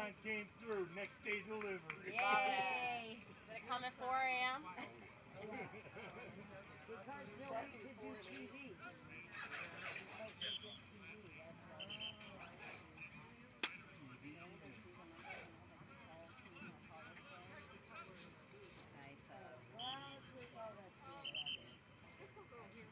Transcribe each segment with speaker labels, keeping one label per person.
Speaker 1: sign came through. Next day delivery.
Speaker 2: Yay! Did it come at 4 a.m.?
Speaker 3: Because so we could do TV.
Speaker 2: Nice.
Speaker 4: This will go here.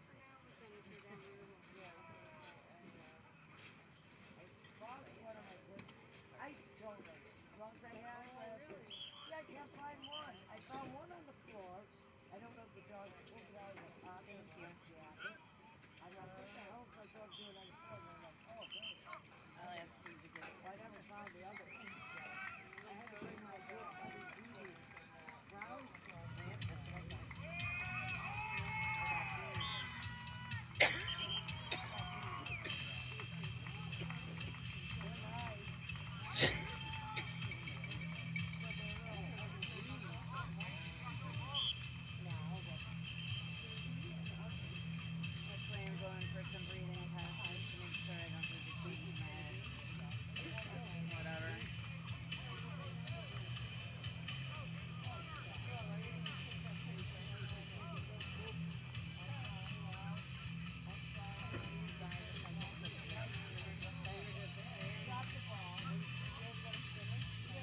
Speaker 3: Ice children. Ones I had last week. Yeah, I can't find one. I found one on the floor. I don't know if the dog pulled it out of the pocket.
Speaker 2: Thank you.
Speaker 3: I'm like, what the hell is my dog doing on the floor? And I'm like, oh, there it is.
Speaker 2: I'll ask Steve to get it.
Speaker 3: Well, I never found the other one. I had to bring my good buddy Judy Brown from it. That's what I got.
Speaker 2: That's why I'm going for some breathing classes to make sure I don't need to change my whatever.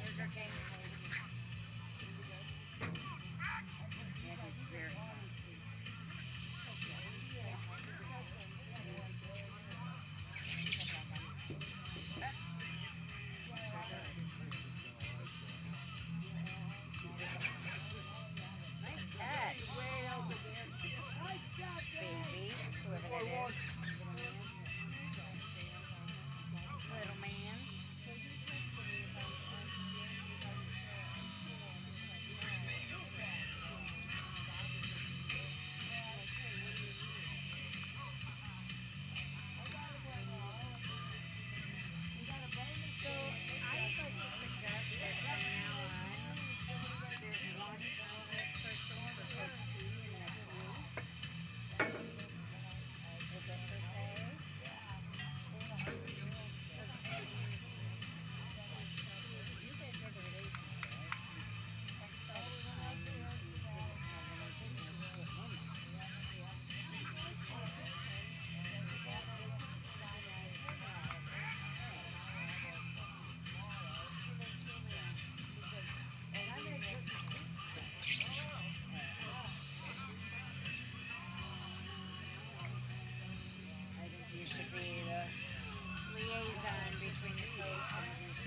Speaker 2: Here's our game. Yeah, he's very fun. Nice catch. Baby, whoever that is. Little man. So I would like to suggest that from now on, there's one person for Coach P and that's you. Is that okay? You guys have a relationship, I think you should be the liaison between the coach and the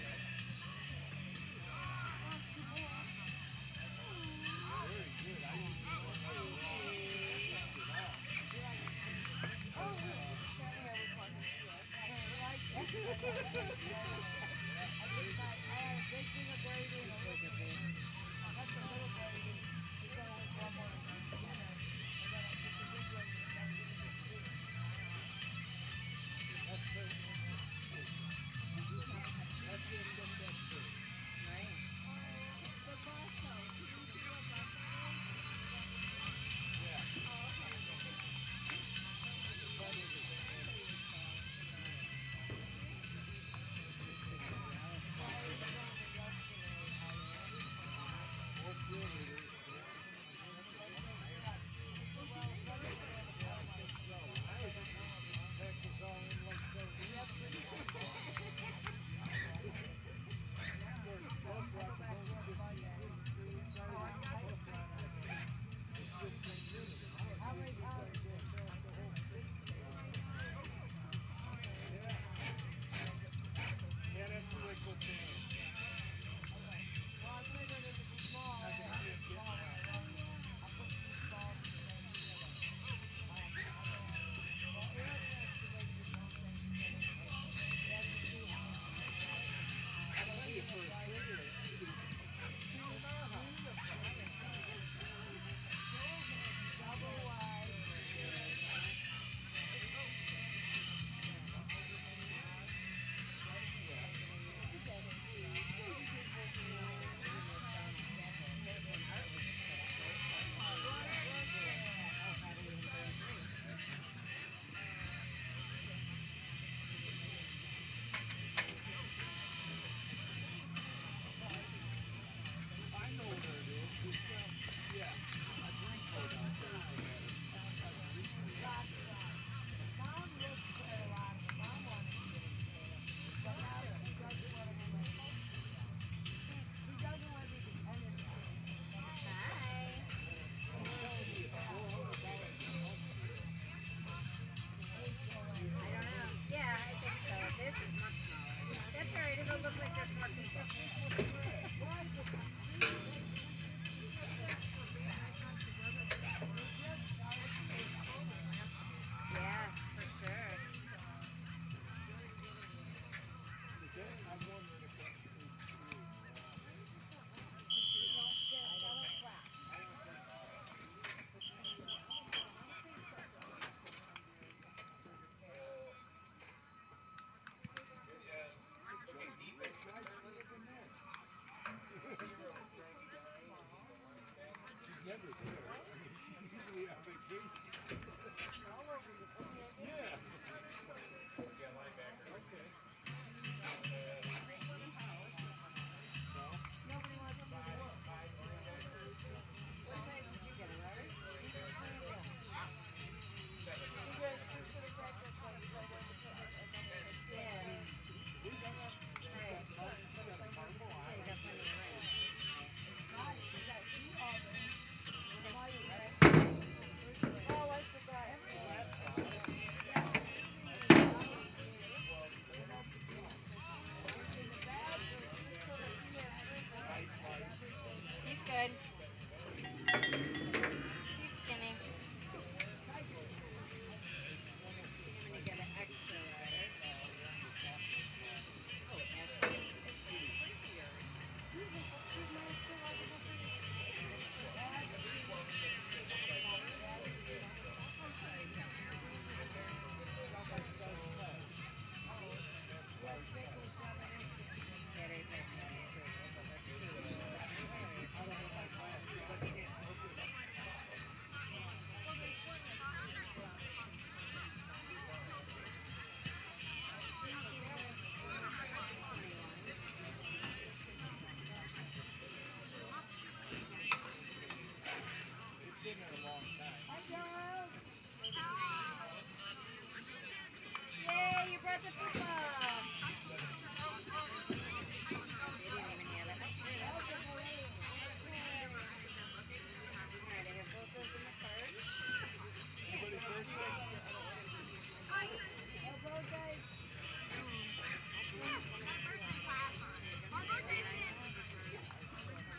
Speaker 1: Anybody's birthday?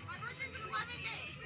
Speaker 4: My birthday's in 11 days.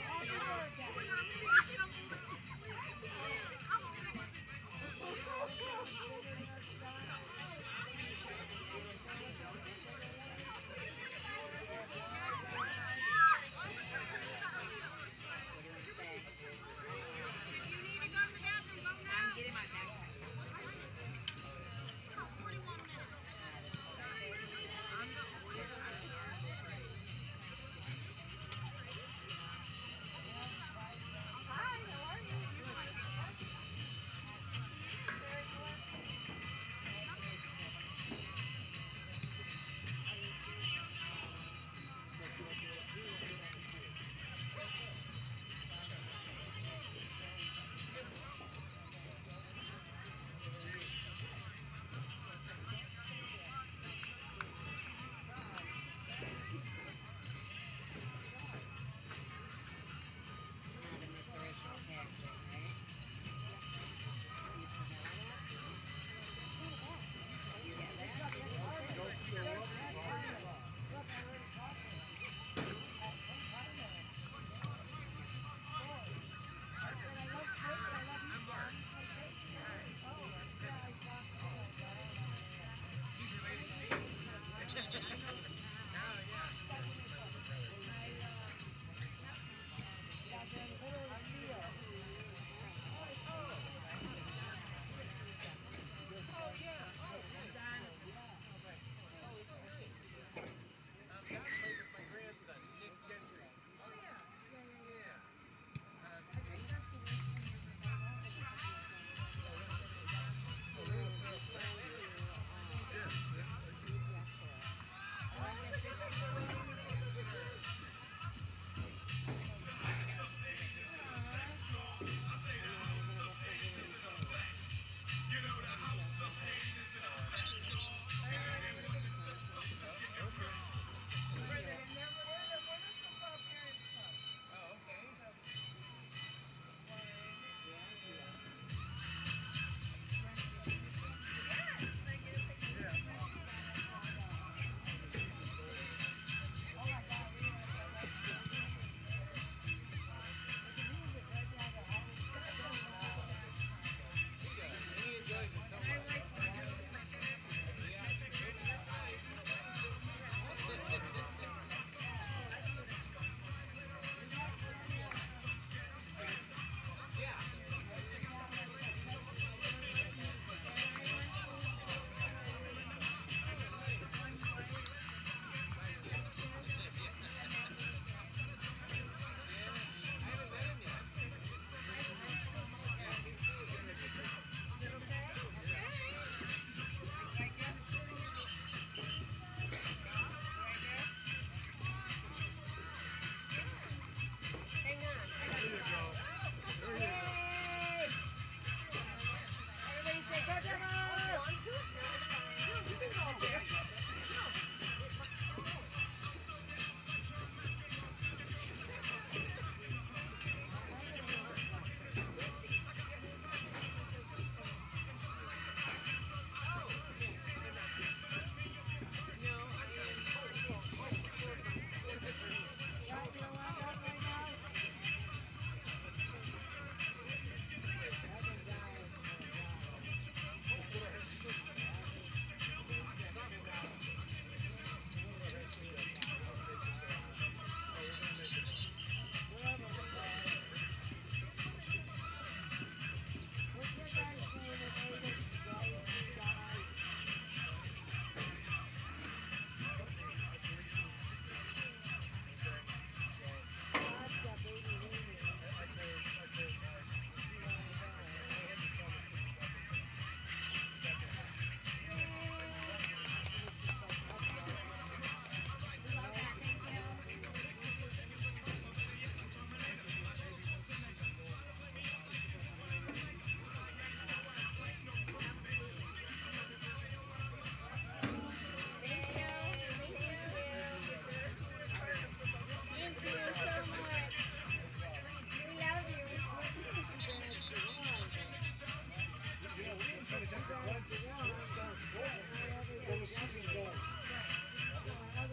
Speaker 1: was season gold. I had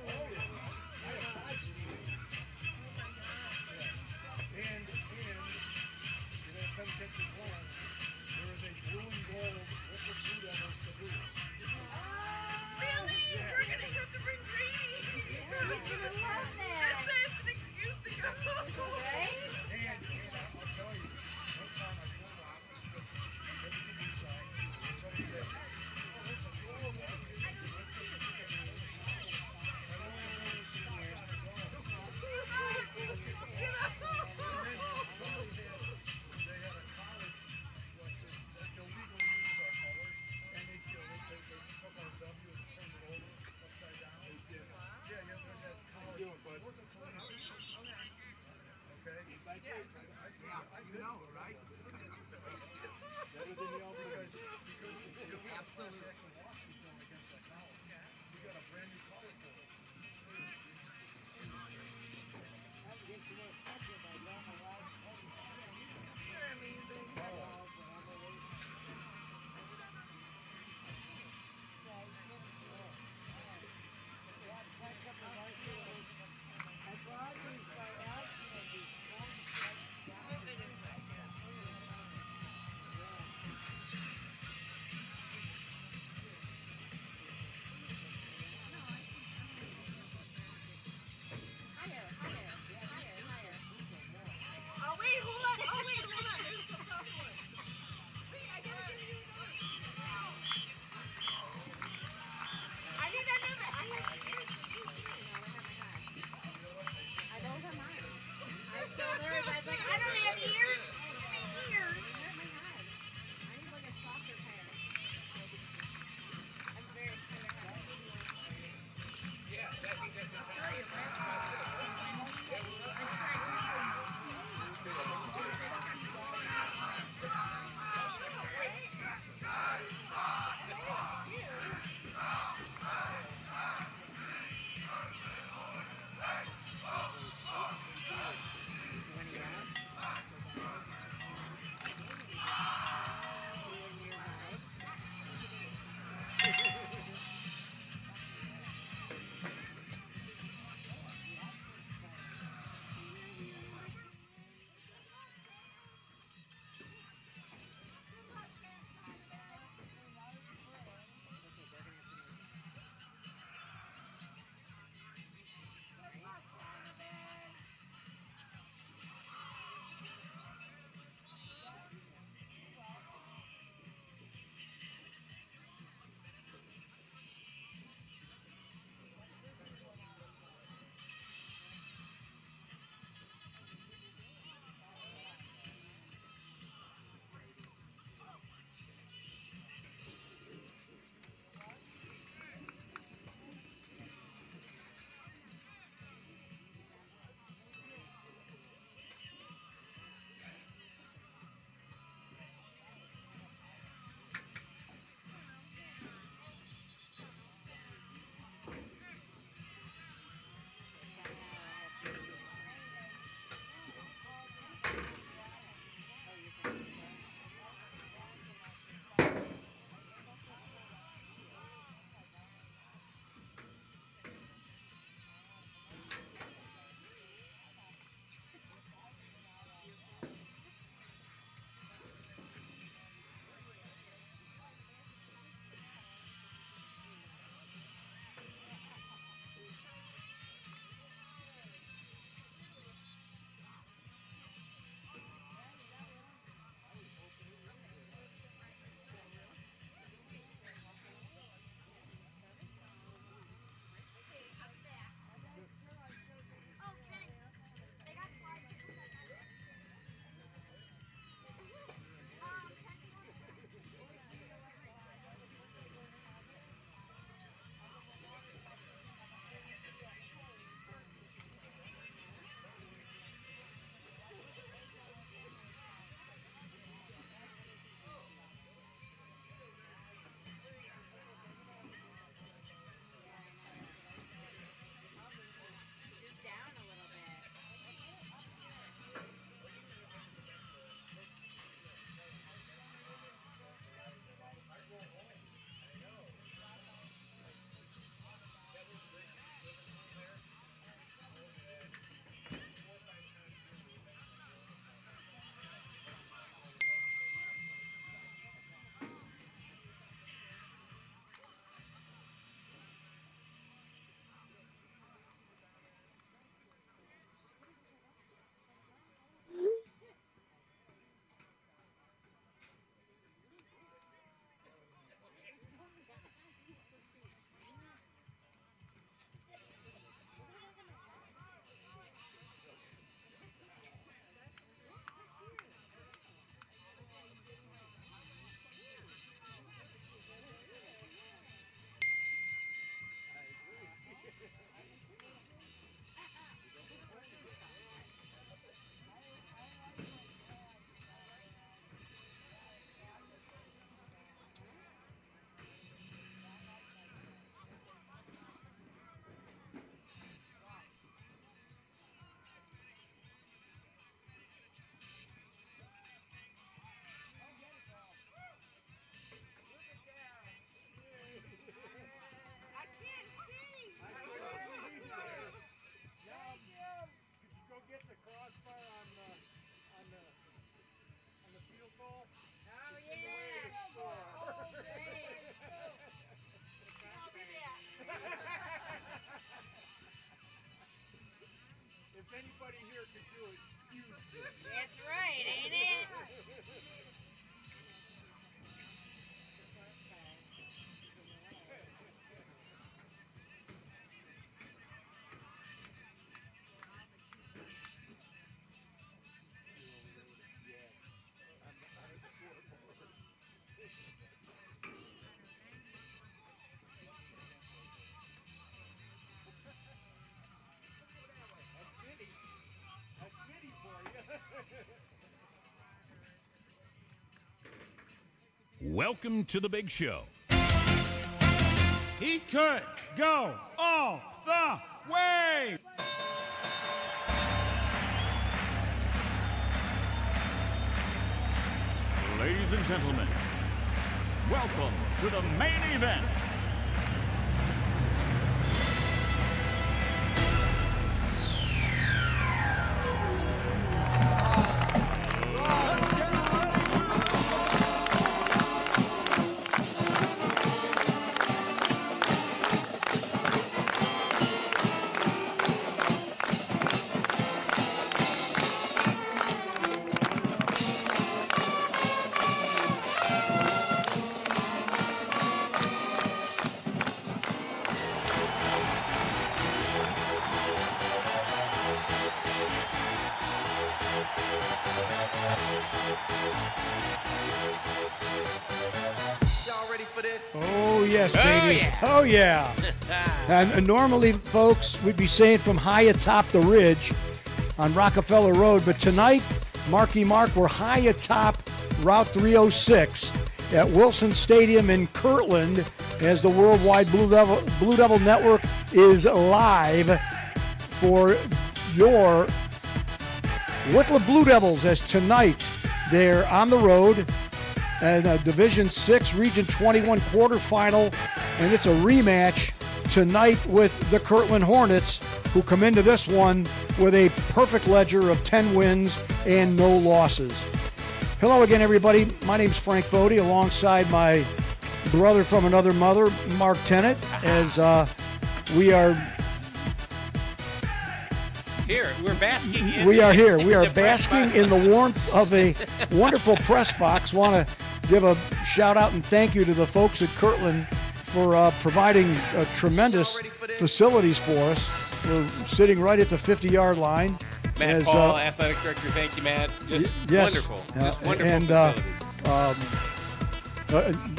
Speaker 1: 5 steals. And you're going to come catch your clone. There is a blue and gold with the blue devils to boot.
Speaker 4: Really?
Speaker 1: Yeah.
Speaker 4: We're gonna have to bring Grady.
Speaker 2: He's gonna love that.
Speaker 4: Just say it's an excuse to go.
Speaker 2: Right?
Speaker 1: And I'll tell you, one time I pulled out the DVD side, somebody said, oh, that's a gold. I don't know seniors. They had a college that illegally uses our colors, and they took our W and turned it over upside down. They did. Yeah, there's that college. Okay? I know, right? Better than y'all because absolutely action lawsuit going against that college. We got a brand new color for it.
Speaker 3: I'm getting more touches by down the last 20
Speaker 4: You're amazing.
Speaker 3: I brought these by accident, these strong strikes down.
Speaker 4: It is back here.
Speaker 2: That's right, ain't it?
Speaker 5: Welcome to the big show.
Speaker 6: He could go all the way.
Speaker 5: Ladies and gentlemen, welcome to the main event.
Speaker 7: Oh, yes, baby. Oh, yeah. And normally, folks, we'd be saying from high atop the ridge on Rockefeller Road, but tonight, Marky Mark, we're high atop Route 306 at Wilson Stadium in Kirtland as the Worldwide Blue Devil Network is live for your Wickliffe Blue Devils as tonight they're on the road and a Division 6 Region 21 quarterfinal, and it's a rematch tonight with the Kirtland Hornets, who come into this one with a perfect ledger of 10 wins and no losses. Hello again, everybody. My name's Frank Fody, alongside my brother from another mother, Mark Tennant, as we are
Speaker 8: here. We're basking.
Speaker 7: We are here. We are basking in the warmth of a wonderful press box. Want to give a shout out and thank you to the folks at Kirtland for providing tremendous facilities for us. We're sitting right at the 50-yard line.
Speaker 8: Matt Paul, athletic director. Thank you, Matt. Just
Speaker 7: yes.
Speaker 8: Wonderful. Just wonderful facilities.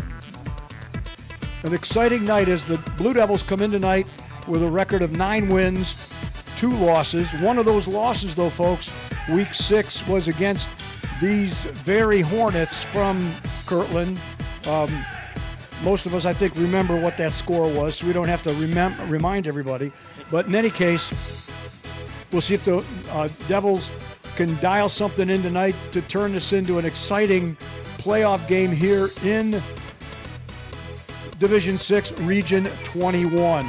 Speaker 7: An exciting night as the Blue Devils come in tonight with a record of 9 wins, 2 losses. One of those losses, though, folks, week 6 was against these very Hornets from Kirtland. Most of us, I think, remember what that score was, so we don't have to remind everybody. But in any case, we'll see if the Devils can dial something in tonight to turn this into an exciting playoff game here in Division 6, Region 21.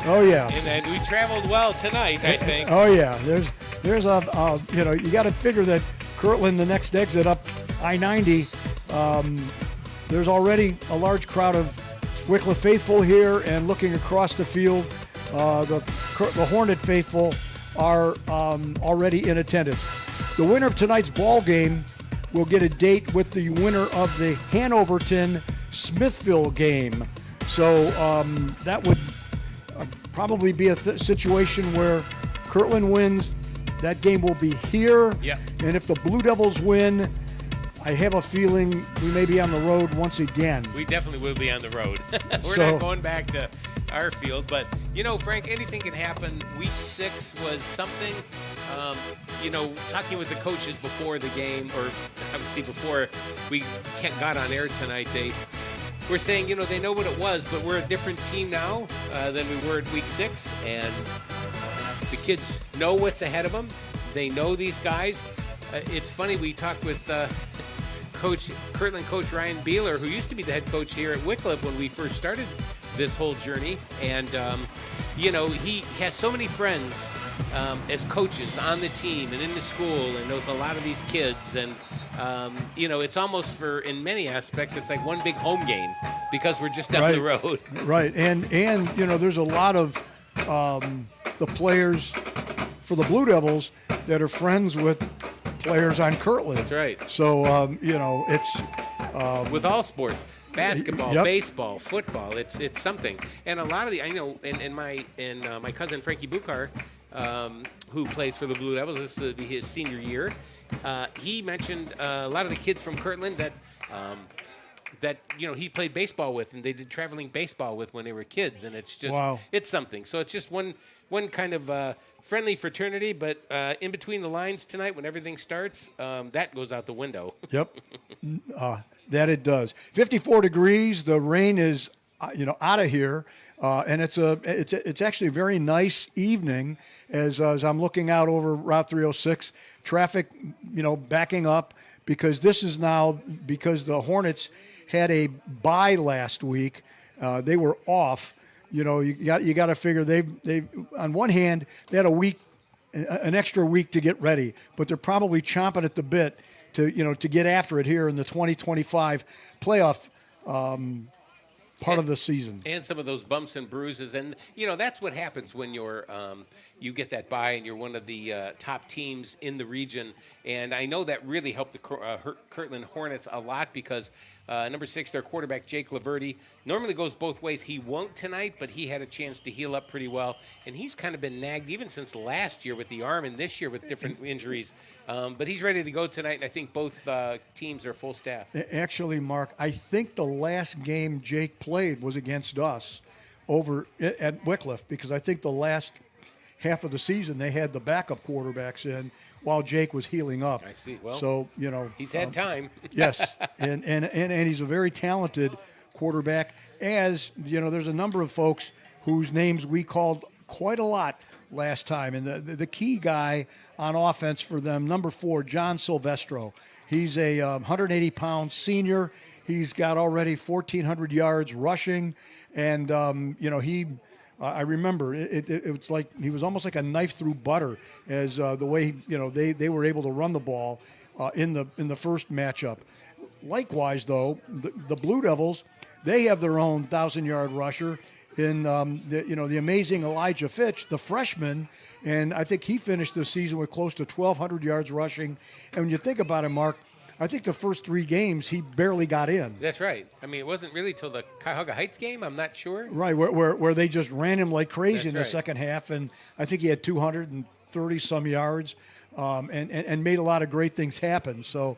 Speaker 7: Oh, yeah.
Speaker 8: And we traveled well tonight, I think.
Speaker 7: Oh, yeah. There's a, you got to figure that Kirtland, the next exit up I-90, there's already a large crowd of Wickliffe faithful here, and looking across the field, the Hornet faithful are already in attendance. The winner of tonight's ball game will get a date with the winner of the Hanoverton-Smithville game. So that would probably be a situation where Kirtland wins. That game will be here.
Speaker 8: Yep.
Speaker 7: And if the Blue Devils win, I have a feeling we may be on the road once again.
Speaker 8: We definitely will be on the road. We're not going back to our field. But, Frank, anything can happen. Week 6 was something. Talking with the coaches before the game, or obviously before we got on air tonight, they were saying, they know what it was, but we're a different team now than we were at week 6. And the kids know what's ahead of them. They know these guys. It's funny, we talked with Kirtland coach Ryan Beeler, who used to be the head coach here at Wickliffe when we first started this whole journey. And, he has so many friends as coaches on the team and in the school, and knows a lot of these kids. And, it's almost in many aspects, it's like one big home game because we're just down the road.
Speaker 7: Right. And there's a lot of the players for the Blue Devils that are friends with players on Kirtland.
Speaker 8: That's right.
Speaker 7: So, it's...
Speaker 8: with all sports, basketball,
Speaker 7: Yep.
Speaker 8: baseball, football, it's something. And a lot of I know, and my cousin Frankie Buchar, who plays for the Blue Devils, this will be his senior year. He mentioned a lot of the kids from Kirtland that he played baseball with, and they did traveling baseball with when they were kids, and it's just it's something. So it's just one kind of friendly fraternity, but in between the lines tonight, when everything starts, that goes out the window.
Speaker 7: Yep, that it does. 54 degrees. The rain is out of here, and it's actually a very nice evening as I'm looking out over Route 306. Traffic, backing up because this is now because the Hornets had a bye last week. They were off. You got to figure they on one hand they had an extra week to get ready, but they're probably chomping at the bit to get after it here in the 2025 playoff part of the season.
Speaker 8: And some of those bumps and bruises, and that's what happens when you get that bye and you're one of the top teams in the region. And I know that really helped the Kirtland Hornets a lot because number 6, their quarterback Jake Laverty, normally goes both ways. He won't tonight, but he had a chance to heal up pretty well, and he's kind of been nagged even since last year with the arm and this year with different injuries. But he's ready to go tonight, and I think both teams are full staff.
Speaker 7: Actually, Mark, I think the last game Jake played was against us over at Wickliffe because I think the last half of the season they had the backup quarterbacks in while Jake was healing up.
Speaker 8: I see. Well,
Speaker 7: so
Speaker 8: he's had time.
Speaker 7: Yes, and he's a very talented quarterback. As there's a number of folks whose names we called quite a lot last time, and the key guy on offense for them, number 4, John Silvestro. He's a 180-pound senior. He's got already 1,400 yards rushing, and I remember it was like he was almost like a knife through butter as the way they were able to run the ball in the first matchup. Likewise, though, the Blue Devils, they have their own 1,000-yard rusher in the amazing Elijah Fitch, the freshman, and I think he finished the season with close to 1,200 yards rushing. And when you think about it, Mark, I think the first 3 games he barely got in.
Speaker 8: That's right. I mean, it wasn't really till the Cuyahoga Heights game. I'm not sure.
Speaker 7: Right, where they just ran him like crazy
Speaker 8: That's
Speaker 7: in the
Speaker 8: right.
Speaker 7: second half, and I think he had 230 some yards, and made a lot of great things happen. So.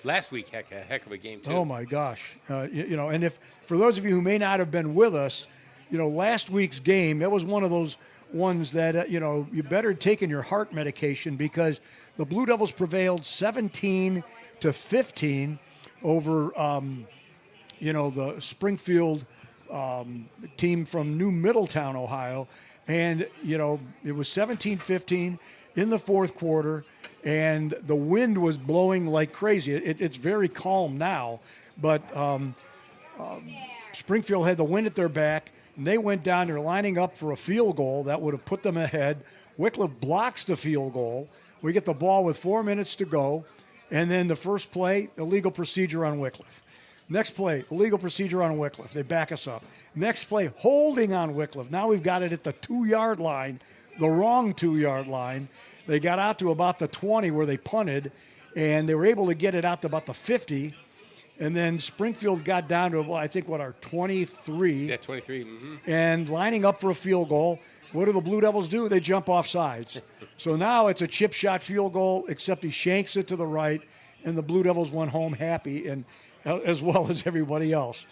Speaker 8: Last week, heck of a game too.
Speaker 7: Oh my gosh, and if for those of you who may not have been with us, last week's game, that was one of those ones that you better take in your heart medication because the Blue Devils prevailed 17-15 over the Springfield team from New Middletown, Ohio, and it was 17-15 in the fourth quarter, and the wind was blowing like crazy. It's very calm now, but Springfield had the wind at their back, and they went down. They're lining up for a field goal that would have put them ahead. Wickliffe blocks the field goal. We get the ball with 4 minutes to go, and then the first play, illegal procedure on Wickliffe. Next play, illegal procedure on Wickliffe. They back us up. Next play, holding on Wickliffe. Now we've got it at the 2-yard line, the wrong 2-yard line. They got out to about the 20 where they punted, and they were able to get it out to about the 50. And then Springfield got down to, I think, our 23.
Speaker 8: Yeah, 23. Mm-hmm.
Speaker 7: And lining up for a field goal. What do the Blue Devils do? They jump off sides. So now it's a chip shot field goal, except he shanks it to the right, and the Blue Devils went home happy, and as well as everybody else.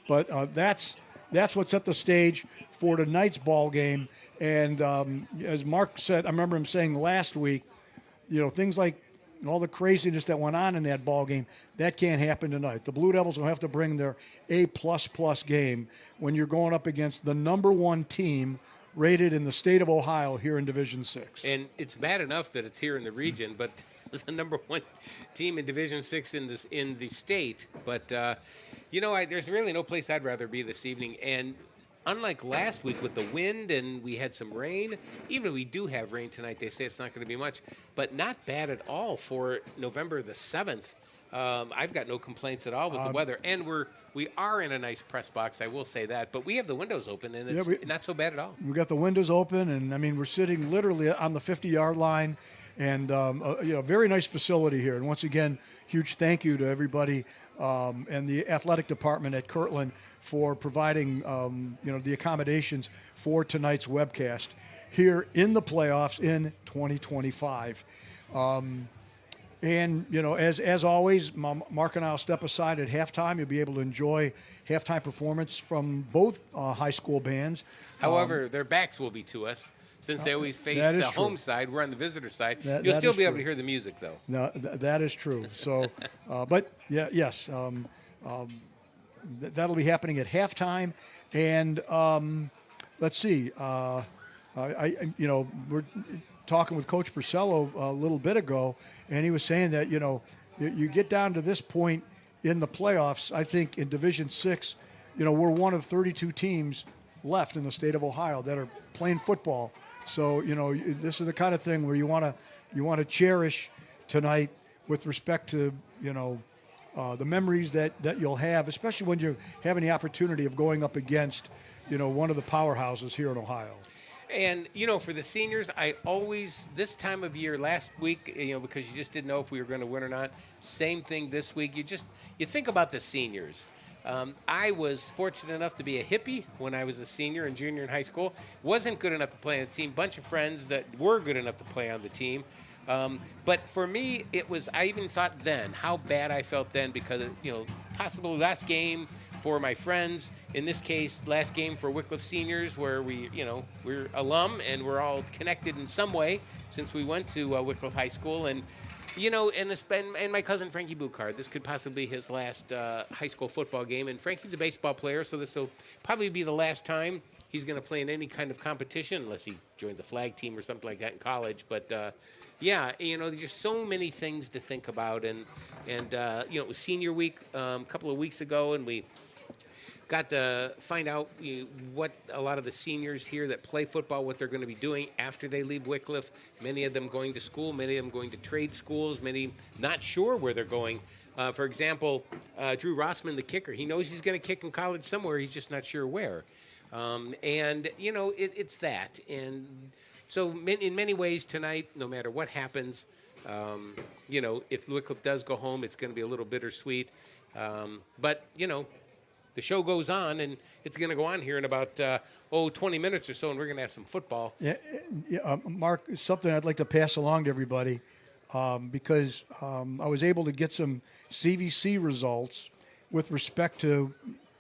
Speaker 7: But that's what set the stage for tonight's ball game. And as Mark said, I remember him saying last week, things like all the craziness that went on in that ball game, that can't happen tonight. The Blue Devils will have to bring their A++ game when you're going up against the number 1 team rated in the state of Ohio here in Division 6.
Speaker 8: And it's bad enough that it's here in the region, but the number 1 team in Division 6 in the state. But, there's really no place I'd rather be this evening. And unlike last week with the wind and we had some rain, even if we do have rain tonight, they say it's not going to be much, but not bad at all for November the 7th. I've got no complaints at all with the weather, and we are in a nice press box. I will say that, but we have the windows open, and it's not so bad at all.
Speaker 7: We got the windows open, and I mean we're sitting literally on the 50-yard line, and very nice facility here. And once again, huge thank you to everybody and the athletic department at Kirtland for providing the accommodations for tonight's webcast here in the playoffs in 2025. And, as always, Mark and I will step aside at halftime. You'll be able to enjoy halftime performance from both high school bands.
Speaker 8: However, their backs will be to us. Since they always face the home side, we're on the visitor side. You'll
Speaker 7: that
Speaker 8: still be able
Speaker 7: true.
Speaker 8: to hear the music, though.
Speaker 7: No, that is true. So, yes, that'll be happening at halftime. And let's see. We're talking with Coach Purcello a little bit ago, and he was saying that you get down to this point in the playoffs. I think in Division VI, we're one of 32 teams left in the state of Ohio that are playing football. So this is the kind of thing where you want to cherish tonight with respect to the memories that you'll have, especially when you're having the opportunity of going up against one of the powerhouses here in Ohio.
Speaker 8: And, for the seniors, I always, this time of year, last week, because you just didn't know if we were going to win or not, same thing this week. You think about the seniors. I was fortunate enough to be a hippie when I was a senior and junior in high school. Wasn't good enough to play on a team. Bunch of friends that were good enough to play on the team. But for me, I even thought then how bad I felt then because, possible last game for my friends. In this case, last game for Wickliffe seniors where we're alum and we're all connected in some way since we went to Wickliffe High School. And, and my cousin Frankie Buchard, this could possibly be his last high school football game. And Frankie's a baseball player, so this will probably be the last time he's going to play in any kind of competition unless he joins a flag team or something like that in college. But, there's so many things to think about. And it was senior week a couple of weeks ago, and we got to find out what a lot of the seniors here that play football, what they're going to be doing after they leave Wickliffe. Many of them going to school, many of them going to trade schools, many not sure where they're going. For example, Drew Rossman, the kicker, he knows he's going to kick in college somewhere. He's just not sure where. It's that. And so in many ways tonight, no matter what happens, if Wickliffe does go home, it's going to be a little bittersweet. But the show goes on, and it's going to go on here in about 20 minutes or so, and we're going to have some football.
Speaker 7: Yeah, Mark, something I'd like to pass along to everybody because I was able to get some CVC results with respect to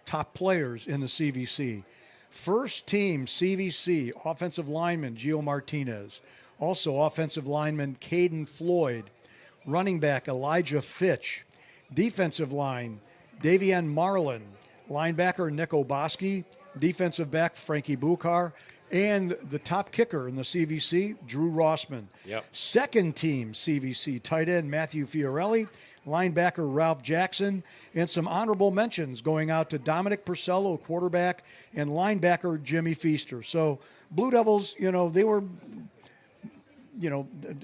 Speaker 7: top players in the CVC. First team CVC, offensive lineman Gio Martinez. Also offensive lineman Caden Floyd. Running back Elijah Fitch. Defensive line Davian Marlin. Linebacker Nick Oboski, defensive back Frankie Buchar, and the top kicker in the CVC, Drew Rossman.
Speaker 8: Yep.
Speaker 7: Second team CVC, tight end Matthew Fiorelli, linebacker Ralph Jackson, and some honorable mentions going out to Dominic Purcello, quarterback, and linebacker Jimmy Feaster. So Blue Devils, they were,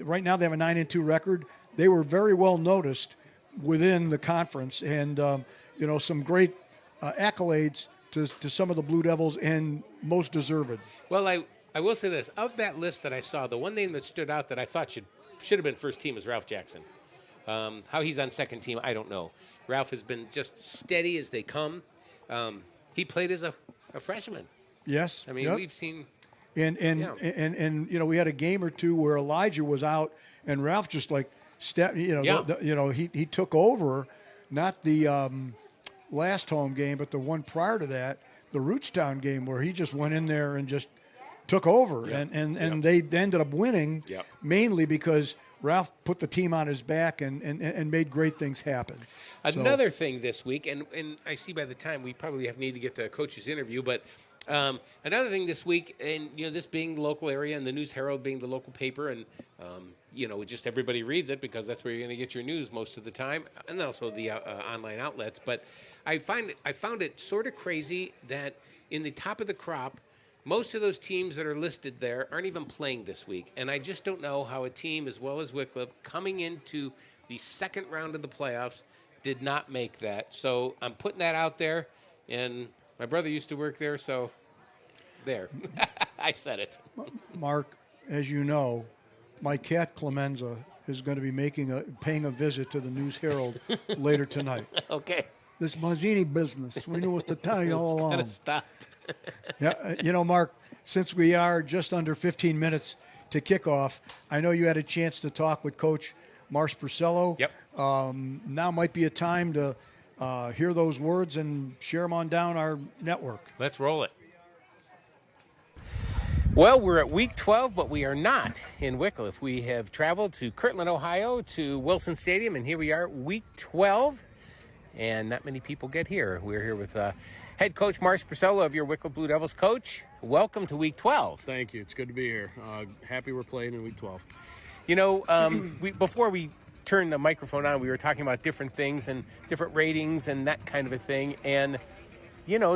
Speaker 7: right now they have a 9-2 record. They were very well noticed within the conference, and, some great accolades to some of the Blue Devils, and most deserved.
Speaker 8: Well, I will say this. Of that list that I saw, the one name that stood out that I thought should have been first team is Ralph Jackson. How he's on second team, I don't know. Ralph has been just steady as they come. He played as a freshman.
Speaker 7: Yes.
Speaker 8: I mean, we've seen...
Speaker 7: And we had a game or two where Elijah was out, and Ralph just he took over, not the... last home game, but the one prior to that, the Rootstown game, where he just went in there and just took over. Yep. And they ended up winning mainly because Ralph put the team on his back and made great things happen.
Speaker 8: Another thing this week, and I see by the time we probably need to get to a coach's interview, but another thing this week, and this being the local area and the News Herald being the local paper, and just everybody reads it because that's where you're going to get your news most of the time, and then also the online outlets. But I found it sort of crazy that in the top of the crop, most of those teams that are listed there aren't even playing this week, and I just don't know how a team as well as Wickliffe coming into the second round of the playoffs did not make that. So I'm putting that out there. And my brother used to work there, so there. I said it.
Speaker 7: Mark, as you know, my cat Clemenza is going to be paying a visit to the News Herald later tonight.
Speaker 8: Okay.
Speaker 7: This Mazzini business, we knew what to tell you all along.
Speaker 8: Gotta stop.
Speaker 7: Yeah, Mark, since we are just under 15 minutes to kickoff, I know you had a chance to talk with Coach Marsh Purcello.
Speaker 8: Yep.
Speaker 7: Now might be a time to hear those words and share them on down our network.
Speaker 8: Let's roll it. Well, we're at week 12, but we are not in Wickliffe. We have traveled to Kirtland, Ohio, to Wilson Stadium, and here we are, week 12. And not many people get here. We're here with head coach Marsh Purcello of your Wickliffe Blue Devils. Coach, welcome to week 12.
Speaker 9: Thank you. It's good to be here. Happy we're playing in week 12.
Speaker 8: You know, before we turned the microphone on, we were talking about different things and different ratings and that kind of a thing. And, you know,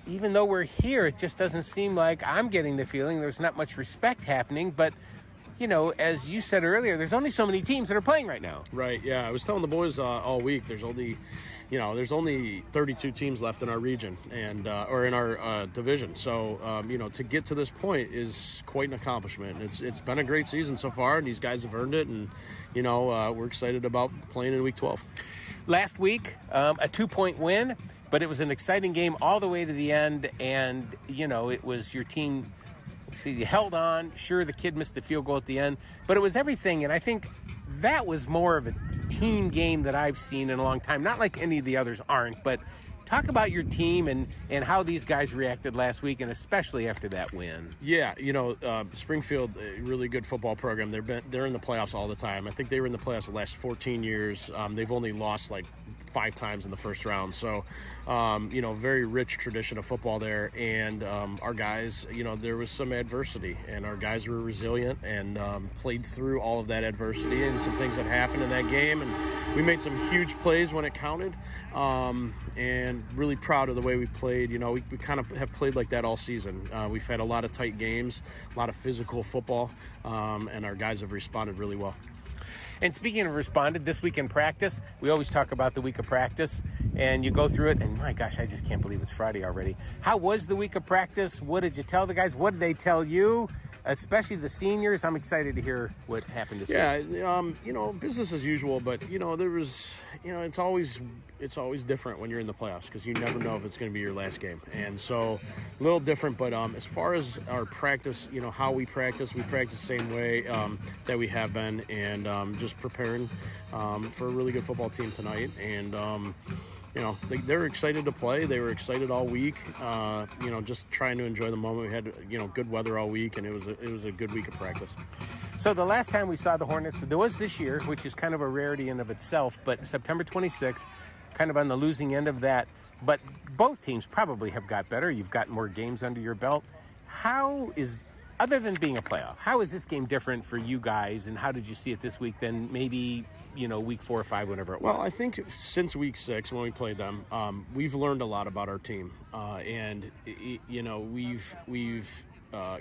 Speaker 8: even though we're here, it just doesn't seem like I'm getting the feeling there's not much respect happening. But, you know, as you said earlier, there's only so many teams that are playing right now.
Speaker 9: Right, yeah. I was telling the boys all week there's only 32 teams left in our region and or in our division. So, you know, to get to this point is quite an accomplishment. It's been a great season so far, and these guys have earned it. And, you know, we're excited about playing in week 12.
Speaker 8: Last week, a 2-point win, but it was an exciting game all the way to the end. And, you know, it was your team. See, you held on. Sure, the kid missed the field goal at the end, but it was everything. And I think that was more of a team game that I've seen in a long time. Not like any of the others aren't, but talk about your team and how these guys reacted last week, and especially after that win.
Speaker 9: Yeah, you know, Springfield, a really good football program. They're in the playoffs all the time. I think they were in the playoffs the last 14 years. They've only lost like 5 times in the first round. So, you know, very rich tradition of football there. And our guys, you know, there was some adversity, and our guys were resilient and played through all of that adversity and some things that happened in that game. And we made some huge plays when it counted, and really proud of the way we played. You know, we kind of have played like that all season. We've had a lot of tight games, a lot of physical football, and our guys have responded really well.
Speaker 8: And speaking of responded, this week in practice, we always talk about the week of practice, and you go through it, and my gosh, I just can't believe it's Friday already. How was the week of practice? What did you tell the guys? What did they tell you? Especially the seniors. I'm excited to hear what happened this week.
Speaker 9: Yeah, you know, business as usual, but, you know, there was, you know, it's always different when you're in the playoffs because you never know if it's going to be your last game. And so a little different, but as far as our practice, you know, how we practice the same way that we have been, and just preparing for a really good football team tonight. And, you know, they're excited to play. They were excited all week, you know, just trying to enjoy the moment. We had, you know, good weather all week, and it was a good week of practice.
Speaker 8: So the last time we saw the Hornets, there was this year, which is kind of a rarity in of itself, but September 26th, kind of on the losing end of that. But both teams probably have got better. You've got more games under your belt. Other than being a playoff, how is this game different for you guys, and how did you see it this week than maybe, you know, week 4 or 5, whenever it was?
Speaker 9: Well, I think since week 6 when we played them, we've learned a lot about our team, and you know, we've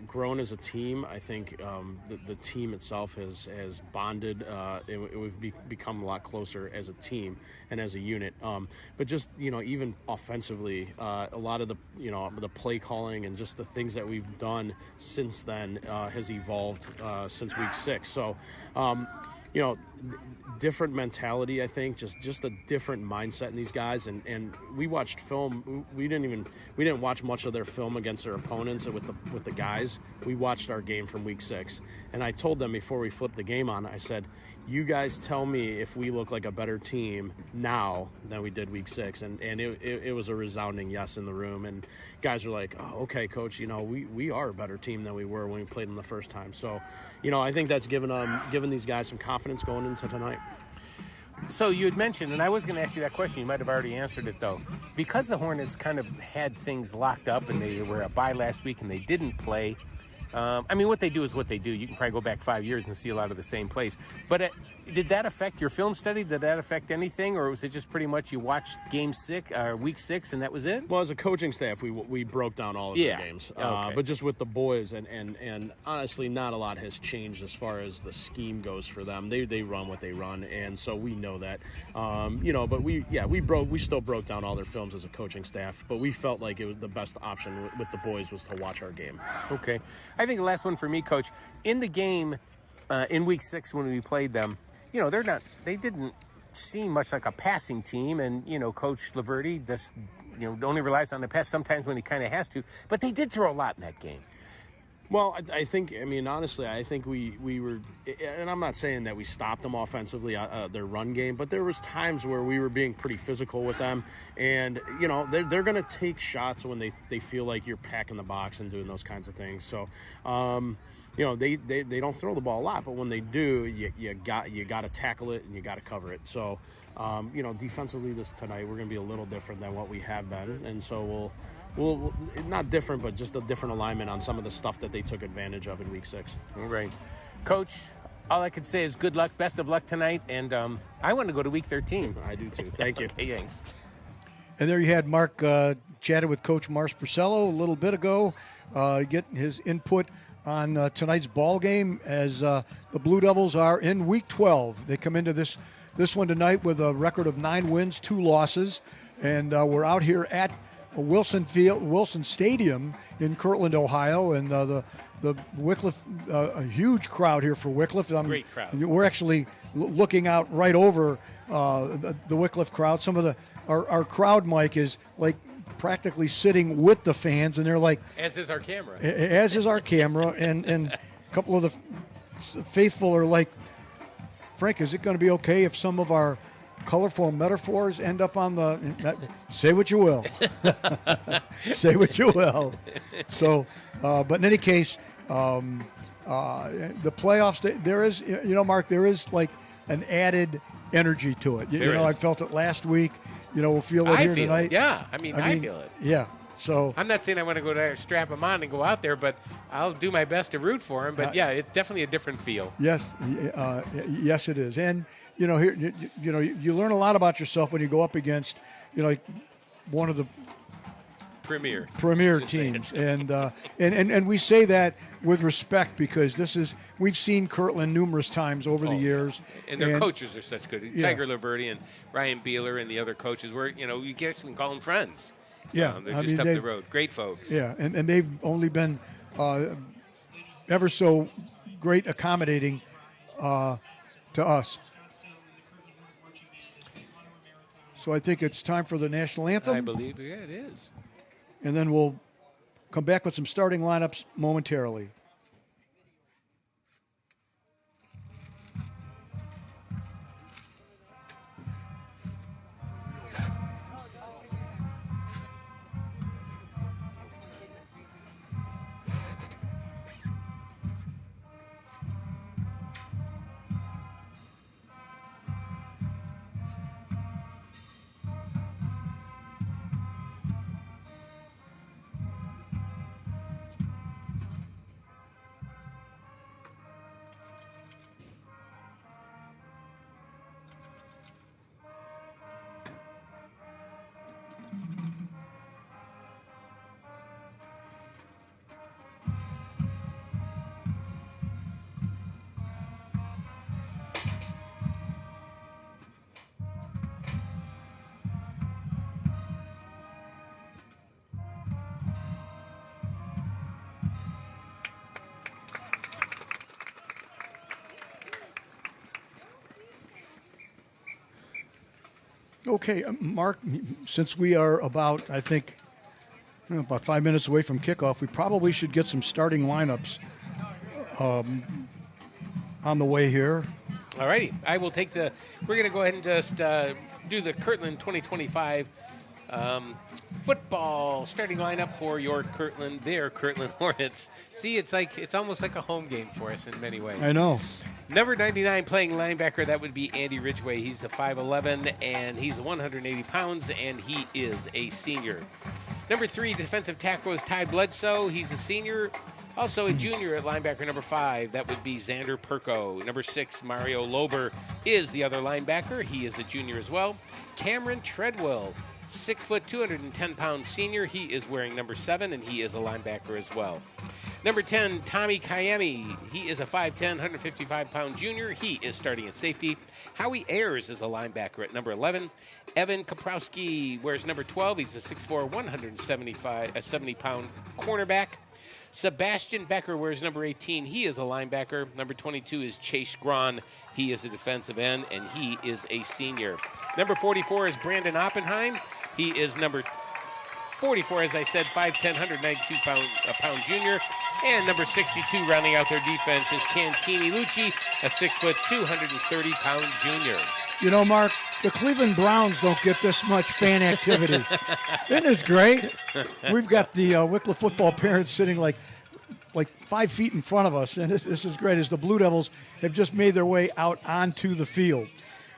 Speaker 9: grown as a team. I think the team itself has bonded. We've become a lot closer as a team and as a unit. But just, you know, even offensively, a lot of the, you know, the play calling and just the things that we've done since then has evolved since week 6. So, you know, different mentality, I think, just a different mindset in these guys. And we watched film. We didn't watch much of their film against their opponents with the guys. We watched our game from week 6. And I told them before we flipped the game on, I said, you guys tell me if we look like a better team now than we did week 6. And it was a resounding yes in the room. And guys were like, oh, okay, coach, you know, we are a better team than we were when we played them the first time. So, you know, I think that's given these guys some confidence going into tonight.
Speaker 8: So you had mentioned, and I was going to ask you that question, you might have already answered it though, because the Hornets kind of had things locked up and they were a bye last week and they didn't play, I mean, what they do is what they do. You can probably go back 5 years and see a lot of the same plays. But did that affect your film study? Did that affect anything? Or was it just pretty much you watched week 6, and that was it?
Speaker 9: Well, as a coaching staff, we broke down all of the games.
Speaker 8: Okay.
Speaker 9: But just with the boys, and honestly, not a lot has changed as far as the scheme goes for them. They run what they run, and so we know that. But we still broke down all their films as a coaching staff, but we felt like it was the best option with the boys was to watch our game.
Speaker 8: Okay. I think the last one for me, Coach, in the game in week 6 when we played them, they didn't seem much like a passing team, and Coach Laverty just only relies on the pass sometimes when he kind of has to, but they did throw a lot in that game.
Speaker 9: Well, honestly, I think we were, and I'm not saying that we stopped them offensively, their run game, but there was times where we were being pretty physical with them, and they're going to take shots when they feel like you're packing the box and doing those kinds of things. So, they don't throw the ball a lot, but when they do, you got to tackle it and you got to cover it. So, defensively tonight we're going to be a little different than what we have been, and so we'll not different, but just a different alignment on some of the stuff that they took advantage of in week 6.
Speaker 8: All right. Coach, all I could say is good luck, best of luck tonight, and I want to go to week 13.
Speaker 9: I do too. Thank you.
Speaker 8: Okay, thanks.
Speaker 7: And there you had Mark chatted with Coach Marsh Purcello a little bit ago, getting his input on tonight's ball game as the Blue Devils are in week 12. They come into this one tonight with a record of 9 wins, 2 losses, and we're out here at Wilson Stadium in Kirtland, Ohio, and the Wickliffe, a huge crowd here for Wickliffe.
Speaker 8: Great crowd.
Speaker 7: We're actually looking out right over the Wickliffe crowd. Some of our crowd, Mike, is like practically sitting with the fans, and they're like,
Speaker 8: as is our camera.
Speaker 7: As is our camera, and a couple of the faithful are like, Frank, is it going to be okay if some of our colorful metaphors end up on say what you will. Say what you will. So, but in any case, the playoffs, there is, Mark, there is like an added energy to it. I felt it last week. We'll feel it here tonight.
Speaker 8: Yeah, I feel it.
Speaker 7: Yeah. So
Speaker 8: I'm not saying I want to go there, strap them on and go out there, but I'll do my best to root for them. But it's definitely a different feel.
Speaker 7: Yes, yes, it is. And here, you learn a lot about yourself when you go up against, like one of the premier teams, and we say that with respect because we've seen Kirtland numerous times over the years,
Speaker 8: and their coaches are such good. Tiger Laverty and Ryan Beeler and the other coaches were, you guys can call them friends.
Speaker 7: Yeah,
Speaker 8: they're just up the road. Great folks.
Speaker 7: Yeah, and they've only been ever so great accommodating to us. So I think it's time for the national anthem.
Speaker 8: I believe, it is.
Speaker 7: And then we'll come back with some starting lineups momentarily. Okay, Mark, since we are about 5 minutes away from kickoff, we probably should get some starting lineups on the way here.
Speaker 8: All righty. I will take we're going to go ahead and just do the Kirtland 2025 football starting lineup for your Kirtland Hornets. See, it's almost like a home game for us in many ways.
Speaker 7: I know.
Speaker 8: Number 99 playing linebacker, that would be Andy Ridgway. He's a 5'11", and he's 180 pounds, and he is a senior. Number 3 defensive tackle is Ty Bledsoe. He's a senior, Also, a junior at linebacker number 5, that would be Xander Perko. Number 6, Mario Lober is the other linebacker. He is a junior as well. Cameron Treadwell, 6 foot, 210-pound senior. He is wearing number 7, and he is a linebacker as well. Number 10, Tommy Kayemi. He is a 5'10", 155-pound junior. He is starting at safety. Howie Ayers is a linebacker at number 11. Evan Kaprowski wears number 12. He's a 6'4", 170-pound cornerback. Sebastian Becker wears number 18. He is a linebacker. Number 22 is Chase Grawn. He is a defensive end, and he is a senior. Number 44 is Brandon Oppenheim. He is number 44, as I said, 5'10", 192-pound junior. And number 62, rounding out their defense, is Cantini Lucci, a 6 foot, 230-pound junior.
Speaker 7: You know, Mark, the Cleveland Browns don't get this much fan activity. Isn't this great? We've got the Wickliffe football parents sitting like 5 feet in front of us, and this is great as the Blue Devils have just made their way out onto the field.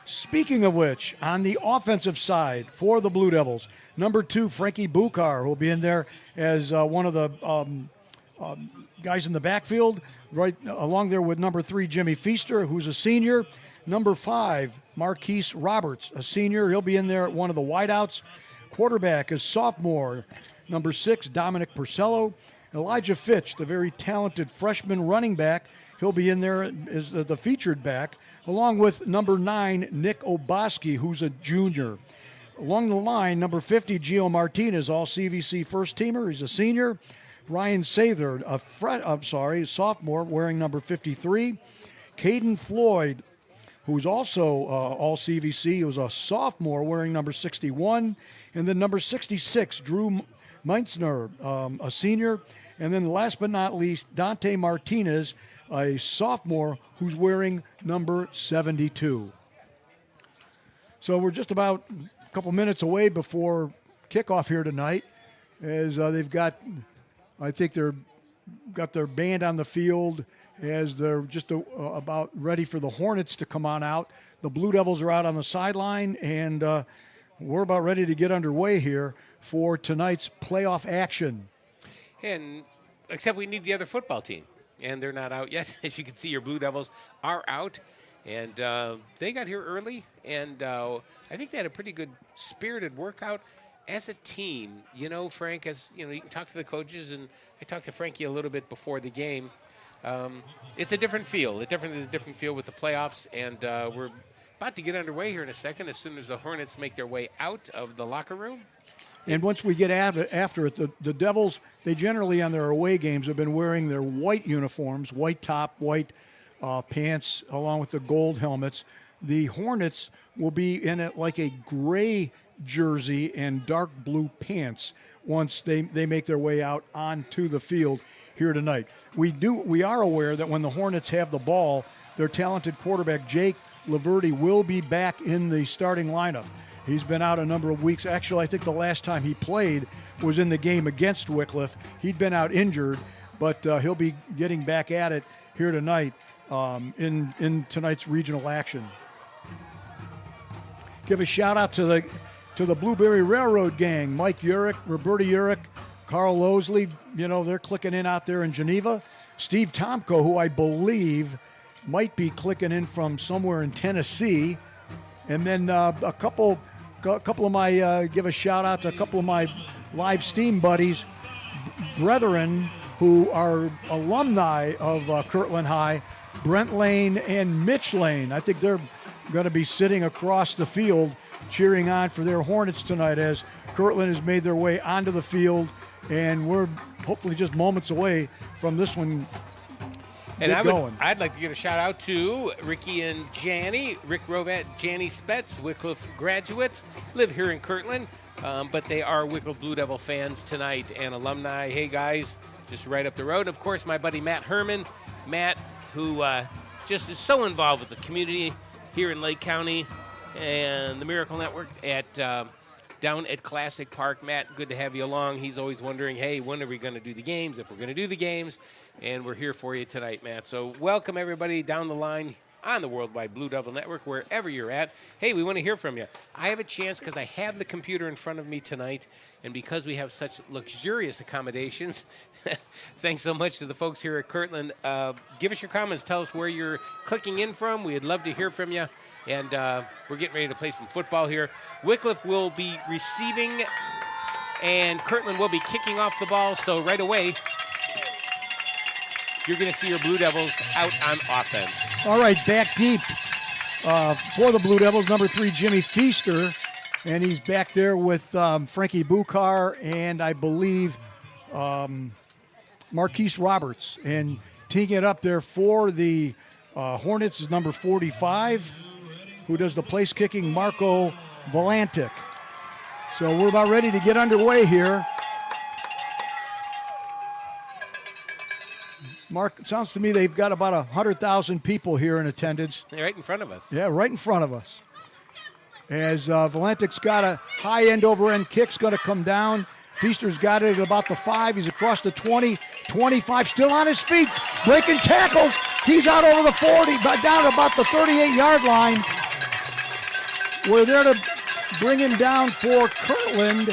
Speaker 7: Speaking of which, on the offensive side for the Blue Devils, number 2, Frankie Bukar, will be in there as one of the guys in the backfield, right along there with number 3, Jimmy Feaster, who's a senior. Number 5, Marquise Roberts, a senior. He'll be in there at one of the wideouts. Quarterback is sophomore, number 6, Dominic Purcello. Elijah Fitch, the very talented freshman running back, he'll be in there as the featured back, along with number 9, Nick Oboski, who's a junior. Along the line, number 50, Gio Martinez, all CVC first-teamer. He's a senior. Ryan Sather, a sophomore, wearing number 53. Caden Floyd, who's also all CVC, who's a sophomore, wearing number 61. And then number 66, Drew Meinzner, a senior. And then last but not least, Dante Martinez, a sophomore, who's wearing number 72. So we're just about a couple minutes away before kickoff here tonight, as they've got, I think they're got their band on the field as they're just about ready for the Hornets to come on out. The Blue Devils are out on the sideline, and we're about ready to get underway here for tonight's playoff action.
Speaker 8: And except we need the other football team, and they're not out yet. As you can see, your Blue Devils are out, and they got here early, and I think they had a pretty good spirited workout as a team. You know, Frank, as you know, you can talk to the coaches, and I talked to Frankie a little bit before the game. It's a different feel. There's a different feel with the playoffs, and we're about to get underway here in a second as soon as the Hornets make their way out of the locker room.
Speaker 7: And once we get after it, the Devils, they generally on their away games have been wearing their white uniforms, white top, white pants, along with the gold helmets. The Hornets will be in it like a gray jersey and dark blue pants once they make their way out onto the field here tonight. We are aware that when the Hornets have the ball, their talented quarterback Jake Laverty will be back in the starting lineup. He's been out a number of weeks. Actually, I think the last time he played was in the game against Wickliffe. He'd been out injured, but he'll be getting back at it here tonight in tonight's regional action. Give a shout out to the Blueberry Railroad gang, Mike Urich, Roberta Urich, Carl Losley. You know, they're clicking in out there in Geneva. Steve Tomko, who I believe might be clicking in from somewhere in Tennessee. And then a couple of my, give a shout out to a couple of my live steam buddies, brethren who are alumni of Kirtland High, Brent Lane and Mitch Lane. I think they're going to be sitting across the field cheering on for their Hornets tonight as Kirtland has made their way onto the field, and we're hopefully just moments away from this one.
Speaker 8: And I'd like to give a shout out to Ricky and Janny, Rick Rovat, Janny Spetz, Wickliffe graduates, live here in Kirtland, but they are Wickliffe Blue Devil fans tonight and alumni. Hey guys, just right up the road. Of course, my buddy Matt Herman, Matt, who just is so involved with the community here in Lake County and the Miracle Network at down at Classic Park. Matt, good to have you along. He's always wondering, hey, when are we going to do the games, if we're going to do the games, and we're here for you tonight, Matt. So welcome everybody down the line on the Worldwide Blue Devil Network, wherever you're at. Hey, we want to hear from you. I have a chance because I have the computer in front of me tonight, and because we have such luxurious accommodations, thanks so much to the folks here at Kirtland. Give us your comments. Tell us where you're clicking in from. We'd love to hear from you. And we're getting ready to play some football here. Wickliffe will be receiving, and Kirtland will be kicking off the ball. So right away, you're going to see your Blue Devils out on offense.
Speaker 7: All right, back deep for the Blue Devils, number 3, Jimmy Feaster. And he's back there with Frankie Bukar and I believe Marquise Roberts. And teeing it up there for the Hornets is number 45, who does the place kicking, Marco Volantic. So we're about ready to get underway here. Mark, it sounds to me they've got about 100,000 people here in attendance.
Speaker 8: They're right in front of us.
Speaker 7: Yeah, right in front of us. As Volantic's got a high end over end kick's going to come down. Feaster's got it at about the 5. He's across the 20, 25, still on his feet, breaking tackles. He's out over the 40, down about the 38-yard line. We're there to bring him down for Kirtland.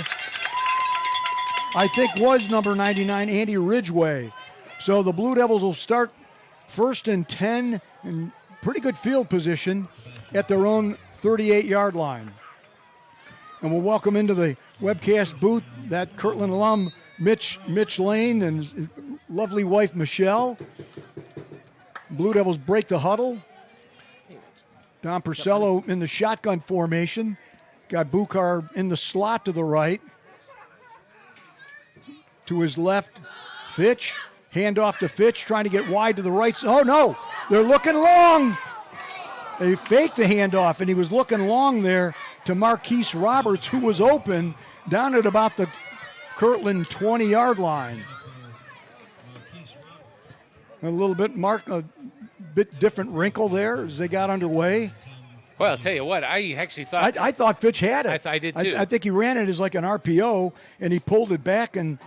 Speaker 7: I think was number 99, Andy Ridgway. So the Blue Devils will start 1st and 10 in pretty good field position at their own 38-yard line. And we'll welcome into the webcast booth that Kirtland alum, Mitch Lane, and his lovely wife, Michelle. Blue Devils break the huddle. Don Purcello in the shotgun formation. Got Bukar in the slot to the right. To his left, Fitch. Hand off to Fitch, trying to get wide to the right. Oh, no, they're looking long. They faked the handoff, and he was looking long there to Marquise Roberts, who was open down at about the Kirtland 20-yard line. A little bit, a bit different wrinkle there as they got underway.
Speaker 8: Well, I'll tell you what, I actually thought...
Speaker 7: I thought Fitch had it.
Speaker 8: I did, too.
Speaker 7: I think he ran it as like an RPO, and he pulled it back, and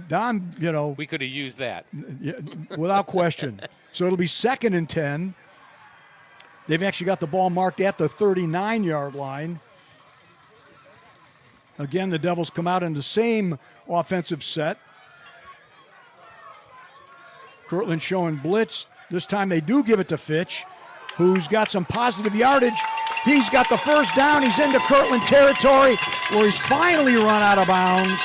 Speaker 7: Don,
Speaker 8: we could have used that.
Speaker 7: Without question. So it'll be 2nd and 10. They've actually got the ball marked at the 39-yard line. Again, the Devils come out in the same offensive set. Kirtland showing blitz. This time they do give it to Fitch, who's got some positive yardage. He's got the first down. He's into Kirtland territory where he's finally run out of bounds.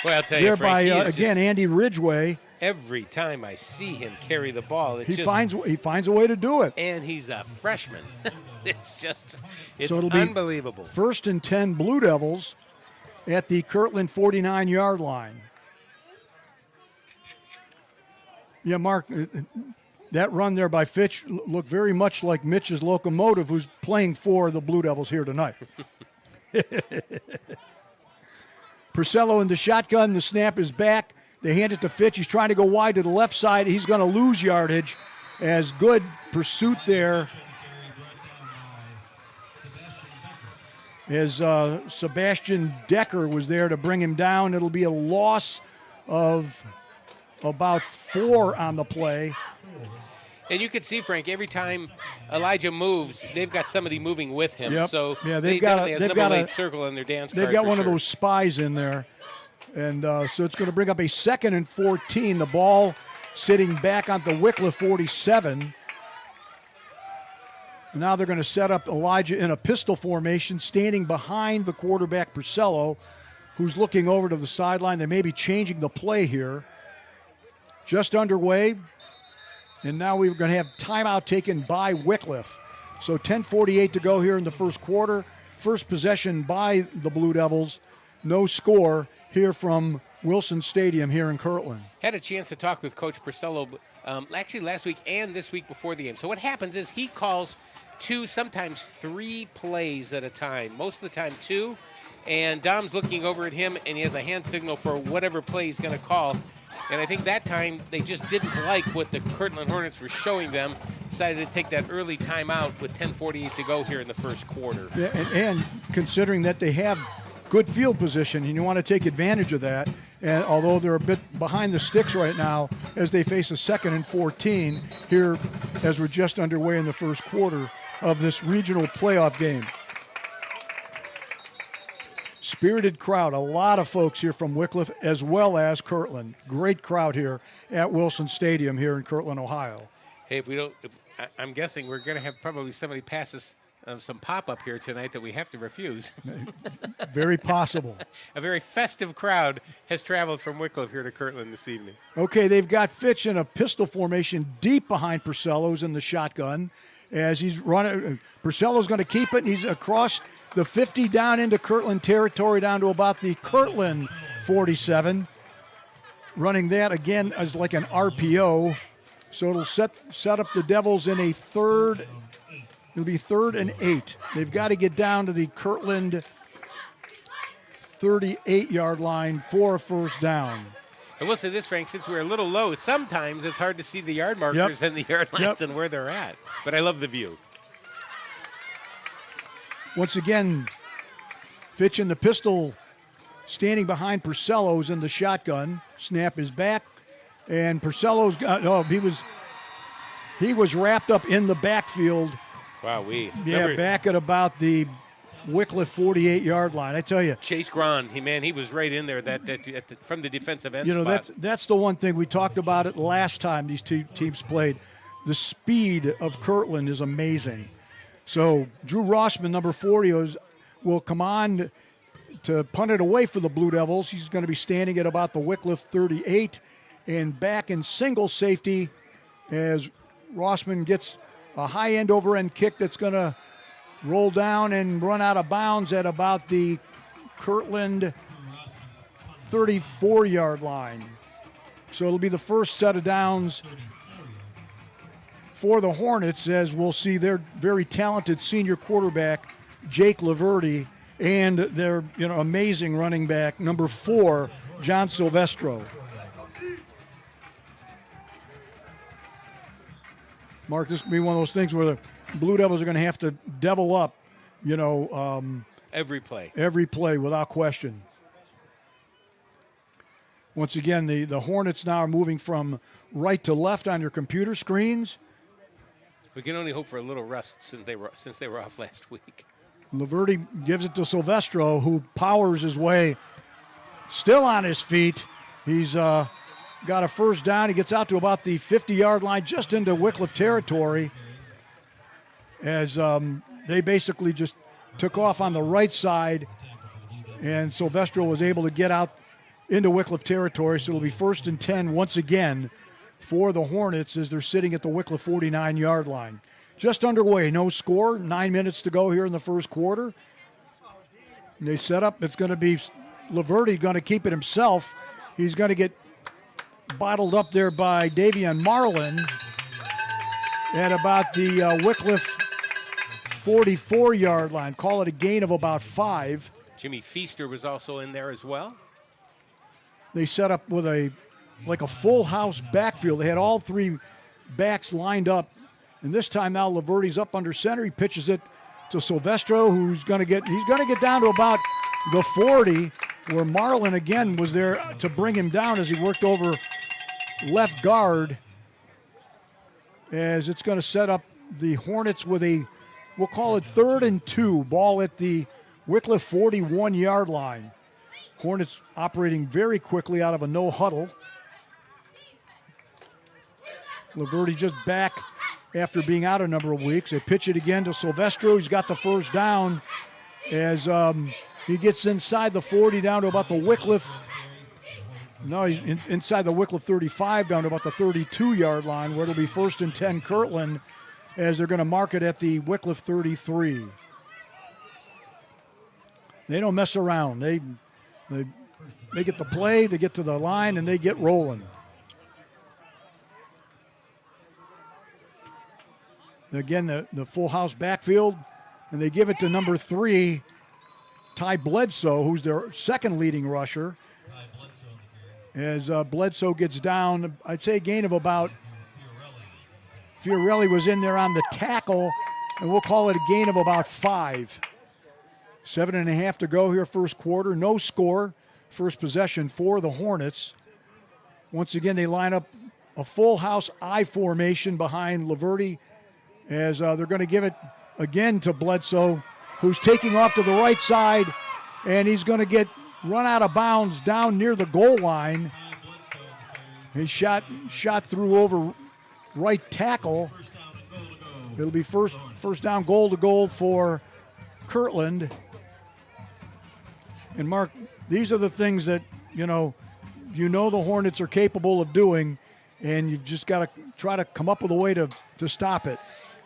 Speaker 8: Well, I'll tell you, Frank,
Speaker 7: again, Andy Ridgway.
Speaker 8: Every time I see him carry the ball,
Speaker 7: he finds a way to do it.
Speaker 8: And he's a freshman. It's
Speaker 7: so it'll
Speaker 8: unbelievable.
Speaker 7: Be 1st and 10 Blue Devils at the Kirtland 49-yard line. Yeah, Mark, that run there by Fitch looked very much like Mitch's locomotive, who's playing for the Blue Devils here tonight. Purcello in the shotgun. The snap is back. They hand it to Fitch. He's trying to go wide to the left side. He's going to lose yardage. As good pursuit there. As Sebastian Decker was there to bring him down. It'll be a loss of about 4 on the play.
Speaker 8: And you can see, Frank, every time Elijah moves, they've got somebody moving with him.
Speaker 7: Yep.
Speaker 8: So
Speaker 7: yeah,
Speaker 8: they've got a circle in their dance card.
Speaker 7: They've got one of those spies in there. And so it's going to bring up a 2nd and 14. The ball sitting back on the Wickliffe 47. Now they're going to set up Elijah in a pistol formation, standing behind the quarterback, Purcello, who's looking over to the sideline. They may be changing the play here. Just underway. And now we're going to have timeout taken by Wickliffe. So 10:48 to go here in the first quarter. First possession by the Blue Devils. No score here from Wilson Stadium here in Kirtland.
Speaker 8: Had a chance to talk with Coach Purcello actually last week and this week before the game. So what happens is he calls 2, sometimes 3 plays at a time. Most of the time 2. And Dom's looking over at him, and he has a hand signal for whatever play he's going to call. And I think that time they just didn't like what the Kirtland Hornets were showing them. Decided to take that early timeout with 10:48 to go here in the first quarter.
Speaker 7: Yeah, and considering that they have good field position, and you want to take advantage of that. And although they're a bit behind the sticks right now as they face a 2nd and 14 here as we're just underway in the first quarter of this regional playoff game. Spirited crowd, a lot of folks here from Wickliffe as well as Kirtland. Great crowd here at Wilson Stadium here in Kirtland, Ohio.
Speaker 8: Hey, I'm guessing we're going to have probably somebody pass us some pop-up here tonight that we have to refuse.
Speaker 7: Very possible.
Speaker 8: A very festive crowd has traveled from Wickliffe here to Kirtland this evening.
Speaker 7: Okay, they've got Fitch in a pistol formation deep behind Purcello's in the shotgun. As he's running, Purcello's going to keep it, and he's across the 50 down into Kirtland territory, down to about the Kirtland 47. Running that again as like an RPO. So it'll set up the Devils in a third. It'll be 3rd and 8. They've got to get down to the Kirtland 38-yard line for a first down.
Speaker 8: I will say this, Frank, since we're a little low, sometimes it's hard to see the yard markers and the yard lines and where they're at. But I love the view.
Speaker 7: Once again, Fitch in the pistol, standing behind Purcello's in the shotgun. Snap is back, and Purcello's got, he was wrapped up in the backfield.
Speaker 8: Wow,
Speaker 7: back at about the Wickliffe 48-yard line. I tell you,
Speaker 8: Chase Grahn, he was right in there from the defensive end spot.
Speaker 7: That's the one thing we talked about it last time these two teams played. The speed of Kirtland is amazing. So Drew Rossman, number 40, will come on to punt it away for the Blue Devils. He's going to be standing at about the Wickliffe 38 and back in single safety as Rossman gets a high end over end kick that's going to roll down and run out of bounds at about the Kirtland 34-yard line. So it'll be the first set of downs for the Hornets, as we'll see their very talented senior quarterback, Jake Laverty, and their amazing running back, number 4, John Silvestro. Mark, this could be one of those things where the Blue Devils are going to have to devil up,
Speaker 8: every play.
Speaker 7: Every play, without question. Once again, the Hornets now are moving from right to left on your computer screens.
Speaker 8: We can only hope for a little rest since they were off last week.
Speaker 7: Laverty gives it to Silvestro, who powers his way, still on his feet. He's got a first down. He gets out to about the 50-yard line, just into Wickliffe territory, as they basically just took off on the right side, and Silvestro was able to get out into Wickliffe territory. So it'll be 1st and 10 once again for the Hornets as they're sitting at the Wickliffe 49-yard line. Just underway, no score, 9 minutes to go here in the first quarter. And they set up, it's going to be Laverty going to keep it himself. He's going to get bottled up there by Davion Marlin at about the Wickliffe 44-yard line. Call it a gain of about 5.
Speaker 8: Jimmy Feaster was also in there as well.
Speaker 7: They set up with a full house backfield. They had all 3 backs lined up. And this time now Laverty's up under center. He pitches it to Silvestro, who's going to get down to about the 40, where Marlin again was there to bring him down as he worked over left guard. As it's going to set up the Hornets with we'll call it 3rd and 2, ball at the Wickliffe 41-yard line. Hornets operating very quickly out of a no huddle. Laverty just back after being out a number of weeks. They pitch it again to Silvestro. He's got the first down as he gets inside the 40 down to about the Wickliffe. No, he's inside the Wickliffe 35 down to about the 32-yard line, where it'll be 1st and 10 Kirtland as they're going to mark it at the Wickliffe 33. They don't mess around. They get the play, they get to the line, and they get rolling. Again, the full house backfield, and they give it to number 3, Ty Bledsoe, who's their second leading rusher. As Bledsoe gets down, I'd say a gain of about, Fiorelli was in there on the tackle, and we'll call it a gain of about 5. 7.5 to go here, first quarter. No score. First possession for the Hornets. Once again, they line up a full house I formation behind Laverty as they're going to give it again to Bledsoe, who's taking off to the right side, and he's going to get run out of bounds down near the goal line. He shot through over right tackle. It'll be first down, goal to goal for Kirtland. And Mark, these are the things that you know the Hornets are capable of doing, and you've just got to try to come up with a way to stop it.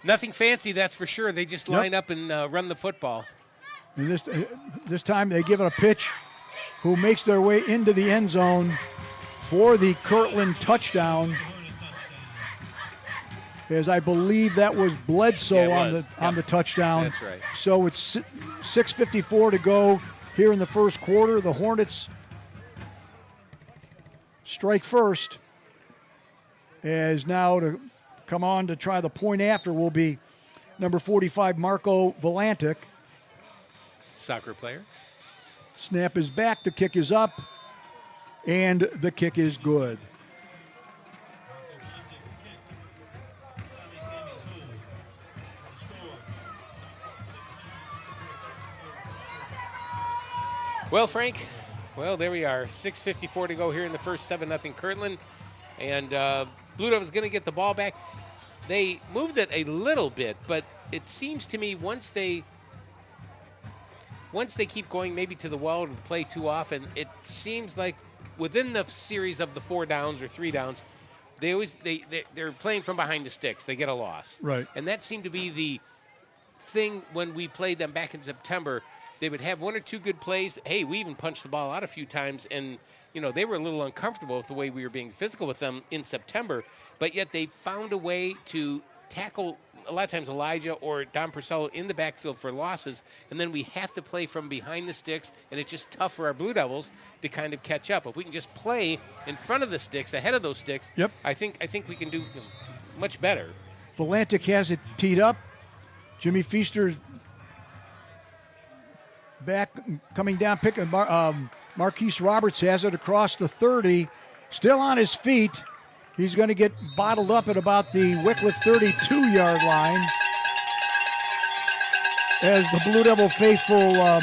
Speaker 8: Nothing fancy, that's for sure. They just line up and run the football.
Speaker 7: And this time they give it a pitch, who makes their way into the end zone for the Kirtland touchdown. As I believe that was Bledsoe on the touchdown.
Speaker 8: That's right.
Speaker 7: So it's 6:54 to go here in the first quarter. The Hornets strike first. As now to come on to try the point after will be number 45, Marco Volantic.
Speaker 8: Soccer player.
Speaker 7: Snap is back, the kick is up, and the kick is good.
Speaker 8: Well, Frank, there we are. 6:54 to go here in the first, 7-0 Kirtland. And Blue Devils going to get the ball back. They moved it a little bit, but it seems to me once they keep going maybe to the well to play too often, it seems like within the series of the 4 downs or 3 downs, they're playing from behind the sticks. They get a loss.
Speaker 7: Right.
Speaker 8: And that seemed to be the thing when we played them back in September. They would have 1 or 2 good plays. Hey, we even punched the ball out a few times, and they were a little uncomfortable with the way we were being physical with them in September, but yet they found a way to tackle a lot of times Elijah or Don Purcell in the backfield for losses, and then we have to play from behind the sticks, and it's just tough for our Blue Devils to kind of catch up. If we can just play in front of the sticks, ahead of those sticks,
Speaker 7: yep.
Speaker 8: I think we can do much better.
Speaker 7: Volantic has it teed up. Jimmy Feaster back, coming down, picking. Marquise Roberts has it across the 30, still on his feet. He's going to get bottled up at about the Wickliffe 32-yard line as the Blue Devil faithful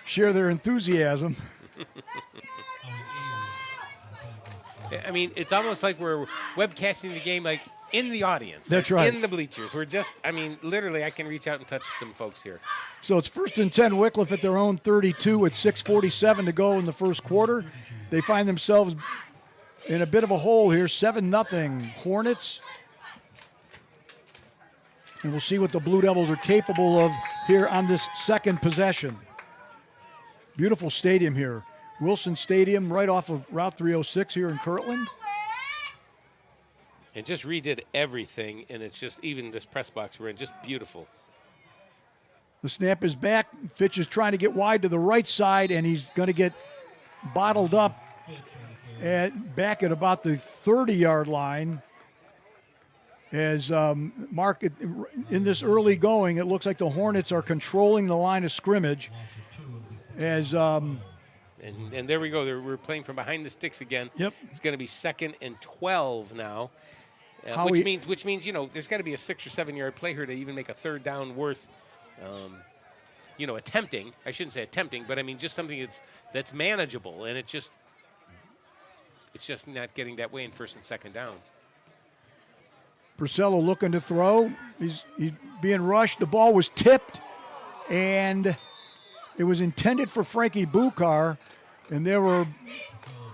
Speaker 7: share their enthusiasm.
Speaker 8: I mean, it's almost like we're webcasting the game like in the audience.
Speaker 7: That's right.
Speaker 8: In the bleachers. We're just, literally I can reach out and touch some folks here.
Speaker 7: So it's 1st and 10, Wickliffe at their own 32 with 6:47 to go in the first quarter. They find themselves in a bit of a hole here, 7-0 Hornets. And we'll see what the Blue Devils are capable of here on this second possession. Beautiful stadium here. Wilson Stadium right off of Route 306 here in Kirtland.
Speaker 8: And just redid everything, and it's just, even this press box we're in, just beautiful.
Speaker 7: The snap is back. Fitch is trying to get wide to the right side, and he's going to get bottled up back at about the 30-yard line. As Mark, in this early going, it looks like the Hornets are controlling the line of scrimmage. As
Speaker 8: and there we go. We're playing from behind the sticks again.
Speaker 7: Yep.
Speaker 8: It's going to be 2nd and 12 now, which means there's got to be a 6 or 7 yard play here to even make a 3rd down worth. Attempting. I shouldn't say attempting, but just something that's manageable, and it's just not getting that way in 1st and 2nd down.
Speaker 7: Purcell looking to throw. He's being rushed. The ball was tipped, and it was intended for Frankie Bukar, and there were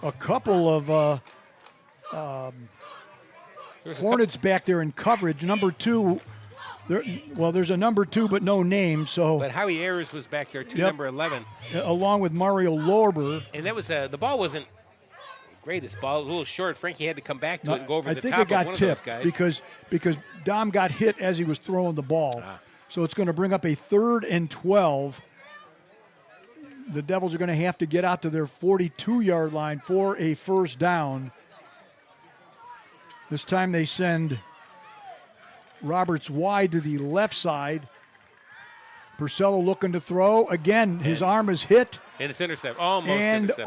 Speaker 7: a couple of Hornets back there in coverage. Number 2. There's a number 2, but no name. So,
Speaker 8: but Howie Ayers was back there too,
Speaker 7: yep.
Speaker 8: Number 11,
Speaker 7: along with Mario Lorber.
Speaker 8: And that was the ball wasn't greatest ball, a little short. Frankie had to come back to it and go over the top of one
Speaker 7: of those guys. I think it got tipped because Dom got hit as he was throwing the ball. So it's going to bring up a 3rd and 12. The Devils are going to have to get out to their 42-yard line for a 1st down. This time they send Roberts wide to the left side. Purcello looking to throw. Again, his arm is hit.
Speaker 8: And it's intercepted.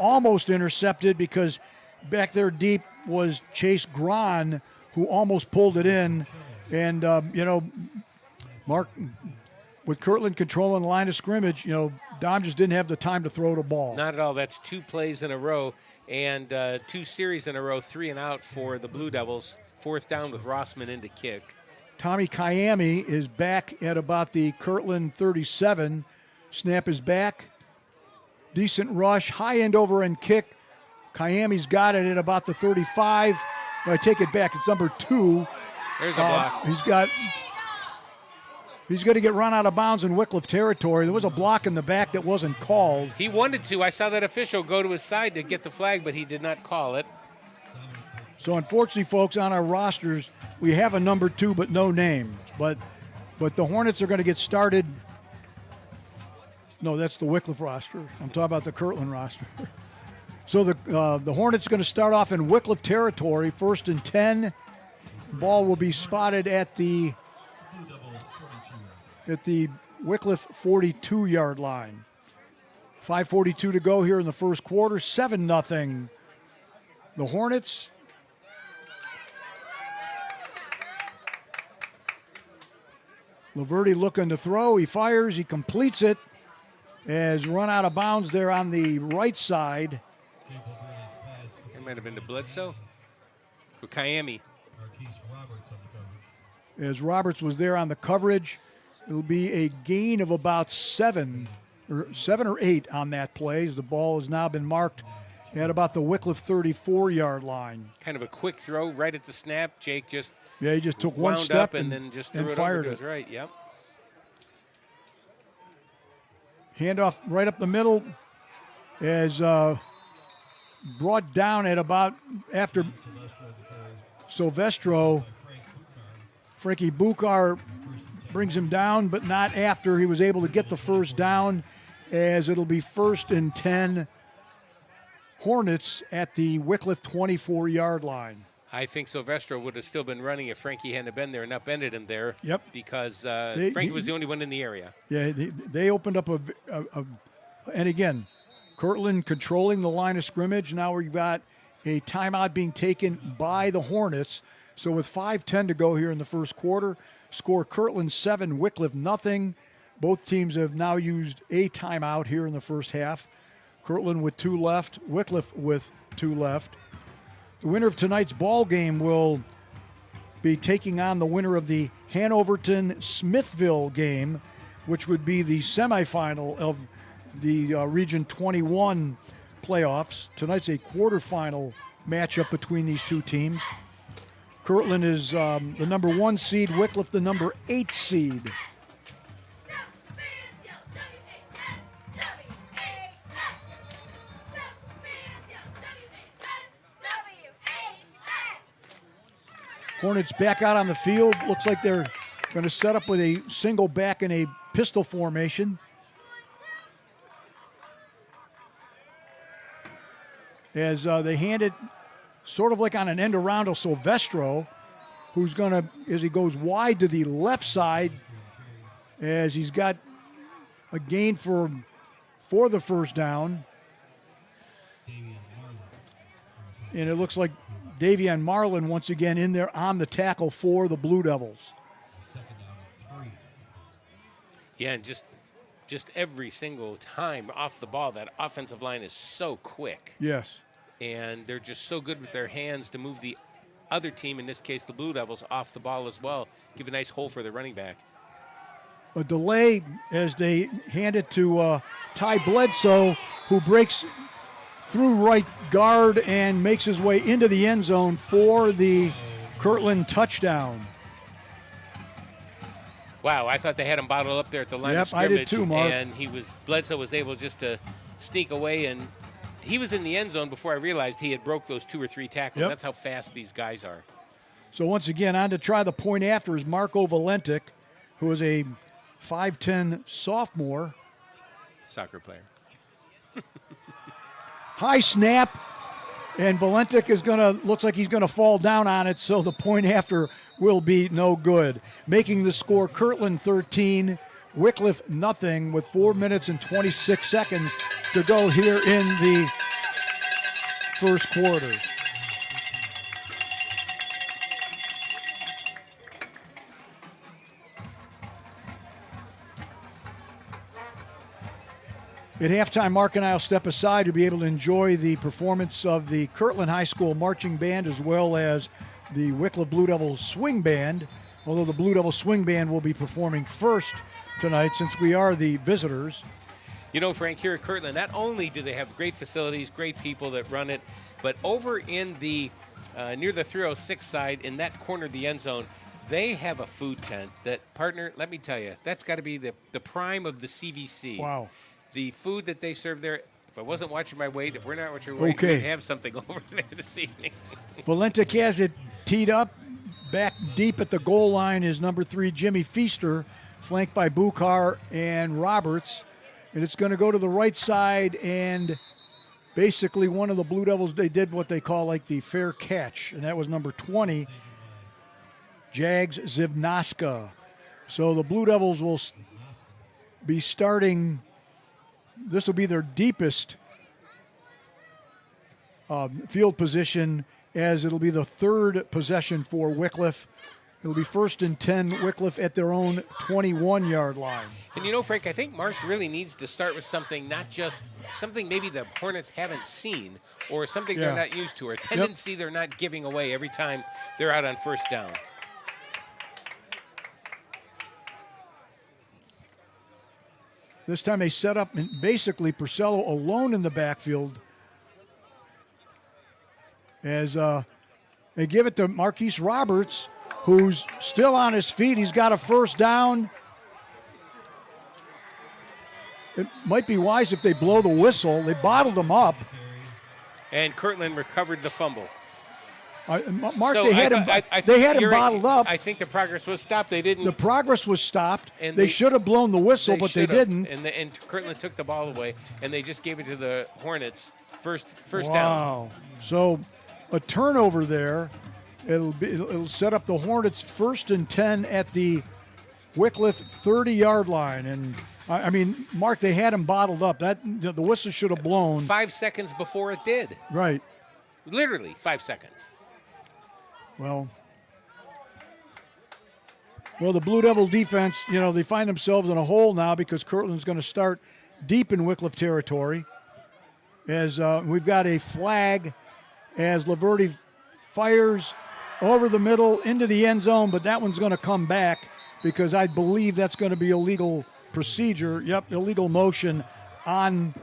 Speaker 7: Almost intercepted because back there deep was Chase Gron, who almost pulled it in. And, Mark, with Kirtland controlling the line of scrimmage, Dom just didn't have the time to throw the ball.
Speaker 8: Not at all. That's 2 plays in a row and 2 series in a row, 3 and out for the Blue Devils. 4th down with Rossman in to kick.
Speaker 7: Tommy Kiami is back at about the Kirtland 37. Snap is back. Decent rush. High end over and kick. Kiami's got it at about the 35. I take it back. It's number 2.
Speaker 8: There's a block.
Speaker 7: He's going to get run out of bounds in Wickliffe territory. There was a block in the back that wasn't called.
Speaker 8: He wanted to. I saw that official go to his side to get the flag, but he did not call it.
Speaker 7: So unfortunately, folks, on our rosters, we have a number 2 but no names. But the Hornets are going to get started. No, that's the Wickliffe roster. I'm talking about the Kirtland roster. So the Hornets are going to start off in Wickliffe territory, 1st and 10. Ball will be spotted at the Wickliffe 42-yard line. 5:42 to go here in the first quarter. 7-0. The Hornets. Laverty looking to throw. He fires. He completes it. Has run out of bounds there on the right side.
Speaker 8: It might have been to Bledsoe or Kiami.
Speaker 7: As Roberts was there on the coverage. It'll be a gain of about 7 or 8 on that play. As the ball has now been marked at about the Wickliffe 34-yard line.
Speaker 8: Kind of a quick throw right at the snap. Jake
Speaker 7: he just took one
Speaker 8: wound
Speaker 7: step
Speaker 8: up and then just threw it
Speaker 7: fired
Speaker 8: over to his right. Yep.
Speaker 7: Handoff right up the middle as brought down at about after Silvestro. Frankie Bukar brings him down, but not after he was able to get the first down, as it'll be 1st and 10 Hornets at the Wickliffe 24-yard line.
Speaker 8: I think Silvestro would have still been running if Frankie hadn't been there and upended him there.
Speaker 7: Yep.
Speaker 8: Because Frankie was the only one in the area.
Speaker 7: Yeah, they opened up and again, Kirtland controlling the line of scrimmage. Now we've got a timeout being taken by the Hornets. So with 5:10 to go here in the first quarter, score Kirtland 7, Wickliffe nothing. Both teams have now used a timeout here in the first half. Kirtland with 2 left, Wickliffe with 2 left. The winner of tonight's ball game will be taking on the winner of the Hanoverton-Smithville game, which would be the semifinal of the Region 21 playoffs. Tonight's a quarterfinal matchup between these two teams. Kirtland is the number 1 seed, Wickliffe the number 8 seed. Hornets back out on the field. Looks like they're going to set up with a single back in a pistol formation. As they hand it sort of like on an end around to Silvestro, who's going to, as he goes wide to the left side, as he's got a gain for the first down. And it looks like Davion Marlin once again in there on the tackle for the Blue Devils.
Speaker 8: Yeah, and just every single time off the ball, that offensive line is so quick.
Speaker 7: Yes.
Speaker 8: And they're just so good with their hands to move the other team, in this case the Blue Devils, off the ball as well. Give a nice hole for the running back.
Speaker 7: A delay as they hand it to Ty Bledsoe, who breaks through right guard and makes his way into the end zone for the Kirtland touchdown.
Speaker 8: Wow, I thought they had him bottled up there at the line of scrimmage.
Speaker 7: I did too, Mark.
Speaker 8: And Bledsoe was able just to sneak away, and he was in the end zone before I realized he had broke those 2 or 3 tackles. That's how fast these guys are.
Speaker 7: So once again, on to try the point after is Marco Valentic, who is a 5'10 sophomore.
Speaker 8: Soccer player.
Speaker 7: High snap, and Valentic is looks like he's going to fall down on it, so the point after will be no good. Making the score Kirtland 13, Wickliffe nothing with 4 minutes and 26 seconds to go here in the first quarter. At halftime, Mark and I will step aside to be able to enjoy the performance of the Kirtland High School Marching Band as well as the Wickliffe Blue Devils Swing Band, although the Blue Devils Swing Band will be performing first tonight since we are the visitors.
Speaker 8: You know, Frank, here at Kirtland, not only do they have great facilities, great people that run it, but over in the near the 306 side, in that corner of the end zone, they have a food tent that, partner, let me tell you, that's got to be the prime of the CVC.
Speaker 7: Wow.
Speaker 8: The food that they serve there, if I wasn't watching my weight, if we're not watching my weight,
Speaker 7: Okay.
Speaker 8: we'd have something over there this evening.
Speaker 7: Valentic has it teed up. Back deep at the goal line is number 3, Jimmy Feaster, flanked by Buchar and Roberts. And it's going to go to the right side, and basically one of the Blue Devils, they did what they call like the fair catch, and that was number 20, Jags Zivnaska. So the Blue Devils will be starting. This will be their deepest field position, as it'll be the third possession for Wickliffe. It'll be 1st and 10, Wickliffe at their own 21-yard line.
Speaker 8: And you know, Frank, I think Marsh really needs to start with something, not just something maybe the Hornets haven't seen or something they're not used to, or a tendency they're not giving away every time they're out on first down.
Speaker 7: This time they set up, and basically Purcello alone in the backfield as they give it to Marquise Roberts, who's still on his feet. He's got a first down. It might be wise if they blow the whistle. They bottled them up.
Speaker 8: And Kirtland recovered the fumble.
Speaker 7: Mark,
Speaker 8: So
Speaker 7: they had him bottled up.
Speaker 8: I think the progress was stopped. They didn't.
Speaker 7: The progress was stopped.
Speaker 8: And
Speaker 7: they should have blown the whistle, but they didn't.
Speaker 8: And Kirtland took the ball away, and they just gave it to the Hornets. First down.
Speaker 7: Wow. So a turnover there. It'll set up the Hornets 1st and 10 at the Wickliffe 30-yard line. And I mean, Mark, they had him bottled up. The whistle should have blown
Speaker 8: 5 seconds before it did.
Speaker 7: Right.
Speaker 8: Literally 5 seconds.
Speaker 7: Well, the Blue Devil defense, they find themselves in a hole now because Kirtland's going to start deep in Wickliffe territory. As we've got a flag as Laverty fires over the middle into the end zone, but that one's going to come back because I believe that's going to be illegal procedure. Yep, illegal motion on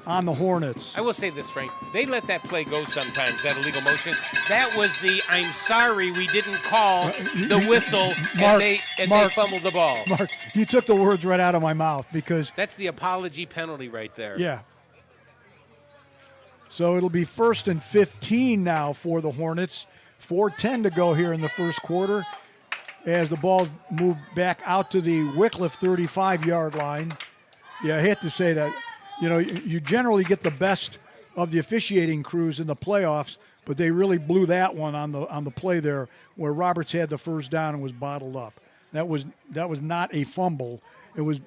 Speaker 7: the Hornets.
Speaker 8: I will say this, Frank. They let that play go sometimes, that illegal motion. That was the I'm sorry we didn't call the whistle,
Speaker 7: Mark,
Speaker 8: and they fumbled the ball.
Speaker 7: Mark, you took the words right out of my mouth because
Speaker 8: that's the apology penalty right there.
Speaker 7: Yeah. So it'll be 1st and 15 now for the Hornets. 4:10 to go here in the first quarter as the ball moved back out to the Wickliffe 35-yard line. Yeah, I hate to say that. You generally get the best of the officiating crews in the playoffs, but they really blew that one on the play there where Roberts had the first down and was bottled up. That was not a fumble. It was,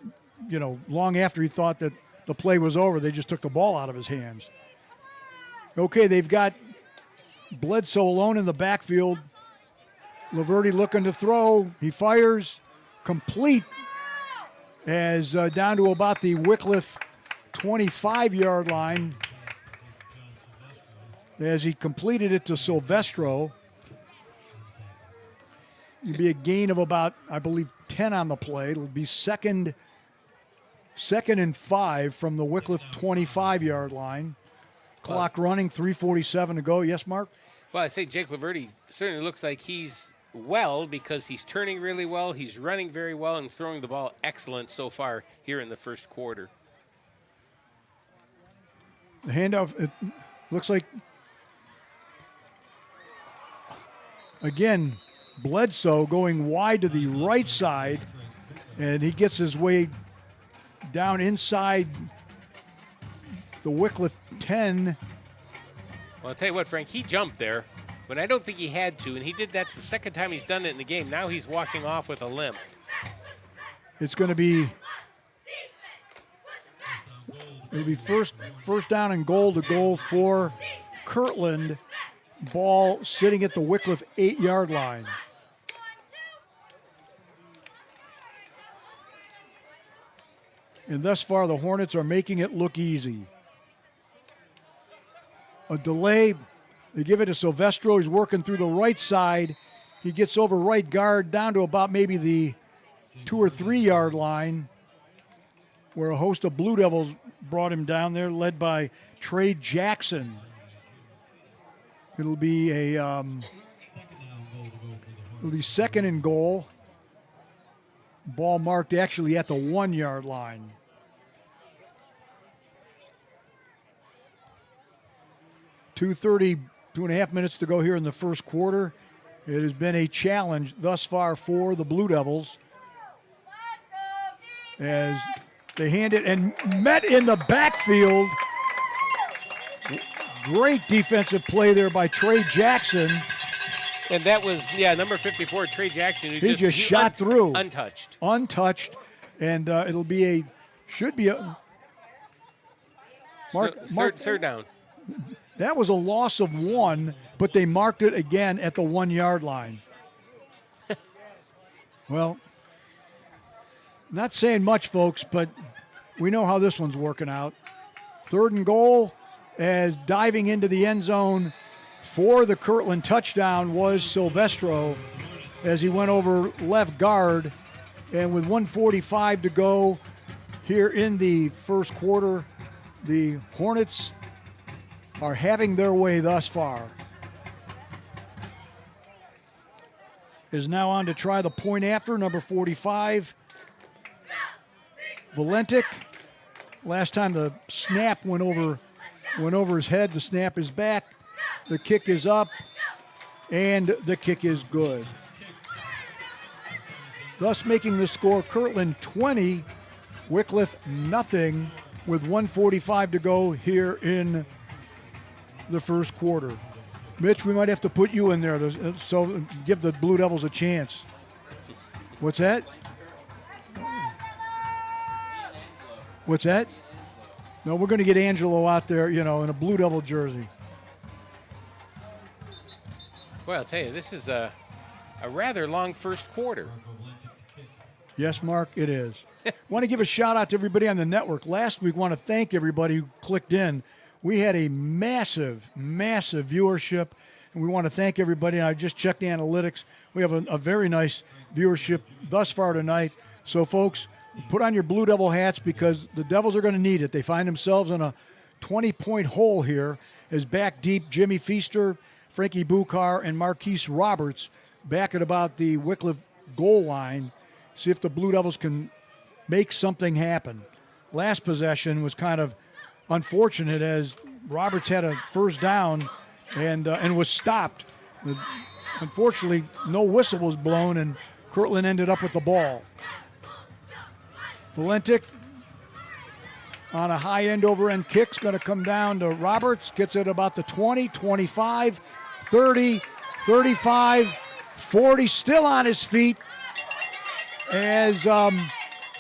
Speaker 7: long after he thought that the play was over, they just took the ball out of his hands. Okay, they've got Bledsoe alone in the backfield. Laverty looking to throw. He fires, complete, as down to about the Wickliffe 25-yard line as he completed it to Silvestro. It'd be a gain of about, I believe, 10 on the play. It'll be second and 5 from the Wickliffe 25-yard line. Clock running, 3:47 to go. Yes, Mark?
Speaker 8: Well, I say Jake Laverty certainly looks like he's well because he's turning really well, he's running very well, and throwing the ball excellent so far here in the first quarter.
Speaker 7: The handoff, it looks like, again, Bledsoe going wide to the right side, and he gets his way down inside the Wickliffe 10.
Speaker 8: Well, I'll tell you what, Frank, he jumped there, but I don't think he had to, and he did. That's the second time he's done it in the game. Now he's walking off with a limp.
Speaker 7: It's going to be first down and goal to go for Kirtland. Ball sitting at the Wickliffe 8-yard line. And thus far, the Hornets are making it look easy. A delay. They give it to Silvestro. He's working through the right side. He gets over right guard down to about maybe the 2 or 3 yard line, where a host of Blue Devils brought him down there, led by Trey Jackson. It'll be second and goal. Ball marked actually at the 1 yard line. .2:30, 2.5 minutes to go here in the first quarter. It has been a challenge thus far for the Blue Devils, as they hand it and met in the backfield. Great defensive play there by Trey Jackson.
Speaker 8: And that was, number 54, Trey Jackson. Who
Speaker 7: he just shot through.
Speaker 8: Untouched.
Speaker 7: And it'll be should be a.
Speaker 8: Third down.
Speaker 7: That was a loss of 1, but they marked it again at the 1 yard line. Well, not saying much, folks, but we know how this one's working out. Third and goal, as diving into the end zone for the Kirtland touchdown was Silvestro, as he went over left guard. And with 1:45 to go here in the first quarter, the Hornets are having their way thus far. Is now on to try the point after, number 45. Valentic. Last time the snap went over his head. The snap is back. The kick is up. And the kick is good. Thus making the score Kirtland 20, Wickliffe nothing, with 1:45 to go here in the first quarter. Mitch, we might have to put you in there so give the Blue Devils a chance. What's that? What's that? No, we're going to get Angelo out there, in a Blue Devil jersey.
Speaker 8: Well, I'll tell you, this is a rather long first quarter.
Speaker 7: Yes, Mark, it is. Want to give a shout out to everybody on the network. Last week, want to thank everybody who clicked in. We had a massive, massive viewership, and we want to thank everybody. And I just checked the analytics. We have a very nice viewership thus far tonight. So, folks, put on your Blue Devil hats, because the Devils are going to need it. They find themselves in a 20-point hole here, as back deep Jimmy Feaster, Frankie Buchar, and Marquise Roberts back at about the Wickliffe goal line. See if the Blue Devils can make something happen. Last possession was kind of unfortunate, as Roberts had a first down and was stopped. Unfortunately, no whistle was blown, and Kirtland ended up with the ball. Valentic on a high end over end kick's going to come down to Roberts. Gets it about the 20, 25, 30, 35, 40. Still on his feet, as a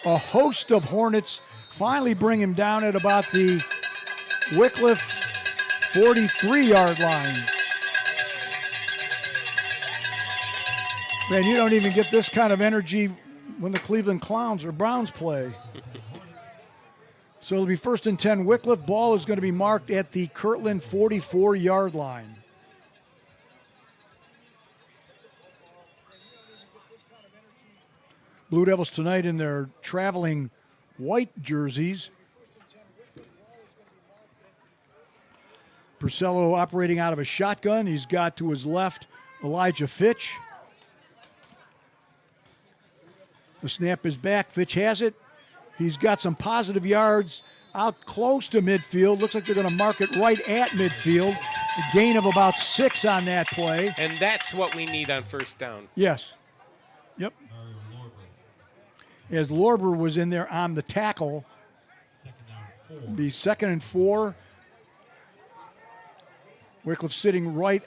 Speaker 7: host of Hornets finally bring him down at about the Wickliffe 43-yard line. Man, you don't even get this kind of energy when the Cleveland Clowns or Browns play. So it'll be first and 10 Wickliffe. Ball is going to be marked at the Kirtland 44-yard line. Blue Devils tonight in their traveling white jerseys. Purcello operating out of a shotgun. He's got to his left Elijah Fitch. The snap is back. Fitch has it. He's got some positive yards out close to midfield. Looks like they're going to mark it right at midfield. A gain of about 6 on that play.
Speaker 8: And that's what we need on first down.
Speaker 7: Yes. Yep. As Lorber was in there on the tackle. Be 2nd and 4. Wickliffe sitting right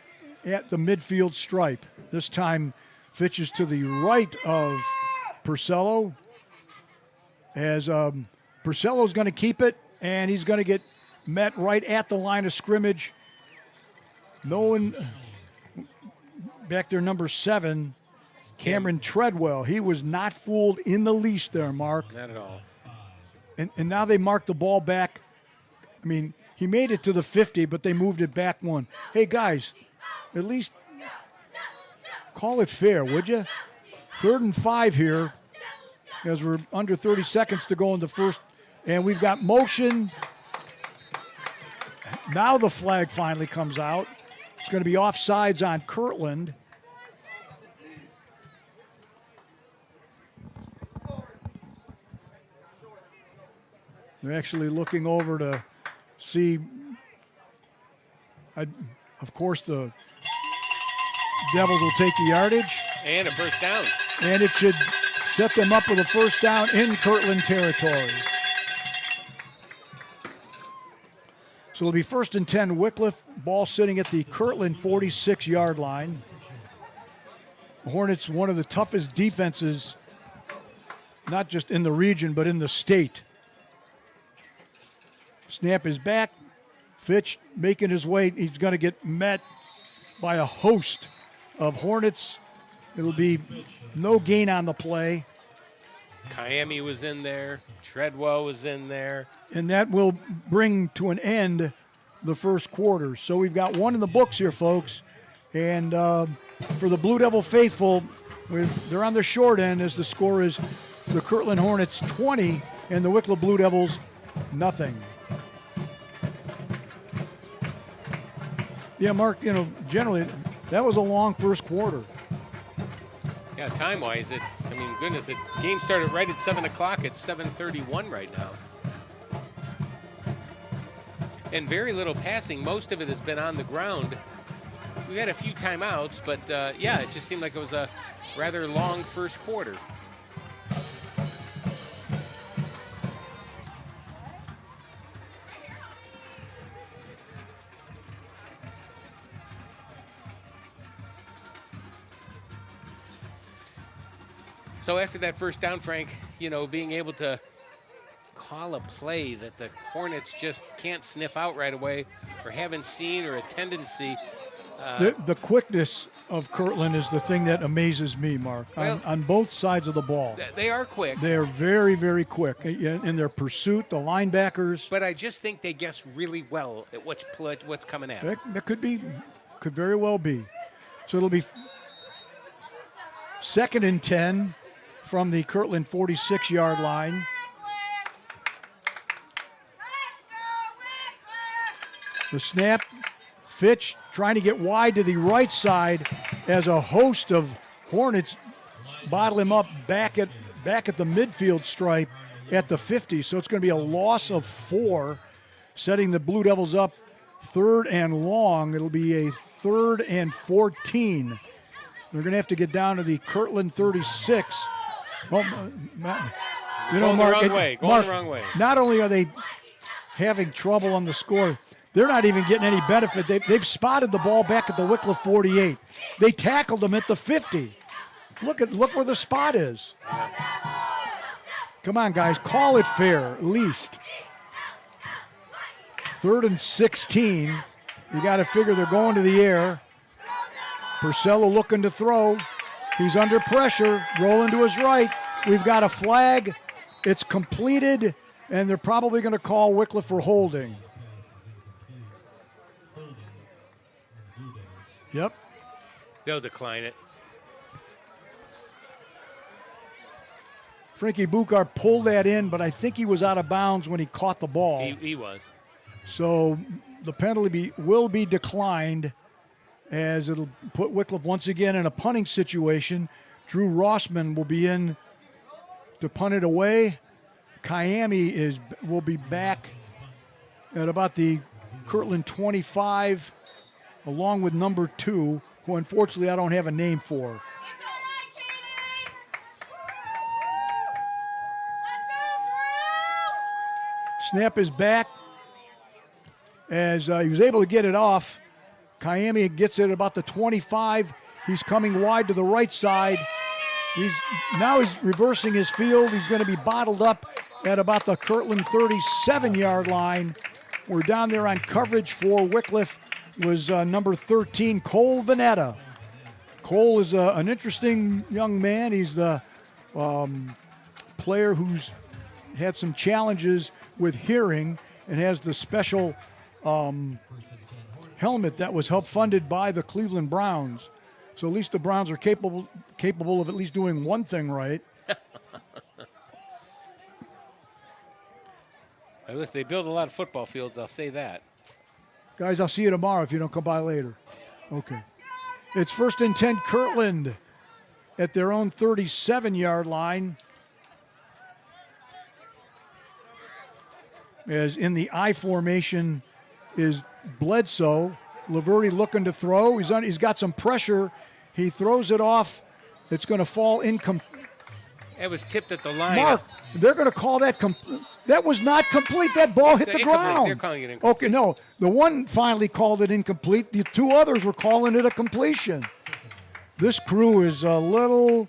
Speaker 7: at the midfield stripe. This time Fitch is to the right of Purcello. as Purcello's going to keep it, and he's going to get met right at the line of scrimmage. No one back there, number 7, Cameron Treadwell. He was not fooled in the least there, Mark.
Speaker 8: Not at all.
Speaker 7: And now they mark the ball back. I mean, he made it to the 50, but they moved it back 1. Hey, guys, at least call it fair, would you? 3rd and 5 here as we're under 30 seconds to go in the first. And we've got motion. Now the flag finally comes out. It's going to be offsides on Kirtland. They're actually looking over to see, of course, the Devils will take the yardage.
Speaker 8: And a first down.
Speaker 7: And it should set them up with a first down in Kirtland territory. So it'll be 1st and 10, Wickliffe, ball sitting at the Kirtland 46-yard line. The Hornets, one of the toughest defenses, not just in the region, but in the state. Snap is back. Fitch making his way. He's going to get met by a host of Hornets. It'll be no gain on the play.
Speaker 8: Miami was in there. Treadwell was in there.
Speaker 7: And that will bring to an end the first quarter. So we've got one in the books here, folks. And for the Blue Devil faithful, they're on the short end as the score is the Kirtland Hornets 20 and the Wickliffe Blue Devils nothing. Yeah, Mark, generally that was a long first quarter.
Speaker 8: Yeah, time-wise, goodness, the game started right at 7 o'clock. It's 7:31 right now. And very little passing. Most of it has been on the ground. We had a few timeouts, but, it just seemed like it was a rather long first quarter. So after that first down, Frank, being able to call a play that the Hornets just can't sniff out right away or haven't seen or a tendency.
Speaker 7: The quickness of Kirtland is the thing that amazes me, Mark, on both sides of the ball.
Speaker 8: They are quick.
Speaker 7: They are very, very quick in their pursuit, the linebackers.
Speaker 8: But I just think they guess really well at what's coming at them.
Speaker 7: That could very well be. So it'll be 2nd and 10 from the Kirtland 46-yard line. The snap, Fitch trying to get wide to the right side as a host of Hornets bottle him up back at the midfield stripe at the 50. So it's going to be a loss of 4, setting the Blue Devils up 3rd and long. It'll be a 3rd and 14. They're going to have to get down to the Kirtland 36.
Speaker 8: Going the wrong way.
Speaker 7: Not only are they having trouble on the score, they're not even getting any benefit. They've spotted the ball back at the Wickliffe 48. They tackled them at the 50. Look where the spot is. Come on, guys, call it fair at least. 3rd and 16. You got to figure they're going to the air. Purcello looking to throw. He's under pressure, rolling to his right. We've got a flag. It's completed, and they're probably going to call Wickliffe for holding. Yep.
Speaker 8: They'll decline it.
Speaker 7: Frankie Bukar pulled that in, but I think he was out of bounds when he caught the ball.
Speaker 8: He was.
Speaker 7: So the penalty will be declined, as it'll put Wickliffe once again in a punting situation. Drew Rossman will be in to punt it away. Miami will be back at about the Kirtland 25, along with number 2, who unfortunately I don't have a name for. Snap is back as he was able to get it off. Miami gets it at about the 25. He's coming wide to the right side. He's reversing his field. He's going to be bottled up at about the Kirtland 37-yard line. We're down there on coverage for Wickliffe was number 13, Cole Vanetta. Cole is an interesting young man. He's the player who's had some challenges with hearing and has the special helmet that was help funded by the Cleveland Browns. So at least the Browns are capable of at least doing one thing right.
Speaker 8: Unless they build a lot of football fields, I'll say that.
Speaker 7: Guys, I'll see you tomorrow if you don't come by later. Okay. It's 1st and 10 Kirtland at their own 37-yard line. As in the I formation is Bledsoe. Laverty looking to throw. He's got some pressure. He throws it off. It's going to fall incomplete.
Speaker 8: It was tipped at the line.
Speaker 7: Mark, they're going to call that that was not complete. That ball hit the ground.
Speaker 8: They're calling it incomplete.
Speaker 7: Okay, no. The one finally called it incomplete. The two others were calling it a completion. This crew is a little...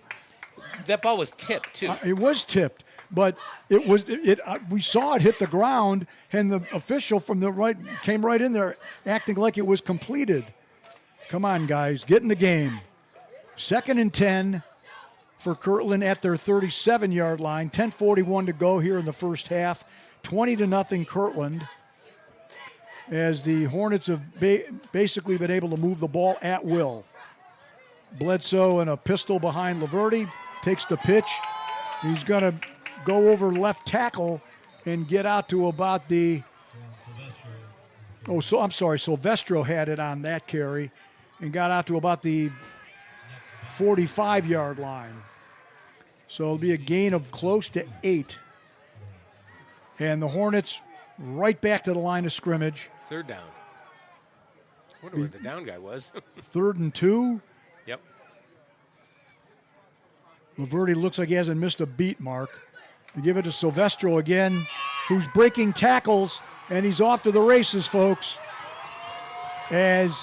Speaker 8: That ball was tipped, too.
Speaker 7: It was tipped, but it was. We saw it hit the ground, and the official from the right came right in there acting like it was completed. Come on, guys. Get in the game. 2nd and 10 for Kirtland at their 37-yard line. 10:41 to go here in the first half. 20-0 Kirtland. As the Hornets have basically been able to move the ball at will. Bledsoe and a pistol behind Laverty takes the pitch. He's going to go over left tackle and get out to about the... I'm sorry. Silvestro had it on that carry and got out to about the 45-yard line. So it'll be a gain of close to 8. And the Hornets right back to the line of scrimmage.
Speaker 8: 3rd down. I wonder where the down guy was.
Speaker 7: 3rd and 2.
Speaker 8: Yep.
Speaker 7: Laverty looks like he hasn't missed a beat, Mark. They give it to Silvestro again, who's breaking tackles, and he's off to the races, folks. As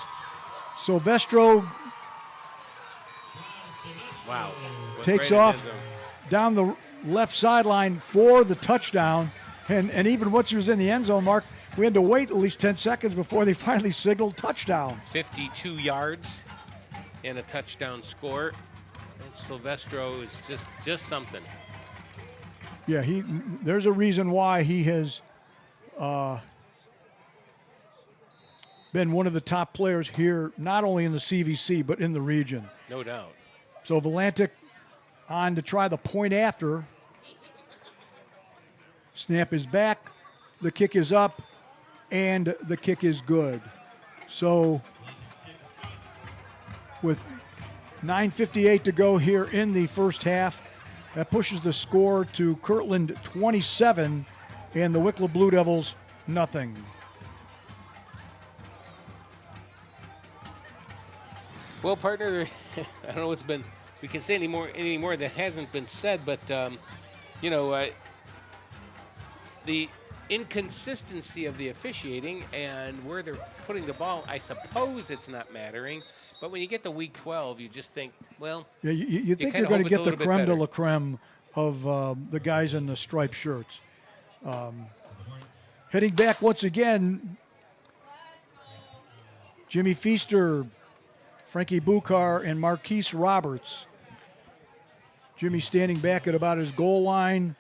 Speaker 7: Silvestro takes off down the left sideline for the touchdown. And even once he was in the end zone, Mark, we had to wait at least 10 seconds before they finally signaled touchdown.
Speaker 8: 52 yards and a touchdown score. And Silvestro is just something.
Speaker 7: Yeah, there's a reason why he has been one of the top players here, not only in the CVC, but in the region.
Speaker 8: No doubt.
Speaker 7: So Volantic on to try the point after. Snap is back, the kick is up, and the kick is good. So with 9:58 to go here in the first half, that pushes the score to Kirtland 27 and the Wickliffe Blue Devils nothing.
Speaker 8: Well, partner, I don't know what's been, we can say any more that hasn't been said, but, the inconsistency of the officiating and where they're putting the ball, I suppose it's not mattering. But when you get to week 12, you just think, well,
Speaker 7: yeah, you think you're going to get the creme de la creme of the guys in the striped shirts. Heading back once again, Jimmy Feaster, Frankie Bucar, and Marquise Roberts. Jimmy standing back at about his goal line.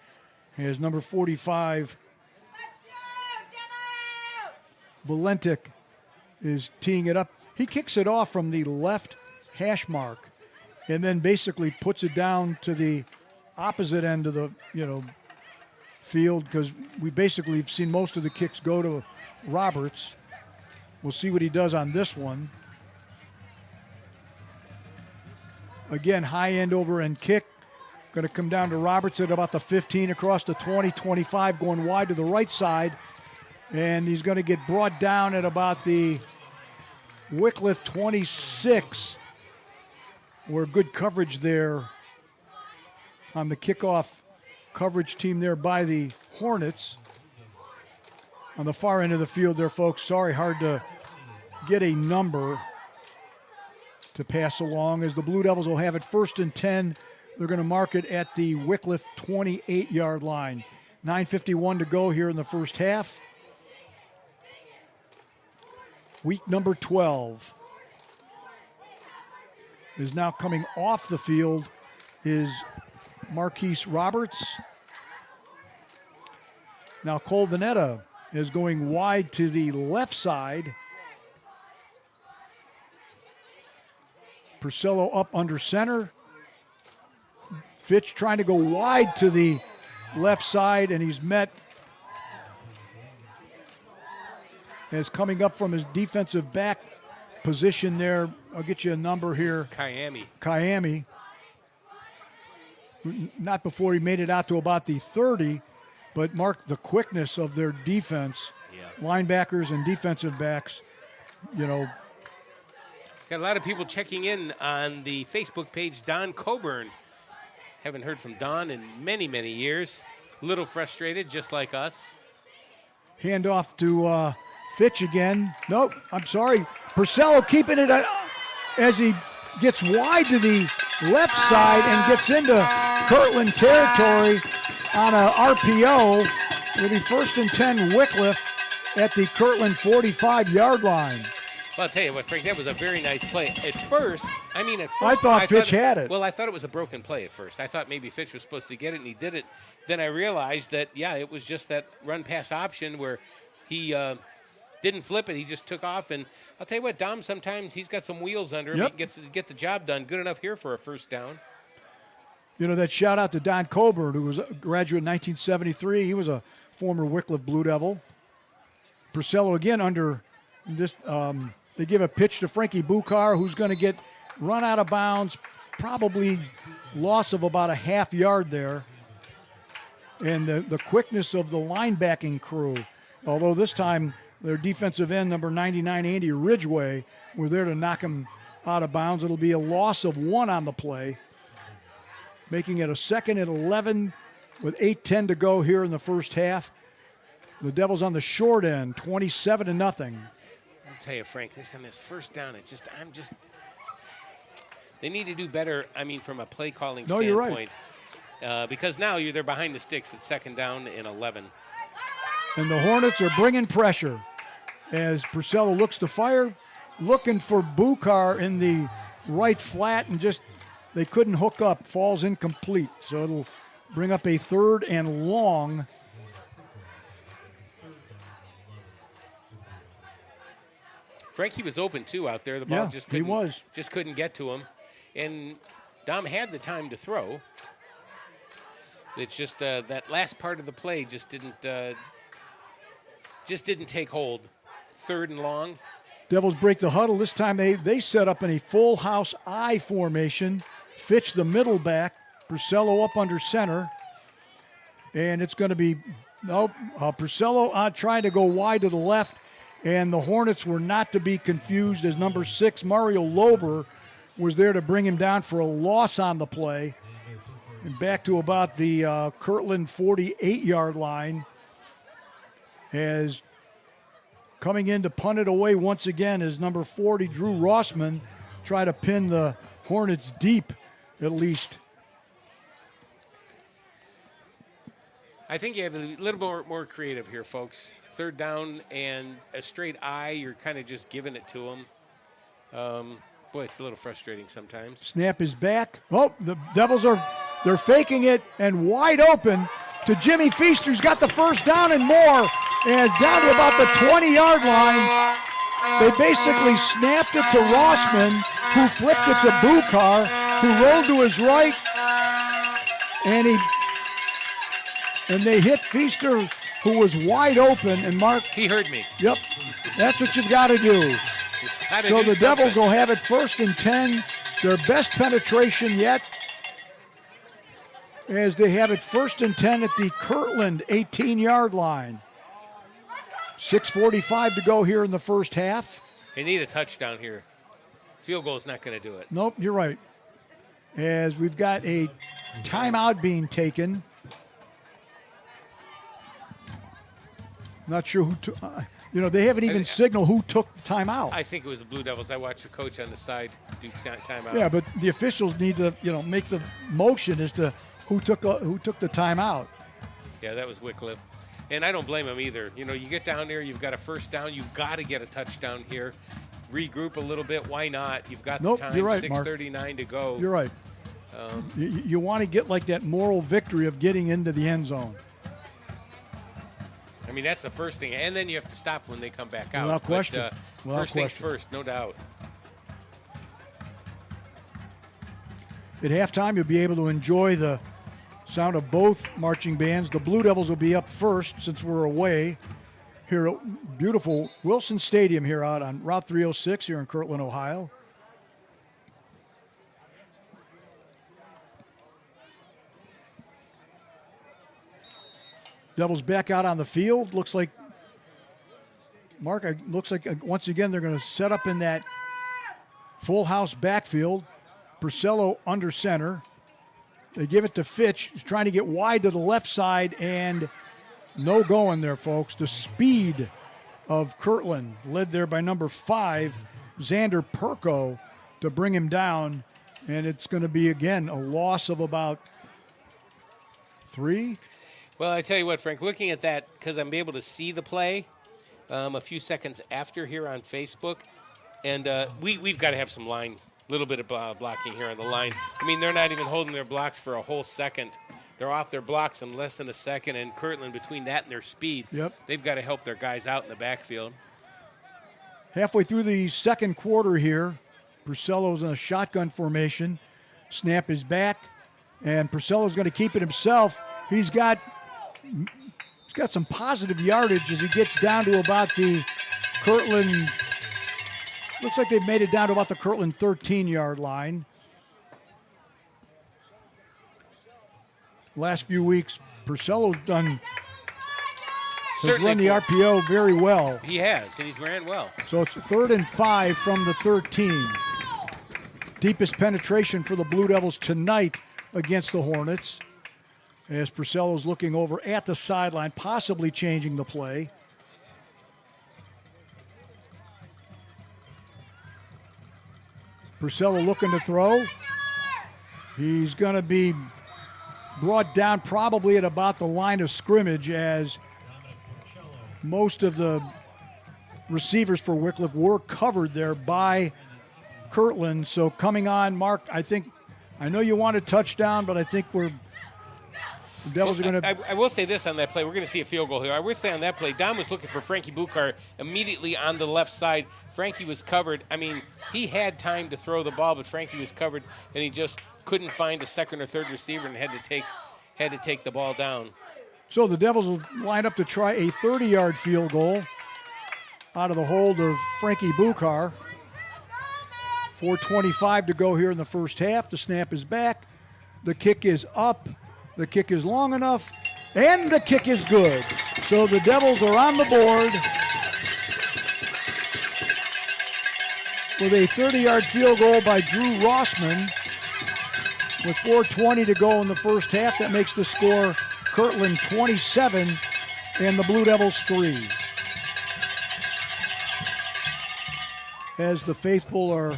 Speaker 7: Has number 45. Volantic is teeing it up. He kicks it off from the left hash mark and then basically puts it down to the opposite end of the field, because we basically have seen most of the kicks go to Roberts. We'll see what he does on this one. Again, high end over and kick. Going to come down to Roberts at about the 15, across the 20, 25, going wide to the right side. And he's going to get brought down at about the Wickliffe 26. Where good coverage there on the kickoff coverage team there by the Hornets. On the far end of the field there, folks. Sorry, hard to get a number to pass along, as the Blue Devils will have it 1st and 10. They're going to mark it at the Wickliffe 28-yard line. 9:51 to go here in the first half. Week number 12 is now coming off the field is Marquise Roberts. Now Cole Vanetta is going wide to the left side. Purcello up under center. Fitch trying to go wide to the left side, and he's met as coming up from his defensive back position there. I'll get you a number here. Kayami. Not before he made it out to about the 30, but mark the quickness of their defense.
Speaker 8: Yeah.
Speaker 7: Linebackers and defensive backs, you know.
Speaker 8: Got a lot of people checking in on the Facebook page. Don Coburn. Haven't heard from Don in many, many years. A little frustrated, just like us.
Speaker 7: Hand off to Fitch again. Nope, I'm sorry. Purcello keeping it as he gets wide to the left side and gets into Kirtland territory on a RPO. It'll be 1st and 10 Wickliffe at the Kirtland 45-yard line.
Speaker 8: Well, I'll tell you what, Frank, that was a very nice play. At first,
Speaker 7: I thought Fitch had it.
Speaker 8: Well, I thought it was a broken play at first. I thought maybe Fitch was supposed to get it, and he did it. Then I realized that, it was just that run-pass option where he didn't flip it. He just took off. And I'll tell you what, Dom, sometimes he's got some wheels under him.
Speaker 7: Yep.
Speaker 8: He gets to get the job done. Good enough here for a first down.
Speaker 7: You know, that shout-out to Don Coburn, who was a graduate in 1973. He was a former Wickliffe Blue Devil. Purcello again under this they give a pitch to Frankie Bukar, who's going to get run out of bounds, probably loss of about a half yard there. And the quickness of the linebacking crew, although this time their defensive end, number 99, Andy Ridgway, were there to knock him out of bounds. It'll be a loss of 1 on the play, making it a 2nd and 11 with 8:10 to go here in the first half. The Devils on the short end, 27-0.
Speaker 8: I'll tell you, Frank, on this first down, they need to do better, from a play calling standpoint.
Speaker 7: You're right.
Speaker 8: Because now they're behind the sticks at 2nd down and 11.
Speaker 7: And the Hornets are bringing pressure as Purcello looks to fire, looking for Bukar in the right flat, and they couldn't hook up, falls incomplete. So it'll bring up a 3rd and long.
Speaker 8: Frankie was open, too, out there. The ball just couldn't get to him. And Dom had the time to throw. It's just that last part of the play just didn't take hold. 3rd and long.
Speaker 7: Devils break the huddle. This time they set up in a full house I formation. Fitch the middle back. Purcello up under center. And it's going to be Purcello trying to go wide to the left. And the Hornets were not to be confused as number 6, Mario Lober, was there to bring him down for a loss on the play. And back to about the Kirtland 48-yard line. As coming in to punt it away once again is number 40, Drew Rossman, try to pin the Hornets deep at least.
Speaker 8: I think you have a little more creative here, folks. 3rd down and a straight I, you're kind of just giving it to them. Boy, it's a little frustrating sometimes.
Speaker 7: Snap is back. Oh, the Devils they're faking it and wide open to Jimmy Feast, who's got the first down and more, and down to about the 20-yard line. They basically snapped it to Rossman, who flipped it to Bukar, who rolled to his right, and they hit Feaster, who was wide open, and Mark.
Speaker 8: He heard me.
Speaker 7: Yep, that's what you've got to do. So the Devils will have it 1st and 10, their best penetration yet, as they have it 1st and 10 at the Kirtland 18-yard line. 6:45 to go here in the first half.
Speaker 8: They need a touchdown here. Field goal is not going to do it.
Speaker 7: Nope, you're right. As we've got a timeout being taken. Not sure who they haven't even signaled who took the timeout.
Speaker 8: I think it was the Blue Devils. I watched the coach on the side do timeout.
Speaker 7: Yeah, but the officials need to, make the motion as to who took the timeout.
Speaker 8: Yeah, that was Wickliffe. And I don't blame him either. You know, you get down there, you've got a first down, you've got to get a touchdown here. Regroup a little bit. Why not? You've got the time,
Speaker 7: you're right,
Speaker 8: 6:39 to go.
Speaker 7: You're right. You want to get like that moral victory of getting into the end zone.
Speaker 8: I mean, that's the first thing. And then you have to stop when they come back out.
Speaker 7: Without question.
Speaker 8: But, first things first, no doubt.
Speaker 7: At halftime, you'll be able to enjoy the sound of both marching bands. The Blue Devils will be up first since we're away here at beautiful Wilson Stadium here out on Route 306 here in Kirtland, Ohio. Devils back out on the field. Looks like, Mark, looks like once again they're going to set up in that full house backfield. Purcello under center. They give it to Fitch. He's trying to get wide to the left side, and no going there, folks. The speed of Kirtland, led there by number 5, Xander Perko, to bring him down. And it's going to be, again, a loss of about 3.
Speaker 8: Well, I tell you what, Frank, looking at that, because I'm able to see the play a few seconds after here on Facebook, and we've got to have some line, a little bit of blocking here on the line. I mean, they're not even holding their blocks for a whole second. They're off their blocks in less than a second, and Kirtland, between that and their speed, they've got to help their guys out in the backfield.
Speaker 7: Halfway through the second quarter here, Purcello's in a shotgun formation. Snap is back, and Purcello's going to keep it himself. He's got some positive yardage as he gets down to about the Kirtland. Looks like they've made it down to about the Kirtland 13-yard line. Last few weeks, Purcello's has run the RPO very well.
Speaker 8: He has, and he's ran well.
Speaker 7: So it's 3rd and 5 from the 13. Deepest penetration for the Blue Devils tonight against the Hornets, as Purcello's looking over at the sideline, possibly changing the play. Purcello looking to throw. He's going to be brought down probably at about the line of scrimmage, as most of the receivers for Wickliffe were covered there by Kirtland. So coming on, Mark, I know you want a touchdown, but I think the Devils are going to...
Speaker 8: I will say this on that play. We're going to see a field goal here. I will say on that play, Don was looking for Frankie Buchar immediately on the left side. Frankie was covered. I mean, he had time to throw the ball, but Frankie was covered, and he just couldn't find a second or third receiver and had to take the ball down.
Speaker 7: So the Devils will line up to try a 30-yard field goal out of the hold of Frankie Buchar. 4:25 to go here in the first half. The snap is back. The kick is up. The kick is long enough, and the kick is good. So the Devils are on the board with a 30-yard field goal by Drew Rossman. With 4:20 to go in the first half, that makes the score Kirtland 27 and the Blue Devils 3. As the faithful are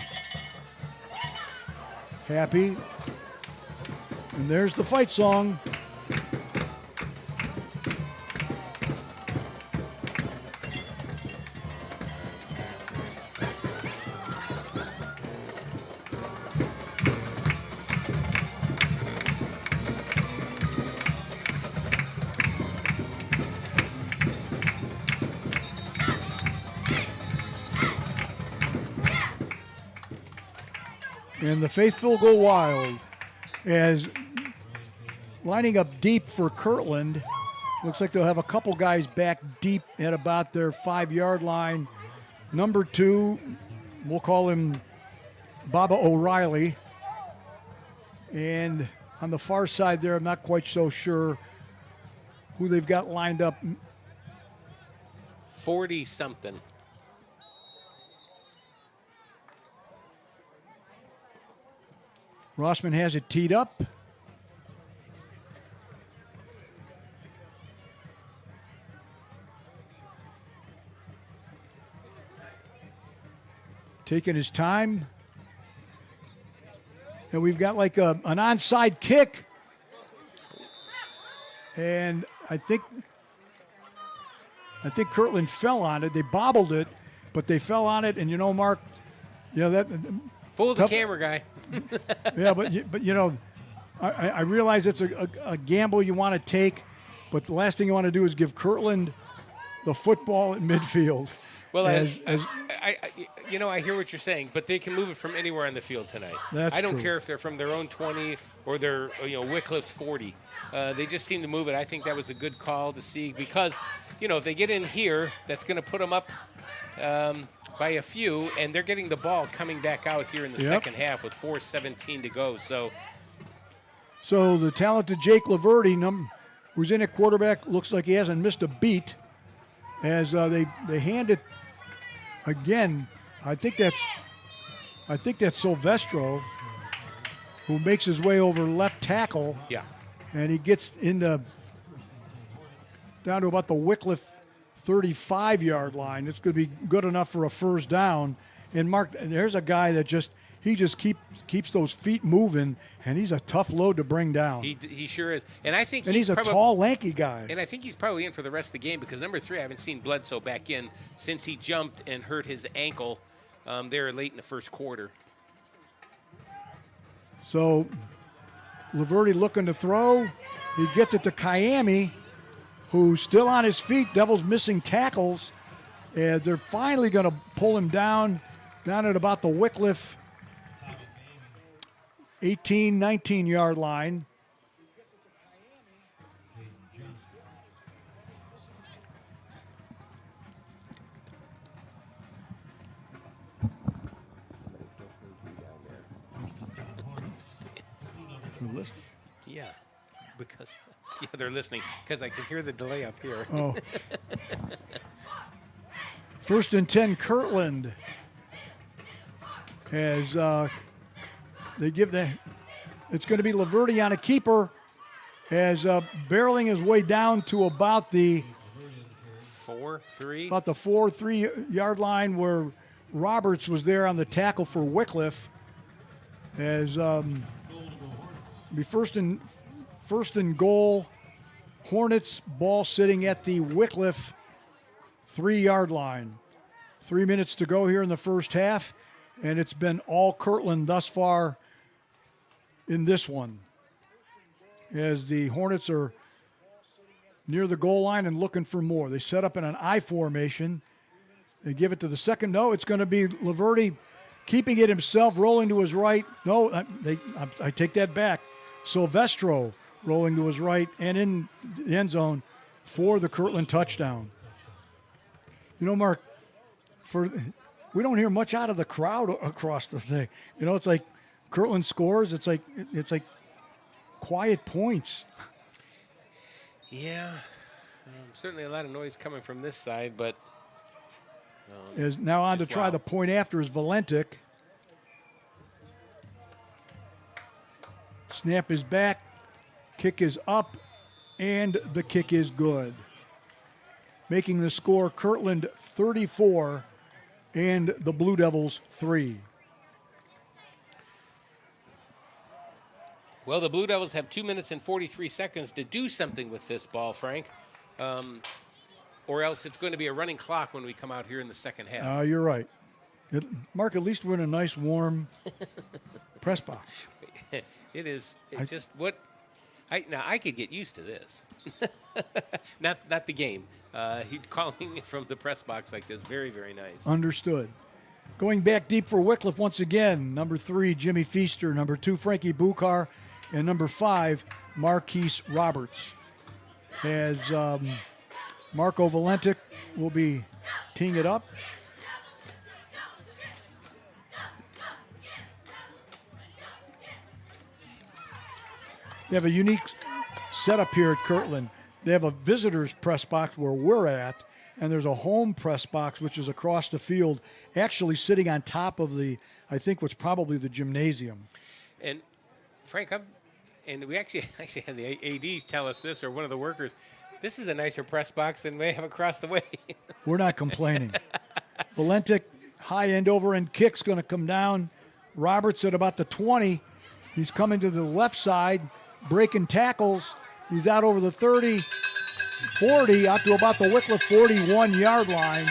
Speaker 7: happy. And there's the fight song. And the faithful go wild as lining up deep for Kirtland. Looks like they'll have a couple guys back deep at about their 5-yard line. Number 2, we'll call him Baba O'Reilly. And on the far side there, I'm not quite so sure who they've got lined up.
Speaker 8: 40-something.
Speaker 7: Rossman has it teed up. Taking his time. And we've got like an onside kick. And I think Kirtland fell on it. They bobbled it, but they fell on it. And Mark, that
Speaker 8: Fool the camera guy.
Speaker 7: yeah, but I realize it's a gamble you want to take, but the last thing you want to do is give Kirtland the football at midfield.
Speaker 8: Well, I hear what you're saying, but they can move it from anywhere on the field tonight. I don't care if they're from their own 20 or their Wickliffe's 40. They just seem to move it. I think that was a good call to see because, if they get in here, that's going to put them up by a few, and they're getting the ball coming back out here in the second half with 4:17 to go. So
Speaker 7: the talented Jake Laverty, who's in at quarterback, looks like he hasn't missed a beat as they hand it again. I think that's Silvestro, who makes his way over left tackle.
Speaker 8: Yeah.
Speaker 7: And he gets down to about the Wickliffe 35-yard line. It's going to be good enough for a first down. And Mark, there's a guy that just keeps those feet moving, and he's a tough load to bring down.
Speaker 8: He sure is. And I think
Speaker 7: he's a tall, lanky guy.
Speaker 8: And I think he's probably in for the rest of the game because number 3, I haven't seen Bledsoe back in since he jumped and hurt his ankle there late in the first quarter.
Speaker 7: So Laverty looking to throw. He gets it to Kiami, who's still on his feet. Devils missing tackles. And they're finally going to pull him down at about the Wickliffe 18, 19-yard line.
Speaker 8: Yeah, because they're listening because I can hear the delay up here.
Speaker 7: Oh. First and 10, Kirtland. As they give it's going to be Laverty on a keeper as barreling his way down to about the
Speaker 8: 4-3.
Speaker 7: About the 4-3 line where Roberts was there on the tackle for Wickliffe. As be first and goal. Hornets ball sitting at the Wickliffe 3-yard line. 3 minutes to go here in the first half, and it's been all Kirtland thus far in this one. As the Hornets are near the goal line and looking for more. They set up in an I formation. They give it to the second. No, it's going to be Laverty keeping it himself, rolling to his right. No, I take that back. Silvestro rolling to his right and in the end zone for the Kirtland touchdown. Mark, we don't hear much out of the crowd across the thing. It's like Kirtland scores. It's like quiet points.
Speaker 8: Yeah, certainly a lot of noise coming from this side, but
Speaker 7: is now on to try the point after is Valentic. Snap is back, kick is up, and the kick is good. Making the score Kirtland 34 and the Blue Devils 3.
Speaker 8: Well, the Blue Devils have 2 minutes and 43 seconds to do something with this ball, Frank. Or else it's going to be a running clock when we come out here in the second half.
Speaker 7: You're right. Mark, at least we're in a nice, warm press box.
Speaker 8: It is. It's just what. I could get used to this. not the game. Calling from the press box like this, very, very nice.
Speaker 7: Understood. Going back deep for Wickliffe once again, number 3, Jimmy Feaster, number 2, Frankie Bukar, and number 5, Marquise Roberts. As Marco Valentic will be teeing it up. They have a unique setup here at Kirtland. They have a visitor's press box where we're at, and there's a home press box, which is across the field, actually sitting on top of I think what's probably the gymnasium.
Speaker 8: And Frank, and we actually had the AD tell us this, or one of the workers, this is a nicer press box than they have across the way.
Speaker 7: We're not complaining. Valentic, high end over end kick's going to come down. Roberts at about the 20. He's coming to the left side, breaking tackles. He's out over the 30, 40 out to about the Wickliffe 41-yard line,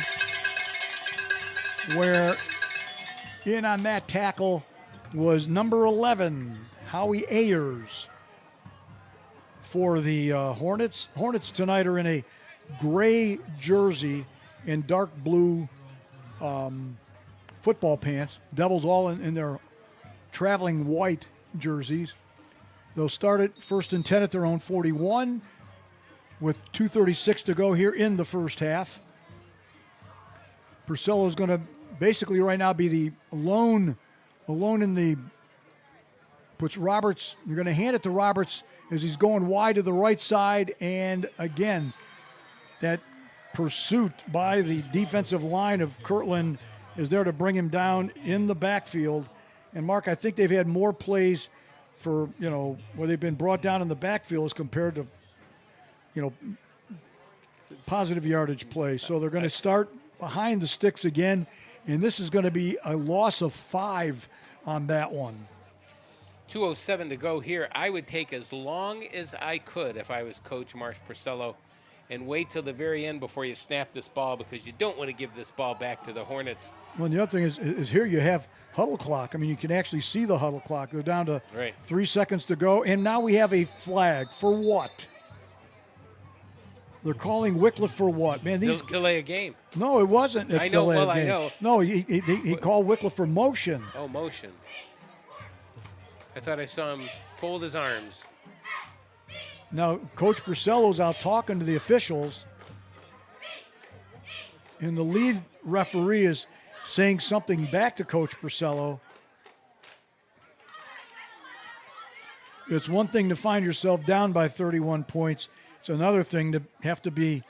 Speaker 7: where in on that tackle was number 11, Howie Ayers, for the Hornets. Hornets tonight are in a gray jersey and dark blue football pants. Devils all in their traveling white jerseys. They'll start it 1st and 10 at their own 41 with 2:36 to go here in the first half. Purcello's going to basically right now be the alone in the, puts Roberts, you're going to hand it to Roberts as he's going wide to the right side, and again, that pursuit by the defensive line of Kirtland is there to bring him down in the backfield. And Mark, I think they've had more plays for, where they've been brought down in the backfield as compared to, positive yardage play. So they're going to start behind the sticks again, and this is going to be a loss of 5 on that one.
Speaker 8: 2:07 to go here. I would take as long as I could if I was Coach Marsh Purcello and wait till the very end before you snap this ball, because you don't want to give this ball back to the Hornets.
Speaker 7: Well, and the other thing is here you have huddle clock. I mean, you can actually see the huddle clock. Go down to 3 seconds to go, and now we have a flag for what? They're calling Wickliffe for what? Man, these
Speaker 8: delay a game.
Speaker 7: No, it wasn't.
Speaker 8: I know. Well, I know.
Speaker 7: No, he called Wickliffe for motion.
Speaker 8: Oh, motion. I thought I saw him fold his arms.
Speaker 7: Now, Coach Purcello's out talking to the officials, and the lead referee is saying something back to Coach Purcello. It's one thing to find yourself down by 31 points. It's another thing to have to be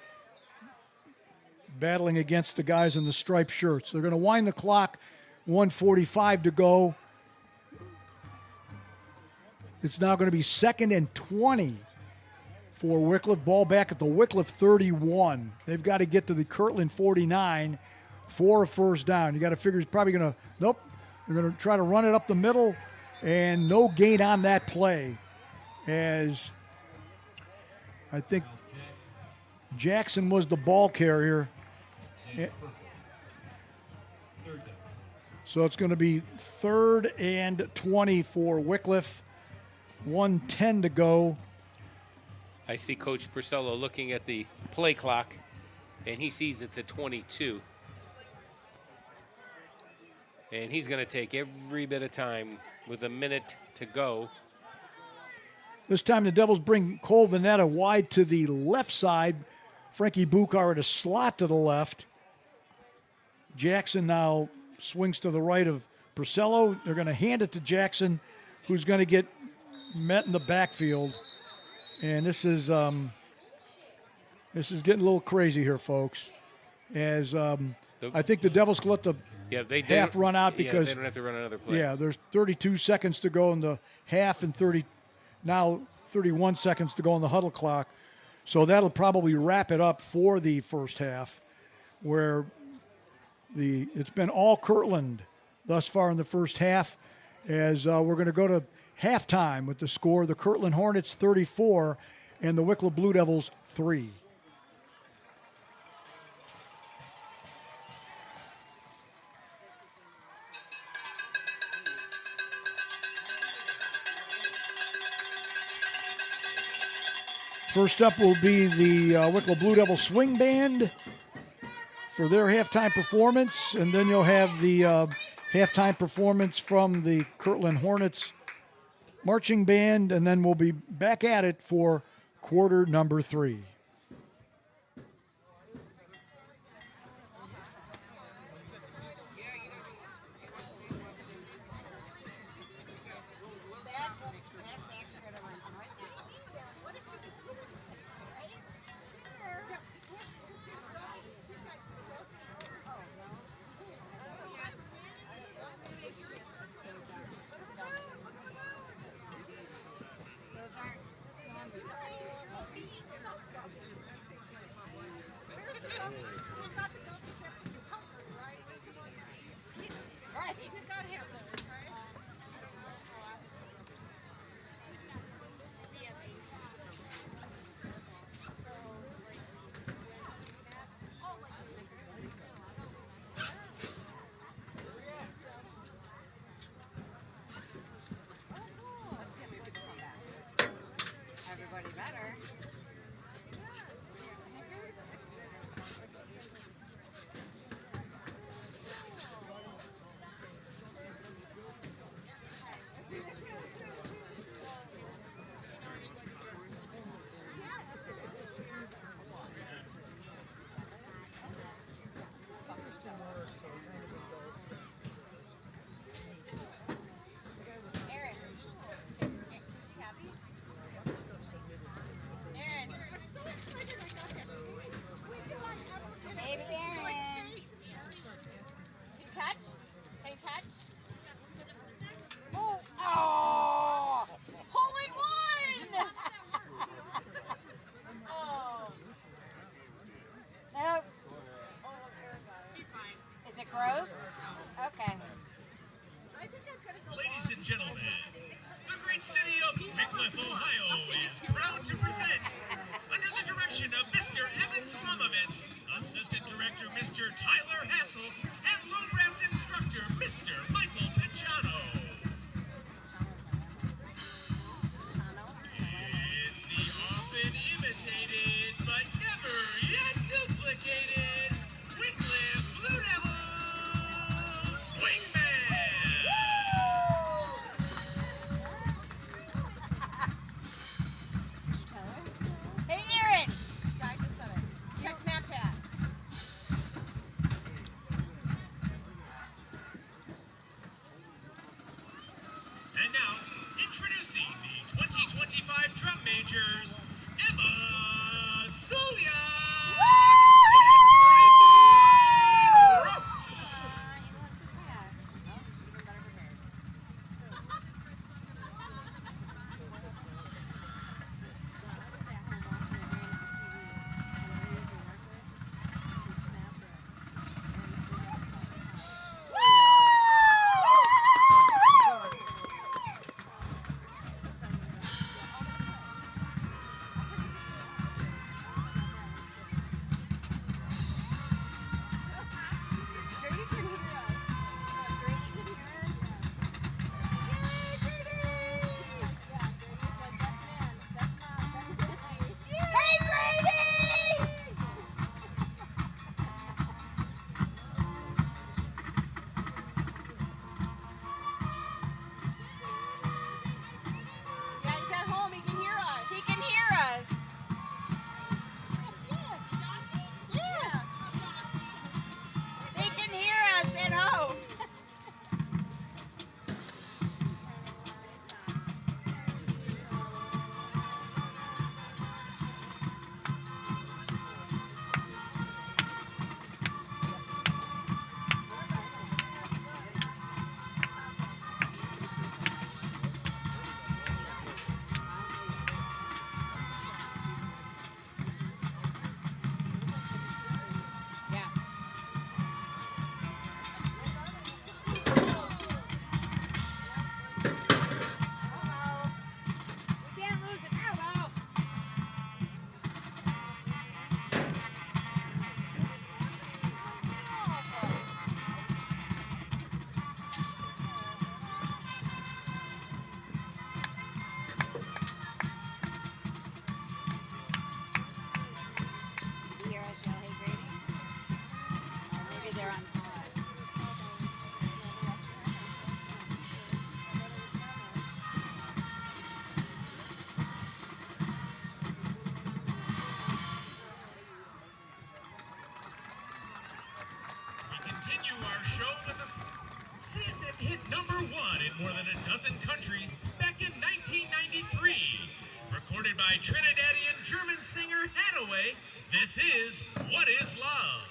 Speaker 7: battling against the guys in the striped shirts. They're going to wind the clock, 1:45 to go. It's now going to be 2nd and 20 for Wickliffe. Ball back at the Wickliffe 31. They've got to get to the Kirtland 49 for a first down. You got to figure he's probably going to, nope, they're going to try to run it up the middle, and no gain on that play, as I think Jackson was the ball carrier. So it's going to be 3rd and 20 for Wickliffe. 1:10 to go.
Speaker 8: I see Coach Purcello looking at the play clock, and he sees it's at 22. And he's going to take every bit of time with a minute to go.
Speaker 7: This time the Devils bring Cole Vanetta wide to the left side. Frankie Bukar at a slot to the left. Jackson now swings to the right of Purcello. They're going to hand it to Jackson, who's going to get met in the backfield. And this is getting a little crazy here, folks. As I think the Devils can let the half run out because
Speaker 8: they don't have to run another play.
Speaker 7: Yeah, there's 32 seconds to go in the half and 31 seconds to go in the huddle clock. So that'll probably wrap it up for the first half, where it's been all Kirtland thus far in the first half, as we're going to go to halftime with the score: the Kirtland Hornets 34 and the Wickliffe Blue Devils 3. First up will be the Wickliffe Blue Devil Swing Band for their halftime performance, and then you'll have the halftime performance from the Kirtland Hornets Marching Band, and then we'll be back at it for quarter number 3.
Speaker 2: Is it gross? Okay.
Speaker 10: Ladies and gentlemen, the great city of Wickliffe, Ohio is proud to present, under the direction of Mr. Evan Slomovitz, Assistant Director Mr. Tyler Hassel, and road race instructor Mr. Michael Picciano. It's the often imitated, but never yet duplicated, Wickliffe Blue Devils Swingman!
Speaker 2: Hey, Aaron! Check Snapchat.
Speaker 10: And now, introducing the 2025 drum majors, Emma Solia! Continue our show with a scene that hit #1 in more than a dozen countries back in 1993. Recorded by Trinidadian German singer Hathaway, this is What Is Love?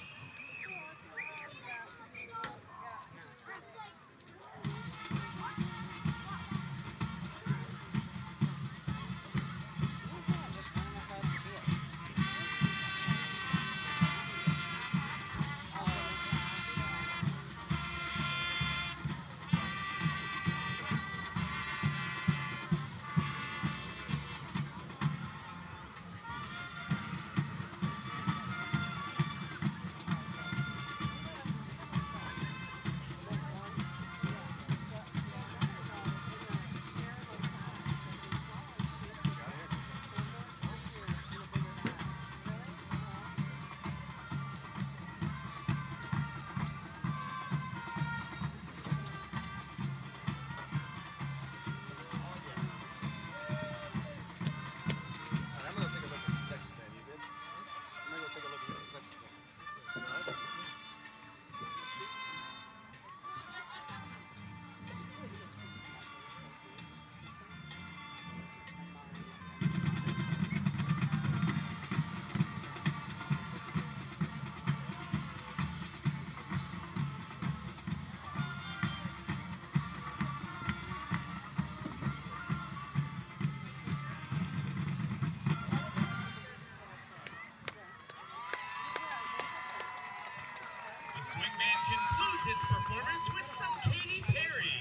Speaker 10: Swingman concludes its performance with some Katy Perry.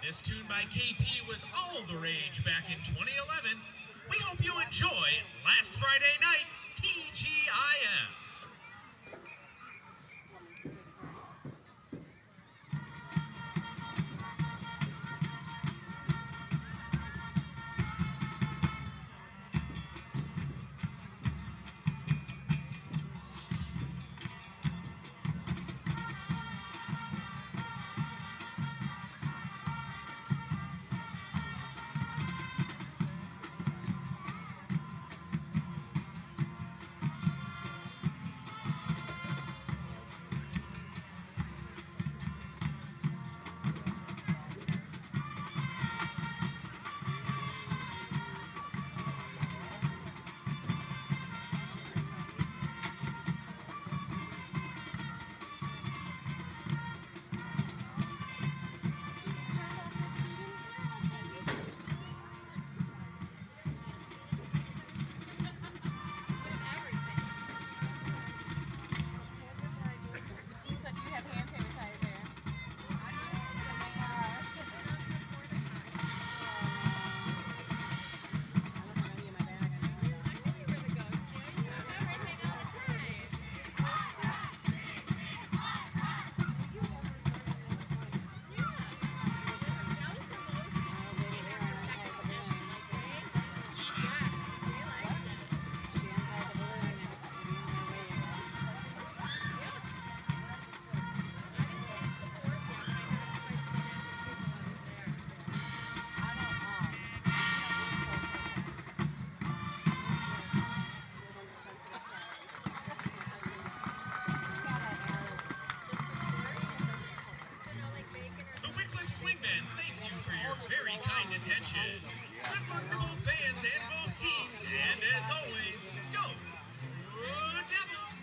Speaker 10: This tune by KP was all the rage back in 2011. We hope you enjoy Last Friday Night TGIF. The Wickliffe Swing Band thanks you for your very kind attention. Good luck to both bands and both teams, and as always, go Devils!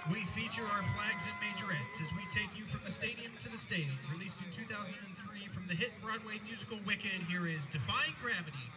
Speaker 10: We feature our flags and majorettes as we take you from the stadium to the stage. Released in 2003 from the hit Broadway musical Wicked, here is Defying Gravity.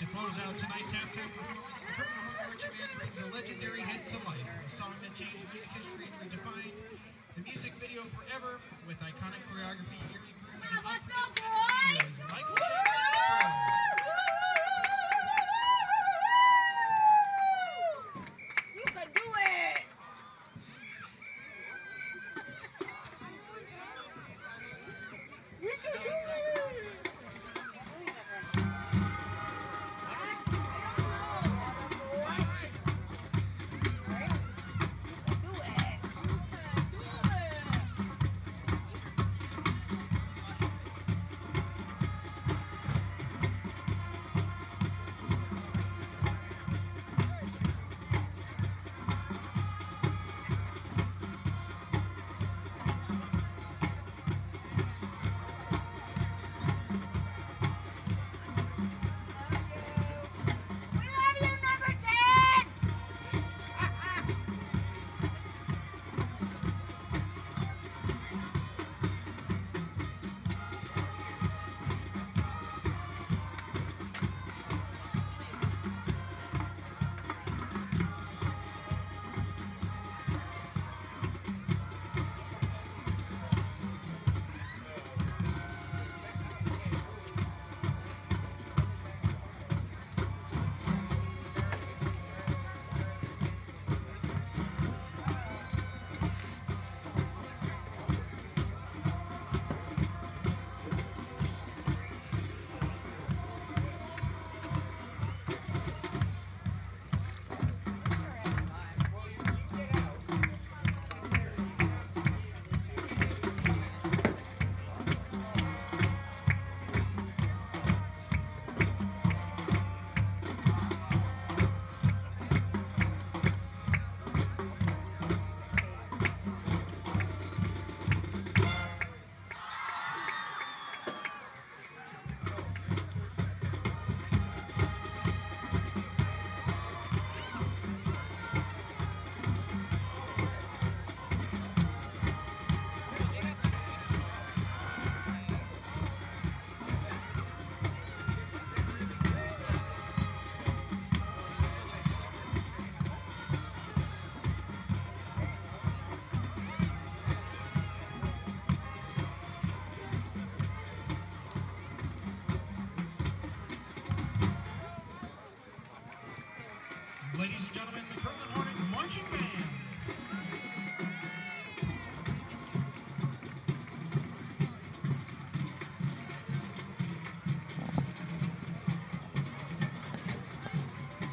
Speaker 10: To close out tonight's halftime performance, the Kirtland Hornets Band brings a legendary hit to life, a song that changed music history and redefined the music video forever with iconic choreography, eerie grooves, and unforgettable heroes like
Speaker 4: You can do it!
Speaker 3: We can do it!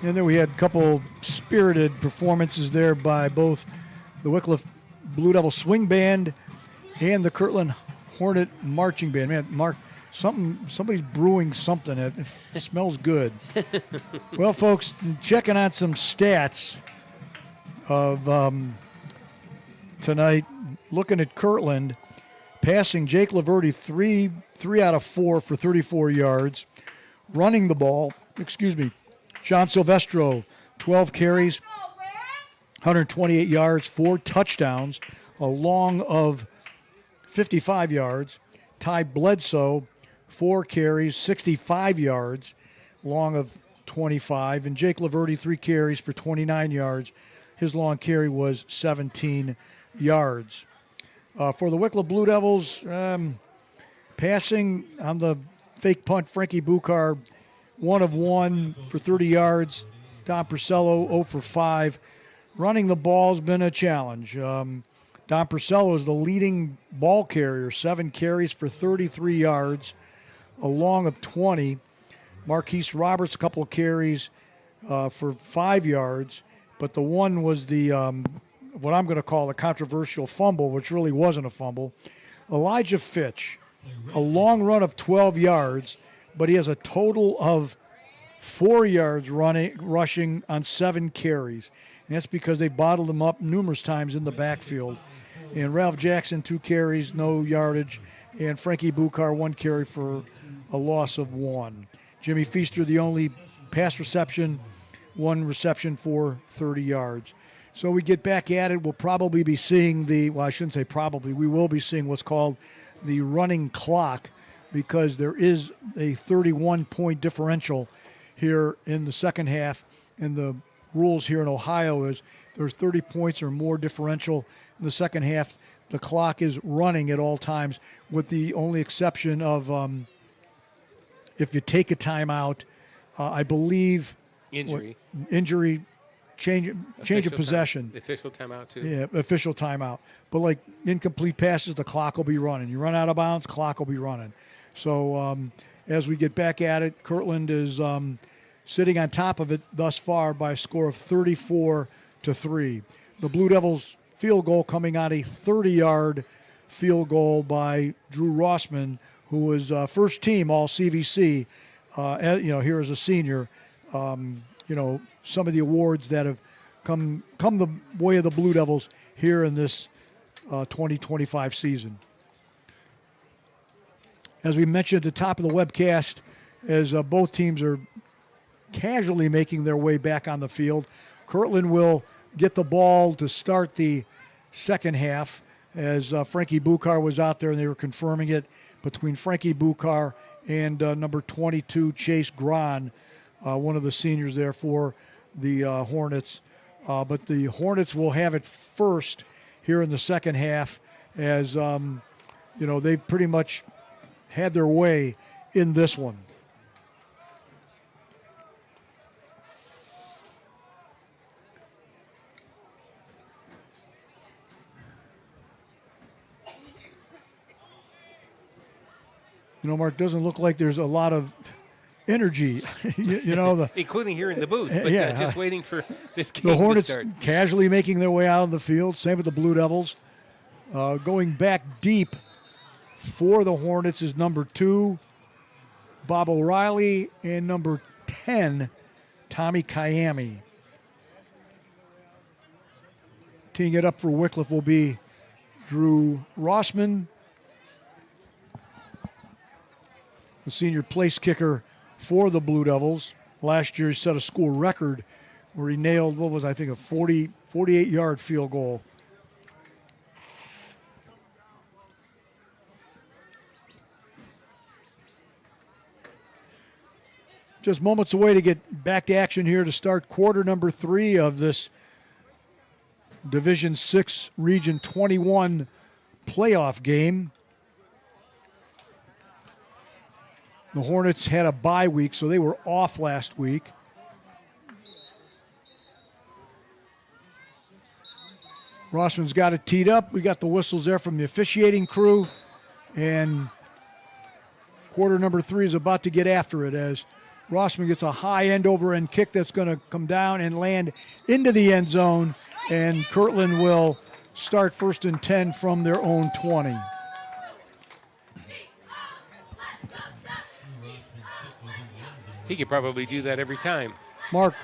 Speaker 7: And then we had a couple spirited performances there by both the Wickliffe Blue Devil Swing Band and the Kirtland Hornet Marching Band. Man, Mark, somebody's brewing something. It smells good. Well, folks, checking on some stats of tonight, looking at Kirtland, passing Jake Laverty 3 out of 4 for 34 yards. Running the ball, John Silvestro, 12 carries, 128 yards, 4 touchdowns, a long of 55 yards. Ty Bledsoe, 4 carries, 65 yards, long of 25. And Jake Laverty, 3 carries for 29 yards. His long carry was 17 yards. For the Wickliffe Blue Devils, passing on the fake punt, Frankie Buchar, 1 of 1 for 30 yards. Don Purcello, 0 for 5. Running the ball has been a challenge. Don Purcello is the leading ball carrier, 7 carries for 33 yards, a long of 20. Marquise Roberts, a couple of carries for 5 yards, but the one was the what I'm going to call a controversial fumble, which really wasn't a fumble. Elijah Fitch, a long run of 12 yards, but he has a total of 4 yards rushing on 7 carries. And that's because they bottled him up numerous times in the backfield. And Ralph Jackson, 2 carries, no yardage. And Frankie Buchar, 1 carry for a loss of 1. Jimmy Feaster, the only pass reception, 1 reception for 30 yards. So we get back at it. We'll probably be seeing I shouldn't say probably. We will be seeing what's called the running clock, because there is a 31-point differential here in the second half. And the rules here in Ohio is there's 30 points or more differential in the second half. The clock is running at all times, with the only exception of if you take a timeout, I believe. Injury. Change of possession.
Speaker 8: Official timeout, too.
Speaker 7: Yeah, official timeout. But like incomplete passes, the clock will be running. You run out of bounds, clock will be running. So as we get back at it, Kirtland is sitting on top of it thus far by a score of 34-3. The Blue Devils field goal coming on a 30-yard field goal by Drew Rossman, who was first team all CVC. Here as a senior. Some of the awards that have come the way of the Blue Devils here in this 2025 season. As we mentioned at the top of the webcast, as both teams are casually making their way back on the field, Kirtland will get the ball to start the second half, as Frankie Buchar was out there and they were confirming it, between Frankie Buchar and number 22, Chase Gran, one of the seniors there for the Hornets. But the Hornets will have it first here in the second half, as they've pretty much had their way in this one. Mark, doesn't look like there's a lot of energy,
Speaker 8: including here in the booth, but just waiting for this game
Speaker 7: the Hornets
Speaker 8: to start.
Speaker 7: Casually making their way out on the field. Same with the Blue Devils. Going back deep for the Hornets is number 2, Bob O'Reilly, and number 10, Tommy Kayami. Teeing it up for Wickliffe will be Drew Rossman, the senior place kicker for the Blue Devils. Last year he set a school record where he nailed, a 48-yard field goal. Just moments away to get back to action here to start quarter number 3 of this Division 6 Region 21 playoff game. The Hornets had a bye week, so they were off last week. Rossman's got it teed up. We got the whistles there from the officiating crew. And quarter number 3 is about to get after it, as Rossman gets a high end over end kick that's going to come down and land into the end zone, and Kirtland will start 1st and 10 from their own 20.
Speaker 8: He could probably do that every time.
Speaker 7: Mark,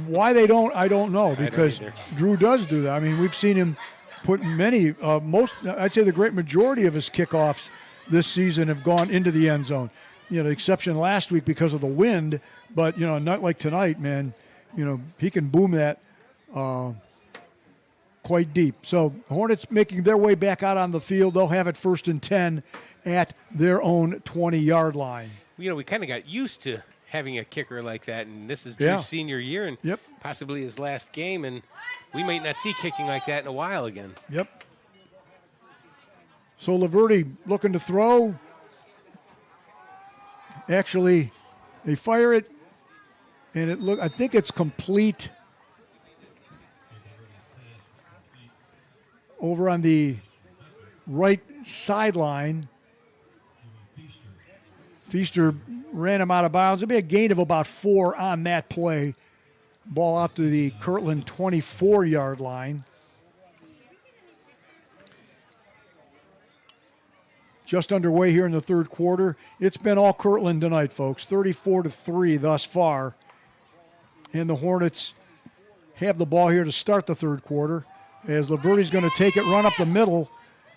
Speaker 7: why they don't, I don't know, because
Speaker 8: either.
Speaker 7: Drew does do that. I mean, we've seen him put I'd say the great majority of his kickoffs this season have gone into the end zone. You know, exception last week because of the wind, but, you know, not like tonight, man. You know, he can boom that quite deep. So Hornets making their way back out on the field. They'll have it 1st and 10 at their own 20-yard line.
Speaker 8: You know, we kind of got used to having a kicker like that, and this is Drew's senior year and possibly his last game, and we might not see kicking like that in a while again.
Speaker 7: Yep. So Laverde looking to throw. Actually, they fire it, and I think it's complete over on the right sideline. Feaster ran him out of bounds. It'll be a gain of about 4 on that play. Ball out to the Kirtland 24-yard line. Just underway here in the third quarter. It's been all Kirtland tonight, folks. 34-3 thus far. And the Hornets have the ball here to start the third quarter. As Laverde's going to take it, run up the middle.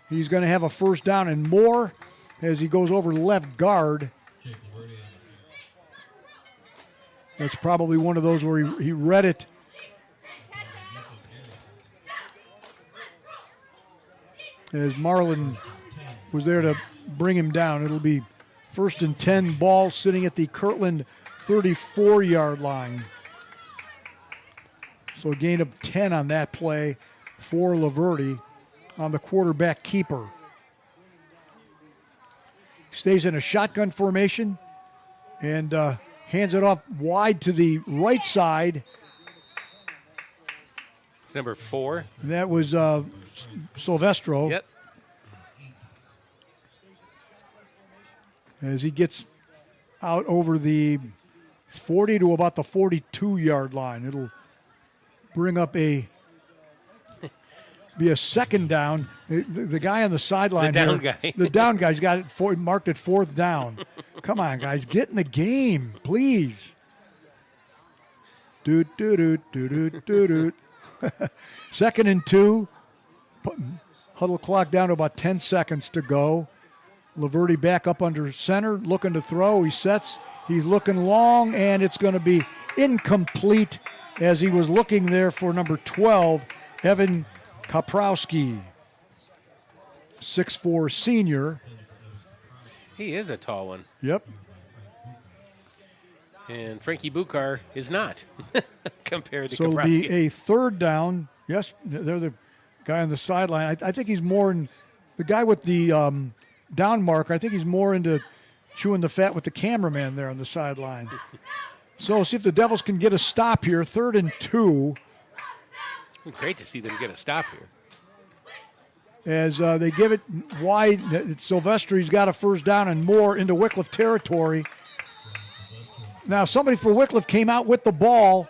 Speaker 7: He's going to have a 1st down and more as he goes over left guard. That's probably one of those where he read it. As Marlin was there to bring him down. It'll be 1st and 10, ball sitting at the Kirtland 34-yard line. So a gain of 10 on that play for Laverde on the quarterback keeper. Stays in a shotgun formation and hands it off wide to the right side.
Speaker 8: It's number 4.
Speaker 7: And that was Silvestro.
Speaker 8: Yep.
Speaker 7: As he gets out over the 40 to about the 42-yard line. It'll bring up be a 2nd down. The guy on the sideline,
Speaker 8: the down guy.
Speaker 7: The down guy's got it marked at 4th down. Come on, guys, get in the game, please. Doot, doot, doot, doot, doot, doot. 2nd and 2. Huddle clock down to about 10 seconds to go. Laverde back up under center, looking to throw. He sets. He's looking long, and it's going to be incomplete as he was looking there for number 12, Evan Kaprowski, 6'4" senior.
Speaker 8: He is a tall one.
Speaker 7: Yep.
Speaker 8: And Frankie Bukar is not compared to
Speaker 7: So it'll
Speaker 8: Kaprowski.
Speaker 7: be a 3rd down. Yes, they're the guy on the sideline. I think he's more in the guy with the down marker. I think he's more into chewing the fat with the cameraman there on the sideline. So see if the Devils can get a stop here. 3rd and 2.
Speaker 8: Great to see them get a stop here.
Speaker 7: As they give it wide. Silvestri's got a 1st down and more into Wickliffe territory. Now somebody for Wickliffe came out with the ball.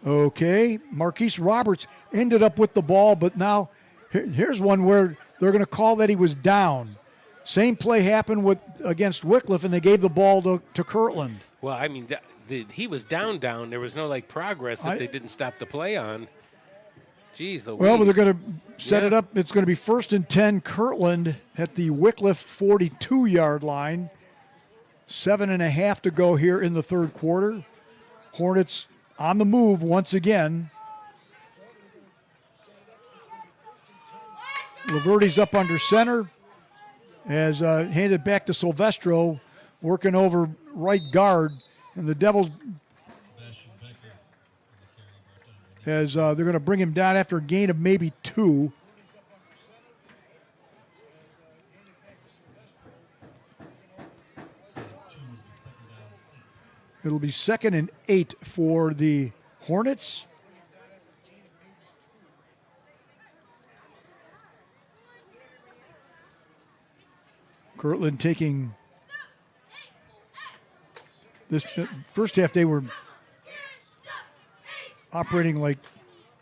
Speaker 7: Okay, Marquise Roberts ended up with the ball, but now here's one where they're going to call that he was down. Same play happened against Wickliffe, and they gave the ball to Kirtland.
Speaker 8: Well, I mean, he was down. There was no, progress that they didn't stop the play on. Jeez, Louise.
Speaker 7: Well, but they're going to set it up. It's going to be 1st and 10, Kirtland at the Wickliffe 42-yard line. 7.5 to go here in the third quarter. Hornets on the move once again. Laverde's up under center as handed back to Silvestro, working over right guard. And the Devils, as they're going to bring him down after a gain of maybe 2. It'll be 2nd and 8 for the Hornets. Kirtland taking this first half. They were operating like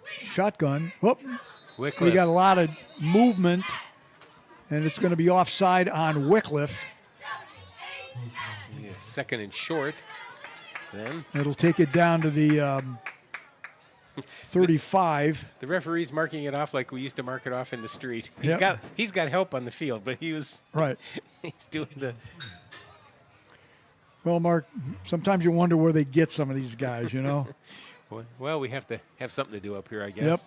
Speaker 7: shotgun. Whoop.
Speaker 8: Wickliffe.
Speaker 7: We got a lot of movement, and it's going to be offside on Wickliffe.
Speaker 8: Yeah, second and short. Then
Speaker 7: It'll take it down to the 35.
Speaker 8: the referee's marking it off like we used to mark it off in the street.
Speaker 7: Yep.
Speaker 8: He's got help on the field, but he was
Speaker 7: Right.
Speaker 8: he's doing the.
Speaker 7: Well, Mark, sometimes you wonder where they get some of these guys, you know?
Speaker 8: Well, we have to have something to do up here, I guess.
Speaker 7: Yep.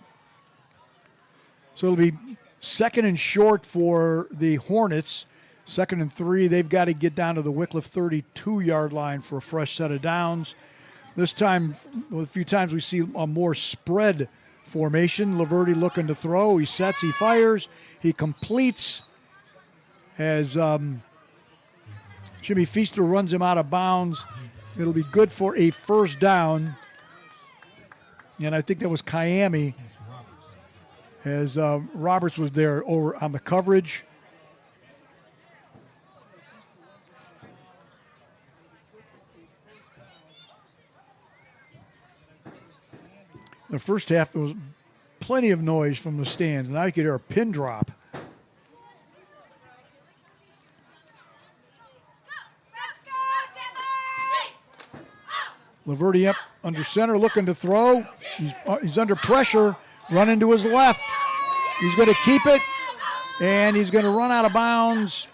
Speaker 7: So it'll be second and short for the Hornets. 2nd and 3. They've got to get down to the Wickliffe 32-yard line for a fresh set of downs. This time, a few times we see a more spread formation. Laverty looking to throw. He sets, he fires, he completes as Jimmy Feaster runs him out of bounds. It'll be good for a first down. And I think that was Kiami as Roberts was there over on the coverage. The first half, there was plenty of noise from the stands. Now you could hear a pin drop. Laverty up under center, looking to throw. He's under pressure, running to his left. He's going to keep it, and he's going to run out of bounds,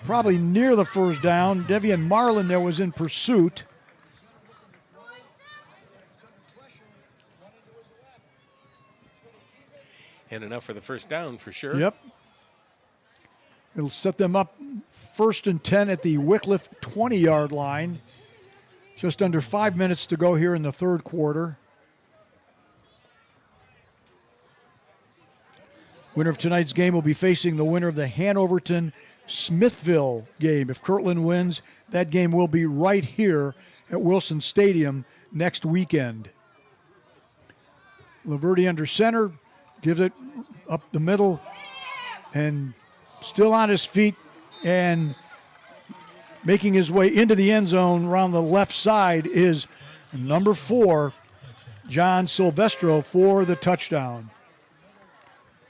Speaker 7: probably near the first down. Devian Marlin there was in pursuit.
Speaker 8: And enough for the first down for sure.
Speaker 7: Yep. It'll set them up 1st and 10 at the Wickliffe 20-yard line. Just under 5 minutes to go here in the third quarter. Winner of tonight's game will be facing the winner of the Hanoverton-Smithville game. If Kirtland wins, that game will be right here at Wilson Stadium next weekend. Laverty under center. Gives it up the middle and still on his feet and making his way into the end zone around the left side is number 4, John Silvestro, for the touchdown.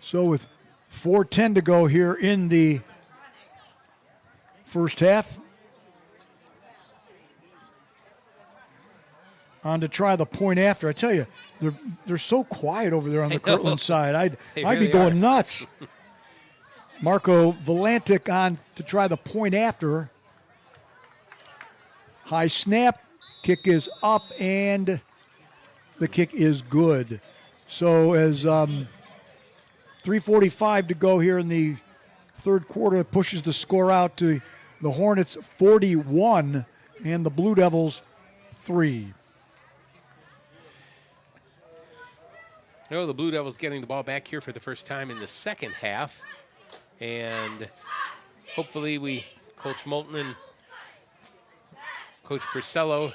Speaker 7: So with 4:10 to go here in the first half, on to try the point after. I tell you, they're so quiet over there on the Kirtland side. I'd be going nuts. Marco Volantic on to try the point after. High snap, kick is up, and the kick is good. So as 3:45 to go here in the third quarter, it pushes the score out to the Hornets 41 and the Blue Devils 3.
Speaker 8: Oh, the Blue Devils getting the ball back here for the first time in the second half. And hopefully Coach Moulton and Coach Purcello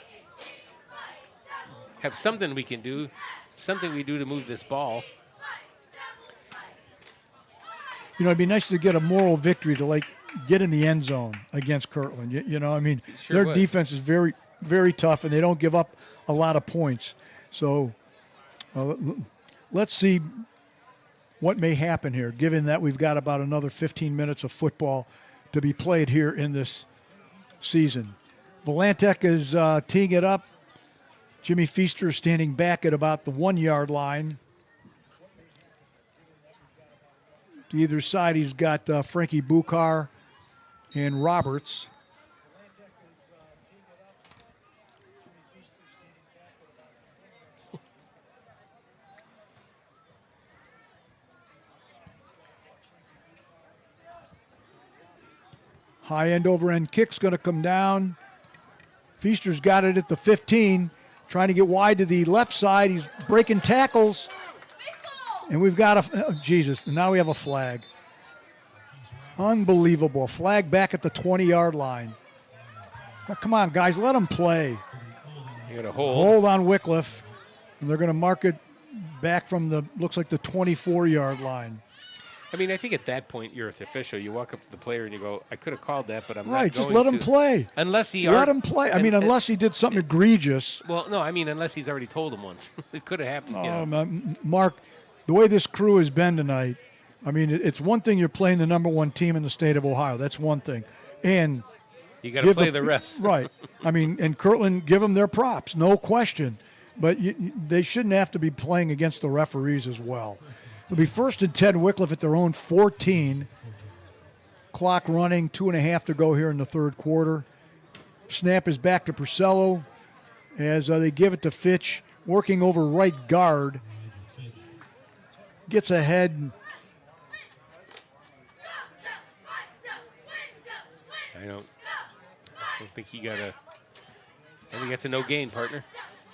Speaker 8: have something we can do, something we do to move this ball.
Speaker 7: You know, it'd be nice to get a moral victory to, like, get in the end zone against Kirtland. You know, I mean,
Speaker 8: Sure
Speaker 7: their defense is very, very tough, and they don't give up a lot of points. So let's see what may happen here, given that we've got about another 15 minutes of football to be played here in this season. Volantek is teeing it up. Jimmy Feaster is standing back at about the 1-yard line. To either side, he's got Frankie Bukar and Roberts. High end over end kick's going to come down. Feaster's got it at the 15, trying to get wide to the left side. He's breaking tackles. And we've got Jesus, and now we have a flag. Unbelievable. Flag back at the 20-yard line. Oh, come on, guys, let them play.
Speaker 8: You got a hold.
Speaker 7: Hold on Wickliffe. And they're going to mark it back from looks like the 24-yard line.
Speaker 8: I mean, I think at that point you're the official. You walk up to the player and you go, "I could have called that, but I'm not
Speaker 7: right.
Speaker 8: going
Speaker 7: Just let him
Speaker 8: to."
Speaker 7: play.
Speaker 8: Unless he
Speaker 7: let him play. I mean, unless he did something egregious.
Speaker 8: Well, no, I mean, unless he's already told him once. It could have happened.
Speaker 7: Mark, the way this crew has been tonight, I mean, it's one thing you're playing the number one team in the state of Ohio. That's one thing, and
Speaker 8: you got to play the refs,
Speaker 7: right? I mean, and Kirtland, give them their props, no question. But they shouldn't have to be playing against the referees as well. It'll be 1st and 10, Wickliffe at their own 14. Clock running, 2.5 to go here in the third quarter. Snap is back to Purcello as they give it to Fitch, working over right guard. Gets ahead.
Speaker 8: I don't think he got a. I think that's a no gain, partner.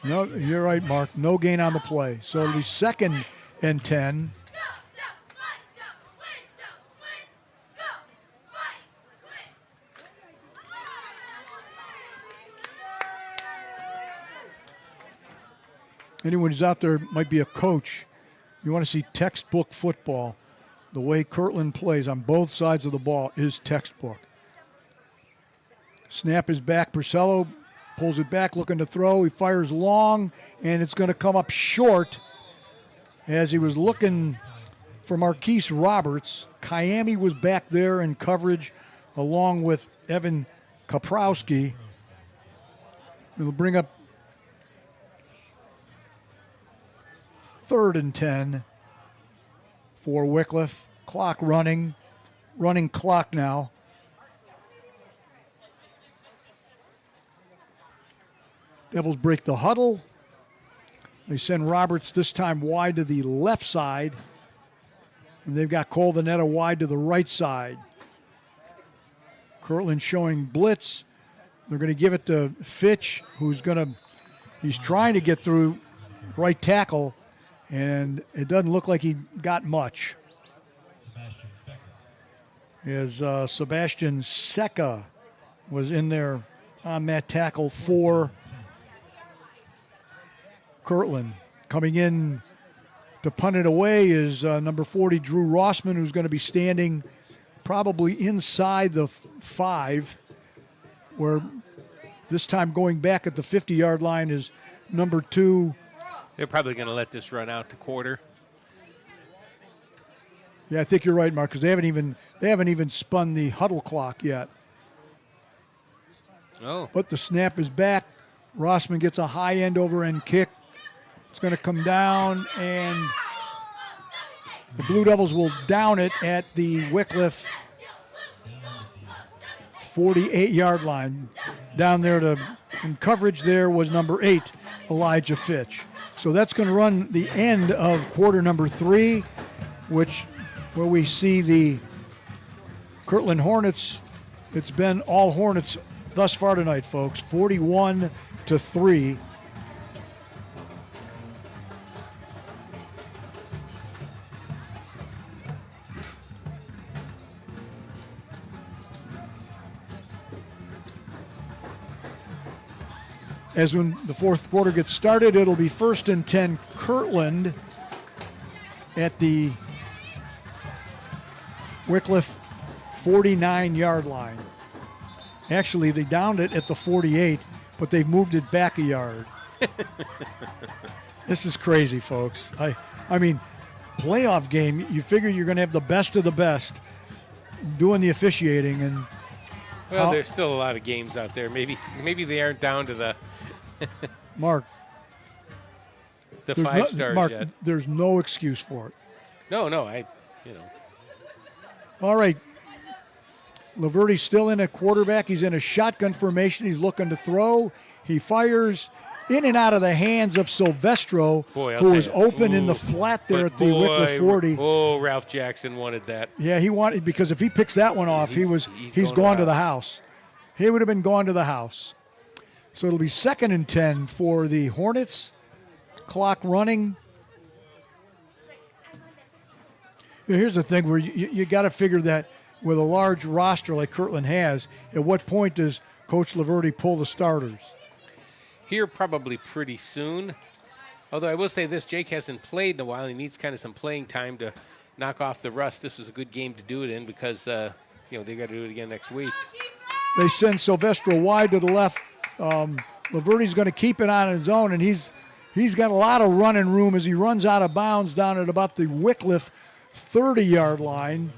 Speaker 7: No, you're right, Mark. No gain on the play. So it'll be 2nd and 10. Anyone who's out there might be a coach. You want to see textbook football. The way Kirtland plays on both sides of the ball is textbook. Snap is back. Purcello pulls it back, looking to throw. He fires long, and it's going to come up short as he was looking for Marquise Roberts. Kiami was back there in coverage along with Evan Kaprowski. It'll bring up 3rd and 10 for Wickliffe. Clock running clock now. Devils break the huddle. They send Roberts this time wide to the left side. And they've got Cole Vanetta wide to the right side. Kirtland showing blitz. They're going to give it to Fitch, he's trying to get through right tackle, and it doesn't look like he got much. As Sebastian Seca was in there on that tackle for Kirtland. Coming in to punt it away is number 40, Drew Rossman, who's going to be standing probably inside the 5, where this time going back at the 50-yard line is number 2.
Speaker 8: They're probably going to let this run out to quarter.
Speaker 7: Yeah, I think you're right, Mark, because they haven't even spun the huddle clock yet.
Speaker 8: Oh.
Speaker 7: But the snap is back. Rossman gets a high end over end kick. It's going to come down, and the Blue Devils will down it at the Wickliffe 48-yard line. Down there in coverage there was number 8, Elijah Fitch. So that's going to run the end of quarter number 3, where we see the Kirtland Hornets. It's been all Hornets thus far tonight, folks. 41-3. As when the fourth quarter gets started, it'll be 1st and 10 Kirtland at the Wickliffe 49-yard line. Actually, they downed it at the 48, but they've moved it back a yard. This is crazy, folks. I mean, playoff game, you figure you're going to have the best of the best doing the officiating. And
Speaker 8: well, there's still a lot of games out there. Maybe they aren't down to the
Speaker 7: Mark,
Speaker 8: the 5 stars
Speaker 7: Mark,
Speaker 8: yet.
Speaker 7: There's no excuse for it.
Speaker 8: No,
Speaker 7: All right. Laverty's still in at quarterback. He's in a shotgun formation. He's looking to throw. He fires in and out of the hands of Silvestro, who was open in the flat there at the Wickliffe 40.
Speaker 8: Oh, Ralph Jackson wanted that.
Speaker 7: Yeah, he wanted, because if he picks that one off, he's gone to the house. He would have been gone to the house. So it'll be 2nd and 10 for the Hornets. Clock running. Here's the thing where you got to figure that with a large roster like Kirtland has, at what point does Coach Laverty pull the starters?
Speaker 8: Here probably pretty soon. Although I will say this, Jake hasn't played in a while. He needs kind of some playing time to knock off the rust. This was a good game to do it in because, they got to do it again next week.
Speaker 7: They send Silvestro wide to the left. Laverty's going to keep it on his own, and he's got a lot of running room as he runs out of bounds down at about the Wickliffe 30-yard line.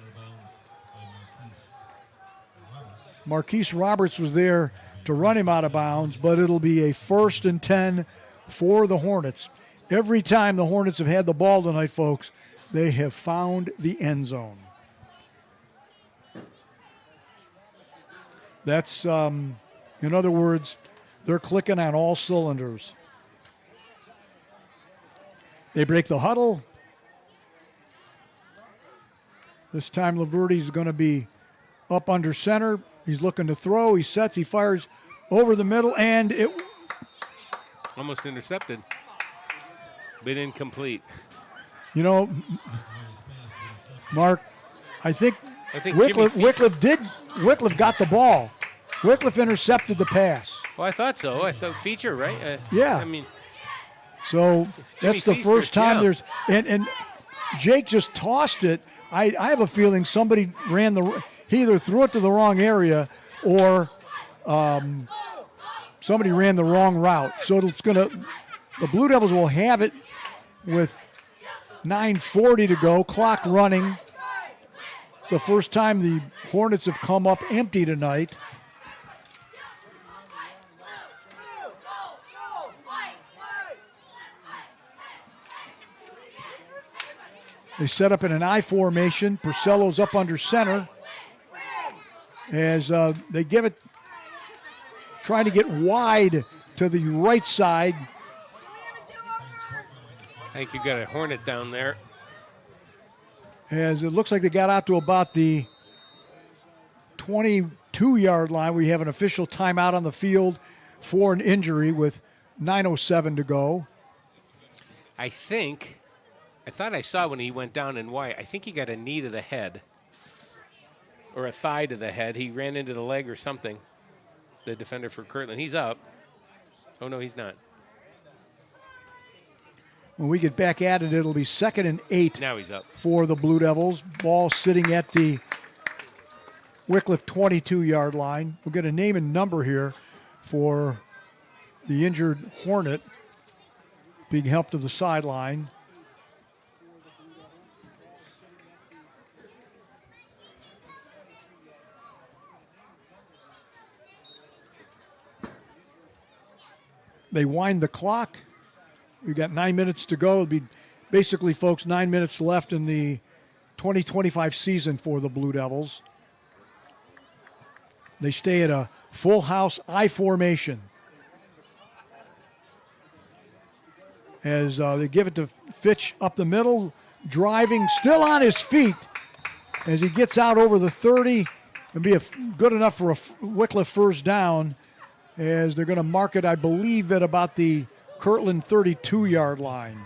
Speaker 7: Marquise Roberts was there to run him out of bounds, but it'll be a 1st and 10 for the Hornets. Every time the Hornets have had the ball tonight, folks, they have found the end zone. That's, in other words, they're clicking on all cylinders. They break the huddle. This time Laverty's going to be up under center. He's looking to throw. He sets. He fires over the middle, and it
Speaker 8: almost intercepted. Bit incomplete.
Speaker 7: You know, Mark, I think Wickliffe got the ball. Wickliffe intercepted the pass.
Speaker 8: Well, I thought so. I thought feature, right?
Speaker 7: Yeah.
Speaker 8: I mean,
Speaker 7: so that's the first time
Speaker 8: yeah.
Speaker 7: there's and Jake just tossed it. I have a feeling somebody he either threw it to the wrong area or somebody ran the wrong route. So the Blue Devils will have it with 9:40 to go, clock running. It's the first time the Hornets have come up empty tonight. They set up in an I formation. Purcello's up under center as they give it, trying to get wide to the right side.
Speaker 8: I think you got a Hornet down there.
Speaker 7: As it looks like they got out to about the 22-yard line. We have an official timeout on the field for an injury with 9:07 to go.
Speaker 8: I thought I saw when he went down in white. I think he got a knee to the head or a thigh to the head. He ran into the leg or something, the defender for Kirtland. He's up. Oh, no, he's not.
Speaker 7: When we get back at it, it'll be 2nd and 8
Speaker 8: now he's up
Speaker 7: for the Blue Devils. Ball sitting at the Wickliffe 22-yard line. We'll get a name and number here for the injured Hornet being helped to the sideline. They wind the clock. We've got 9 minutes to go. It'll be basically, folks, 9 minutes left in the 2025 season for the Blue Devils. They stay at a full house I formation as they give it to Fitch up the middle, driving, still on his feet as he gets out over the 30 and be good enough for a Wickliffe first down, as they're going to mark it, I believe, at about the Kirtland 32-yard line.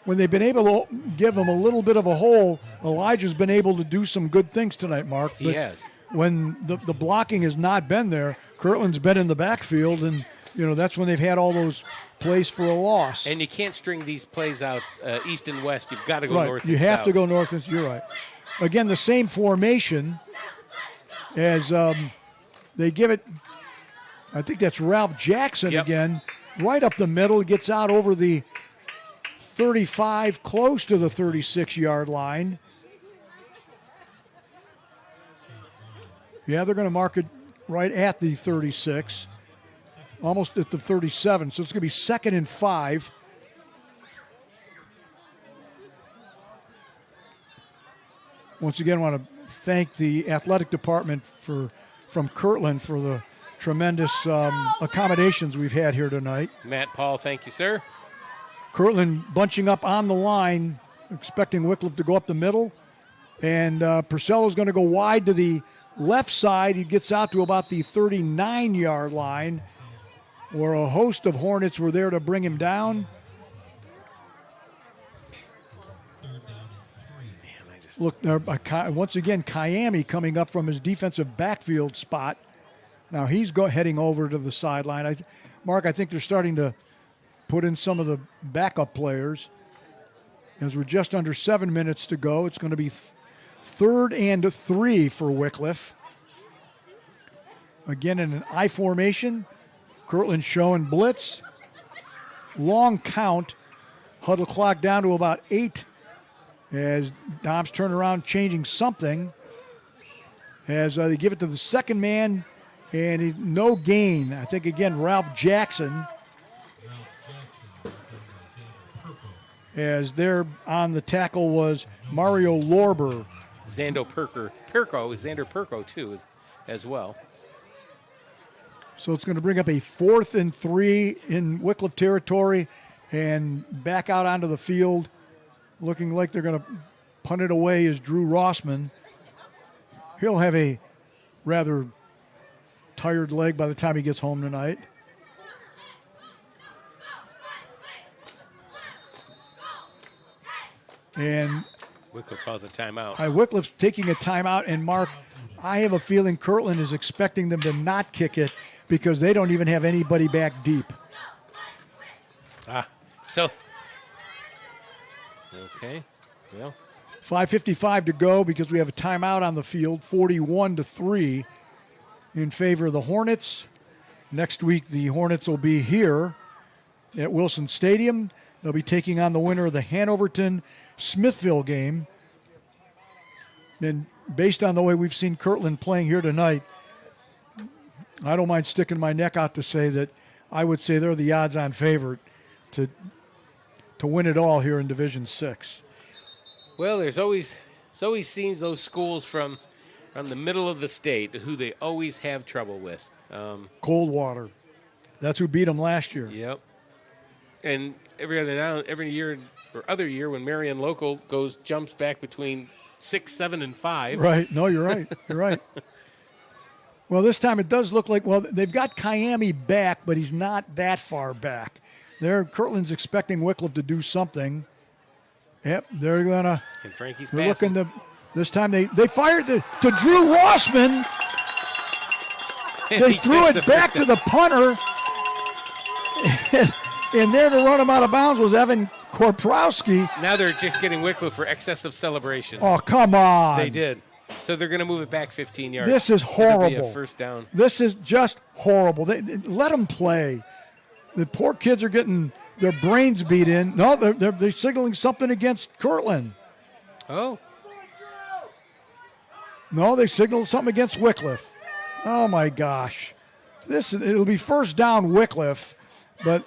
Speaker 7: When they've been able to give him a little bit of a hole, Elijah's been able to do some good things tonight, Mark.
Speaker 8: He has.
Speaker 7: When the blocking has not been there, Kirtland's been in the backfield, and that's when they've had all those plays for a loss.
Speaker 8: And you can't string these plays out east and west. You've got to go
Speaker 7: right.
Speaker 8: north
Speaker 7: You
Speaker 8: and
Speaker 7: have
Speaker 8: south.
Speaker 7: to go north and you're right. Again, the same formation as they give it. I think that's Ralph Jackson again, right up the middle, gets out over the 35, close to the 36-yard line. Yeah, they're going to mark it right at the 36, almost at the 37. So it's going to be 2nd and 5. Once again, I want to thank the athletic department from Kirtland for the tremendous accommodations we've had here tonight.
Speaker 8: Matt Paul, thank you, sir.
Speaker 7: Kirtland bunching up on the line, expecting Wickliffe to go up the middle. And Purcello's going to go wide to the left side. He gets out to about the 39-yard line, where a host of Hornets were there to bring him down. Look, once again, Kiami coming up from his defensive backfield spot. Now he's heading over to the sideline. Mark, I think they're starting to put in some of the backup players. as we're just under 7 minutes to go. It's going to be 3rd and 3 for Wickliffe. Again, in an I formation, Kirtland showing blitz. Long count. Huddle clock down to about 8 as Dom's turn around changing something. As they give it to the second man, and no gain. I think, again, Ralph Jackson. As there on the tackle was Mario Lorber.
Speaker 8: Xander Perko, too, as well.
Speaker 7: So it's going to bring up a 4th and 3 in Wickliffe territory and back out onto the field. Looking like they're going to punt it away is Drew Rossman. He'll have a rather tired leg by the time he gets home tonight. And
Speaker 8: Wickliffe calls a timeout.
Speaker 7: Wickliffe's taking a timeout, and Mark, I have a feeling Kirtland is expecting them to not kick it because they don't even have anybody back deep.
Speaker 8: Okay, well.
Speaker 7: 5:55 to go because we have a timeout on the field, 41-3 in favor of the Hornets. Next week, the Hornets will be here at Wilson Stadium. They'll be taking on the winner of the Hanoverton-Smithville game. And based on the way we've seen Kirtland playing here tonight, I don't mind sticking my neck out to say that I would say they're the odds-on favorite to win it all here in Division 6.
Speaker 8: Well, there's always seems those schools from the middle of the state who they always have trouble with.
Speaker 7: Coldwater. That's who beat them last year.
Speaker 8: Yep. And every year or other year when Marion Local jumps back between 6, 7, and 5.
Speaker 7: Right. No, you're right. You're right. Well, this time it does look like, they've got Kiami back, but he's not that far back. Kirtland's expecting Wickliffe to do something. Yep, they're gonna.
Speaker 8: And Frankie's
Speaker 7: they're
Speaker 8: passing.
Speaker 7: looking to. This time they fired to Drew Rossman. They threw it back to the punter, and there to run him out of bounds was Evan Korprowski.
Speaker 8: Now they're just getting Wickliffe for excessive celebration.
Speaker 7: Oh, come on!
Speaker 8: They did. So they're going to move it back 15 yards.
Speaker 7: This is horrible.
Speaker 8: It'll be a first down.
Speaker 7: This is just horrible. They let them play. The poor kids are getting their brains beat in. No, they're signaling something against Kirtland.
Speaker 8: Oh.
Speaker 7: No, they signaled something against Wickliffe. Oh, my gosh. It'll be first down Wickliffe, but.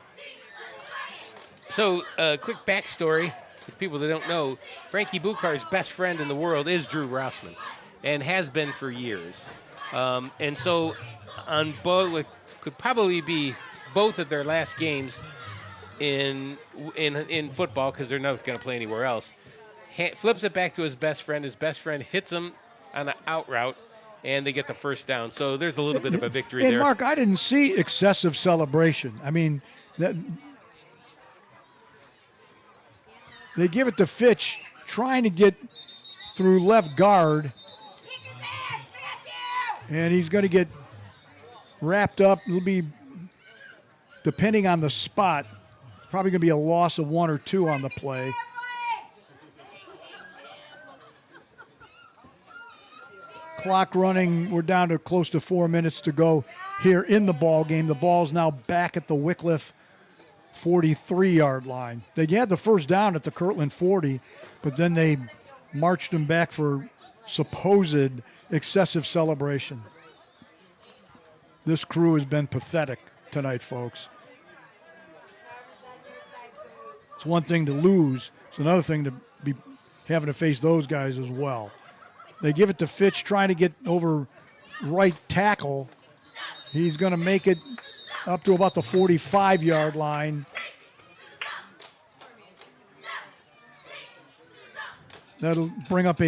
Speaker 8: So, quick backstory for people that don't know. Frankie Bukar's best friend in the world is Drew Rossman and has been for years. And so on both, it could probably be both of their last games in football because they're not going to play anywhere else. Flips it back to his best friend. His best friend hits him on an out route, and they get the first down. So there's a little bit of a victory there.
Speaker 7: And, Mark, I didn't see excessive celebration. I mean, they give it to Fitch, trying to get through left guard, and he's going to get wrapped up. It'll be, depending on the spot, probably going to be a loss of 1 or 2 on the play. Clock running. We're down to close to 4 minutes to go here in the ball game. The ball's now back at the Wickliffe 43-yard line. They had the first down at the Kirtland 40, but then they marched them back for supposed excessive celebration. This crew has been pathetic tonight, folks. It's one thing to lose. It's another thing to be having to face those guys as well. They give it to Fitch, trying to get over right tackle. He's going to make it up to about the 45-yard line. That'll bring up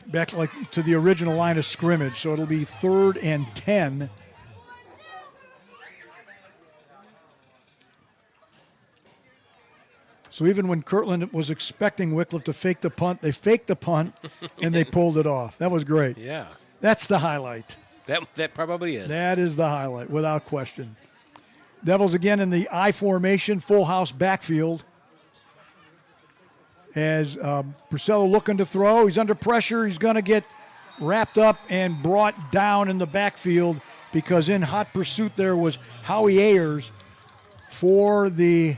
Speaker 7: back like to the original line of scrimmage. So it'll be 3rd and 10. So even when Kirtland was expecting Wickliffe to fake the punt, they faked the punt and they pulled it off. That was great.
Speaker 8: Yeah.
Speaker 7: That's the highlight.
Speaker 8: That probably is.
Speaker 7: That is the highlight, without question. Devils again in the I formation, full house backfield. as Purcello looking to throw. He's under pressure. He's going to get wrapped up and brought down in the backfield because in hot pursuit there was Howie Ayers for the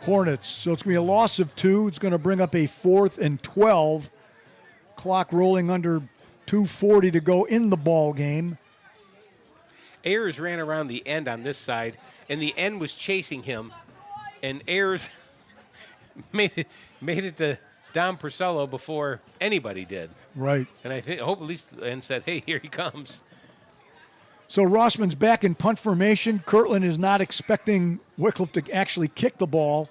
Speaker 7: Hornets. So it's going to be a loss of 2. It's going to bring up a 4th and 12. Clock rolling under 2:40 to go in the ball game.
Speaker 8: Ayers ran around the end on this side, and the end was chasing him, and Ayers made it to Dom Purcello before anybody did.
Speaker 7: Right.
Speaker 8: And I hope at least and said, hey, here he comes.
Speaker 7: So Rossman's back in punt formation. Kirtland is not expecting Wickliffe to actually kick the ball,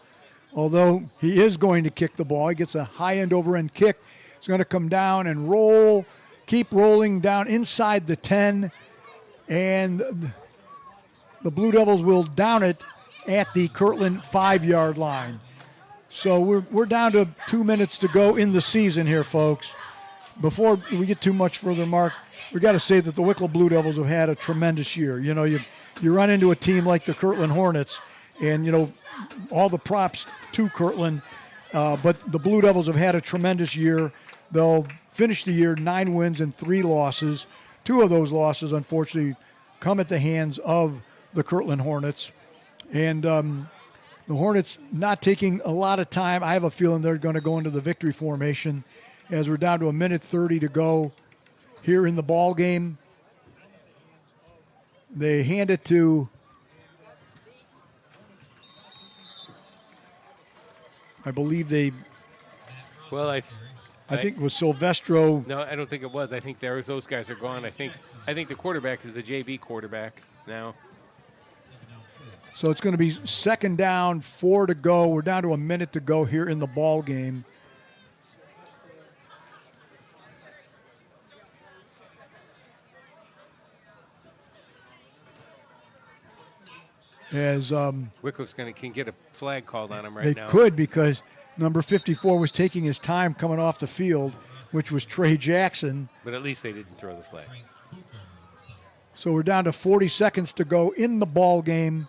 Speaker 7: although he is going to kick the ball. He gets a high end over end kick. It's going to come down and roll, keep rolling down inside the 10, and the Blue Devils will down it at the Kirtland 5-yard line. So we're down to 2 minutes to go in the season here, folks. Before we get too much further, Mark, we got to say that the Wickliffe Blue Devils have had a tremendous year. You know, you run into a team like the Kirtland Hornets, and, you know, all the props to Kirtland, but the Blue Devils have had a tremendous year. They'll finish the year 9 wins and 3 losses. 2 of those losses, unfortunately, come at the hands of the Kirtland Hornets. And the Hornets not taking a lot of time. I have a feeling they're going to go into the victory formation as we're down to 1:30 to go here in the ball game. They hand it to, I believe
Speaker 8: Well, I
Speaker 7: think it was Silvestro.
Speaker 8: No, I don't think it was. I think those guys are gone. I think the quarterback is the JV quarterback now.
Speaker 7: So it's going to be 2nd down, 4 to go. We're down to 1 minute to go here in the ball game. As
Speaker 8: Wickliffe's can get a flag called on him right
Speaker 7: they
Speaker 8: now.
Speaker 7: They could, because number 54 was taking his time coming off the field, which was Trey Jackson.
Speaker 8: But at least they didn't throw the flag.
Speaker 7: So we're down to 40 seconds to go in the ball game,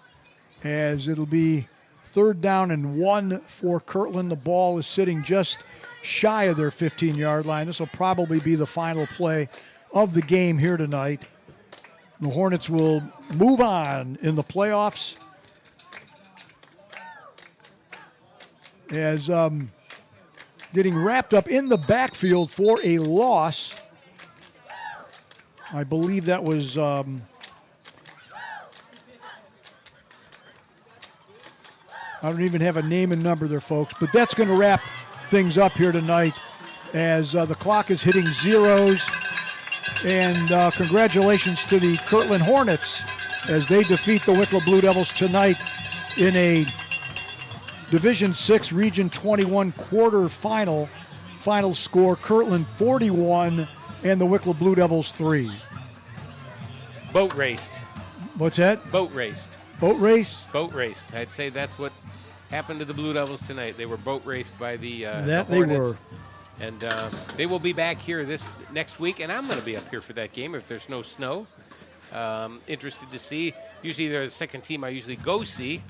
Speaker 7: as it'll be 3rd down and 1 for Kirtland. The ball is sitting just shy of their 15-yard line. This will probably be the final play of the game here tonight. The Hornets will move on in the playoffs as getting wrapped up in the backfield for a loss. I believe that was I don't even have a name and number there, folks, but that's going to wrap things up here tonight as the clock is hitting zeros. And congratulations to the Kirtland Hornets as they defeat the Wickliffe Blue Devils tonight in a Division 6 Region 21 quarterfinal. Final score, Kirtland 41 and the Wickliffe Blue Devils 3.
Speaker 8: Boat raced.
Speaker 7: What's that?
Speaker 8: Boat raced.
Speaker 7: Boat race?
Speaker 8: Boat raced. I'd say that's what happened to the Blue Devils tonight. They were boat raced by the
Speaker 7: that
Speaker 8: the Hornets.
Speaker 7: They were.
Speaker 8: And they will be back here this next week, and I'm going to be up here for that game if there's no snow. Interested to see. Usually they're the second team I usually go see.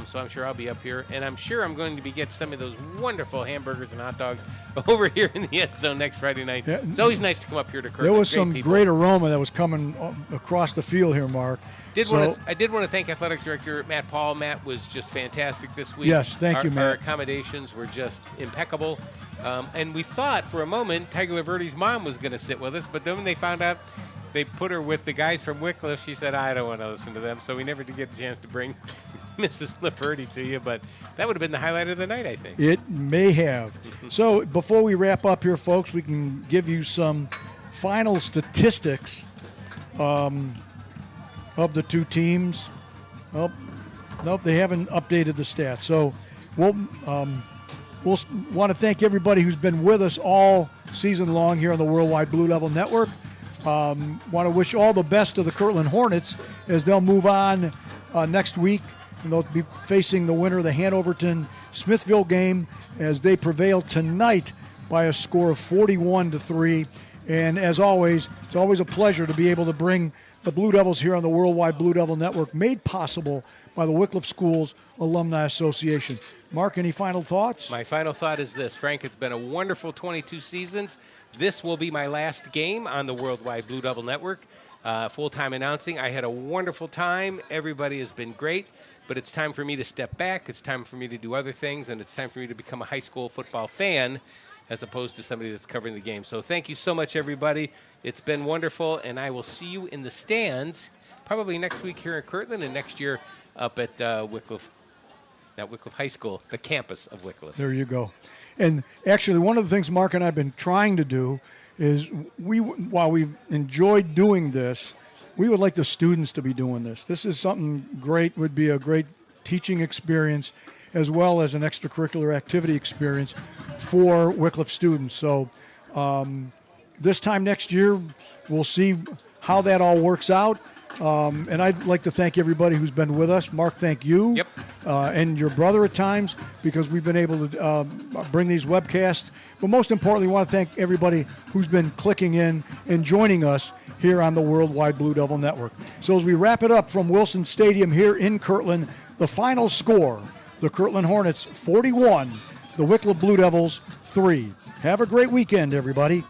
Speaker 8: So I'm sure I'll be up here. And I'm sure I'm going to get some of those wonderful hamburgers and hot dogs over here in the end zone next Friday night. Yeah, it's always nice to come up here to Kirtland.
Speaker 7: There was some great aroma that was coming across the field here, Mark.
Speaker 8: I did want to thank Athletic Director Matt Paul. Matt was just fantastic this week.
Speaker 7: Yes, thank you, Matt.
Speaker 8: Our accommodations were just impeccable. And we thought for a moment Tiger Laverty's mom was going to sit with us, but then when they found out they put her with the guys from Wickliffe, she said, I don't want to listen to them. So we never did get a chance to bring Mrs. Laverty to you, but that would have been the highlight of the night, I think.
Speaker 7: It may have. So before we wrap up here, folks, we can give you some final statistics of the two teams. Oh, nope, they haven't updated the stats. So we'll want to thank everybody who's been with us all season long here on the Worldwide Blue Devil Network. Want to wish all the best to the Kirtland Hornets as they'll move on next week. And they'll be facing the winner of the Hanoverton-Smithville game as they prevail tonight by a score of 41-3. And as always, it's always a pleasure to be able to bring the Blue Devils here on the Worldwide Blue Devil Network, made possible by the Wickliffe Schools Alumni Association. Mark, any final thoughts?
Speaker 8: My final thought is this, Frank. It's been a wonderful 22 seasons. This will be my last game on the Worldwide Blue Devil Network. Full-time announcing. I had a wonderful time. Everybody has been great. But it's time for me to step back. It's time for me to do other things. And it's time for me to become a high school football fan as opposed to somebody that's covering the game. So thank you so much, everybody. It's been wonderful. And I will see you in the stands probably next week here in Kirtland and next year up at Wickliffe. At Wickliffe High School, the campus of Wickliffe.
Speaker 7: There you go. And actually, one of the things Mark and I have been trying to do is while we've enjoyed doing this, we would like the students to be doing this. This is something great, would be a great teaching experience as well as an extracurricular activity experience for Wickliffe students. So this time next year, we'll see how that all works out. And I'd like to thank everybody who's been with us. Mark, thank you.
Speaker 8: Yep.
Speaker 7: And your brother at times, because we've been able to bring these webcasts. But most importantly, we want to thank everybody who's been clicking in and joining us here on the Worldwide Blue Devil Network. So as we wrap it up from Wilson Stadium here in Kirtland, the final score, the Kirtland Hornets 41, the Wickliffe Blue Devils 3. Have a great weekend, everybody.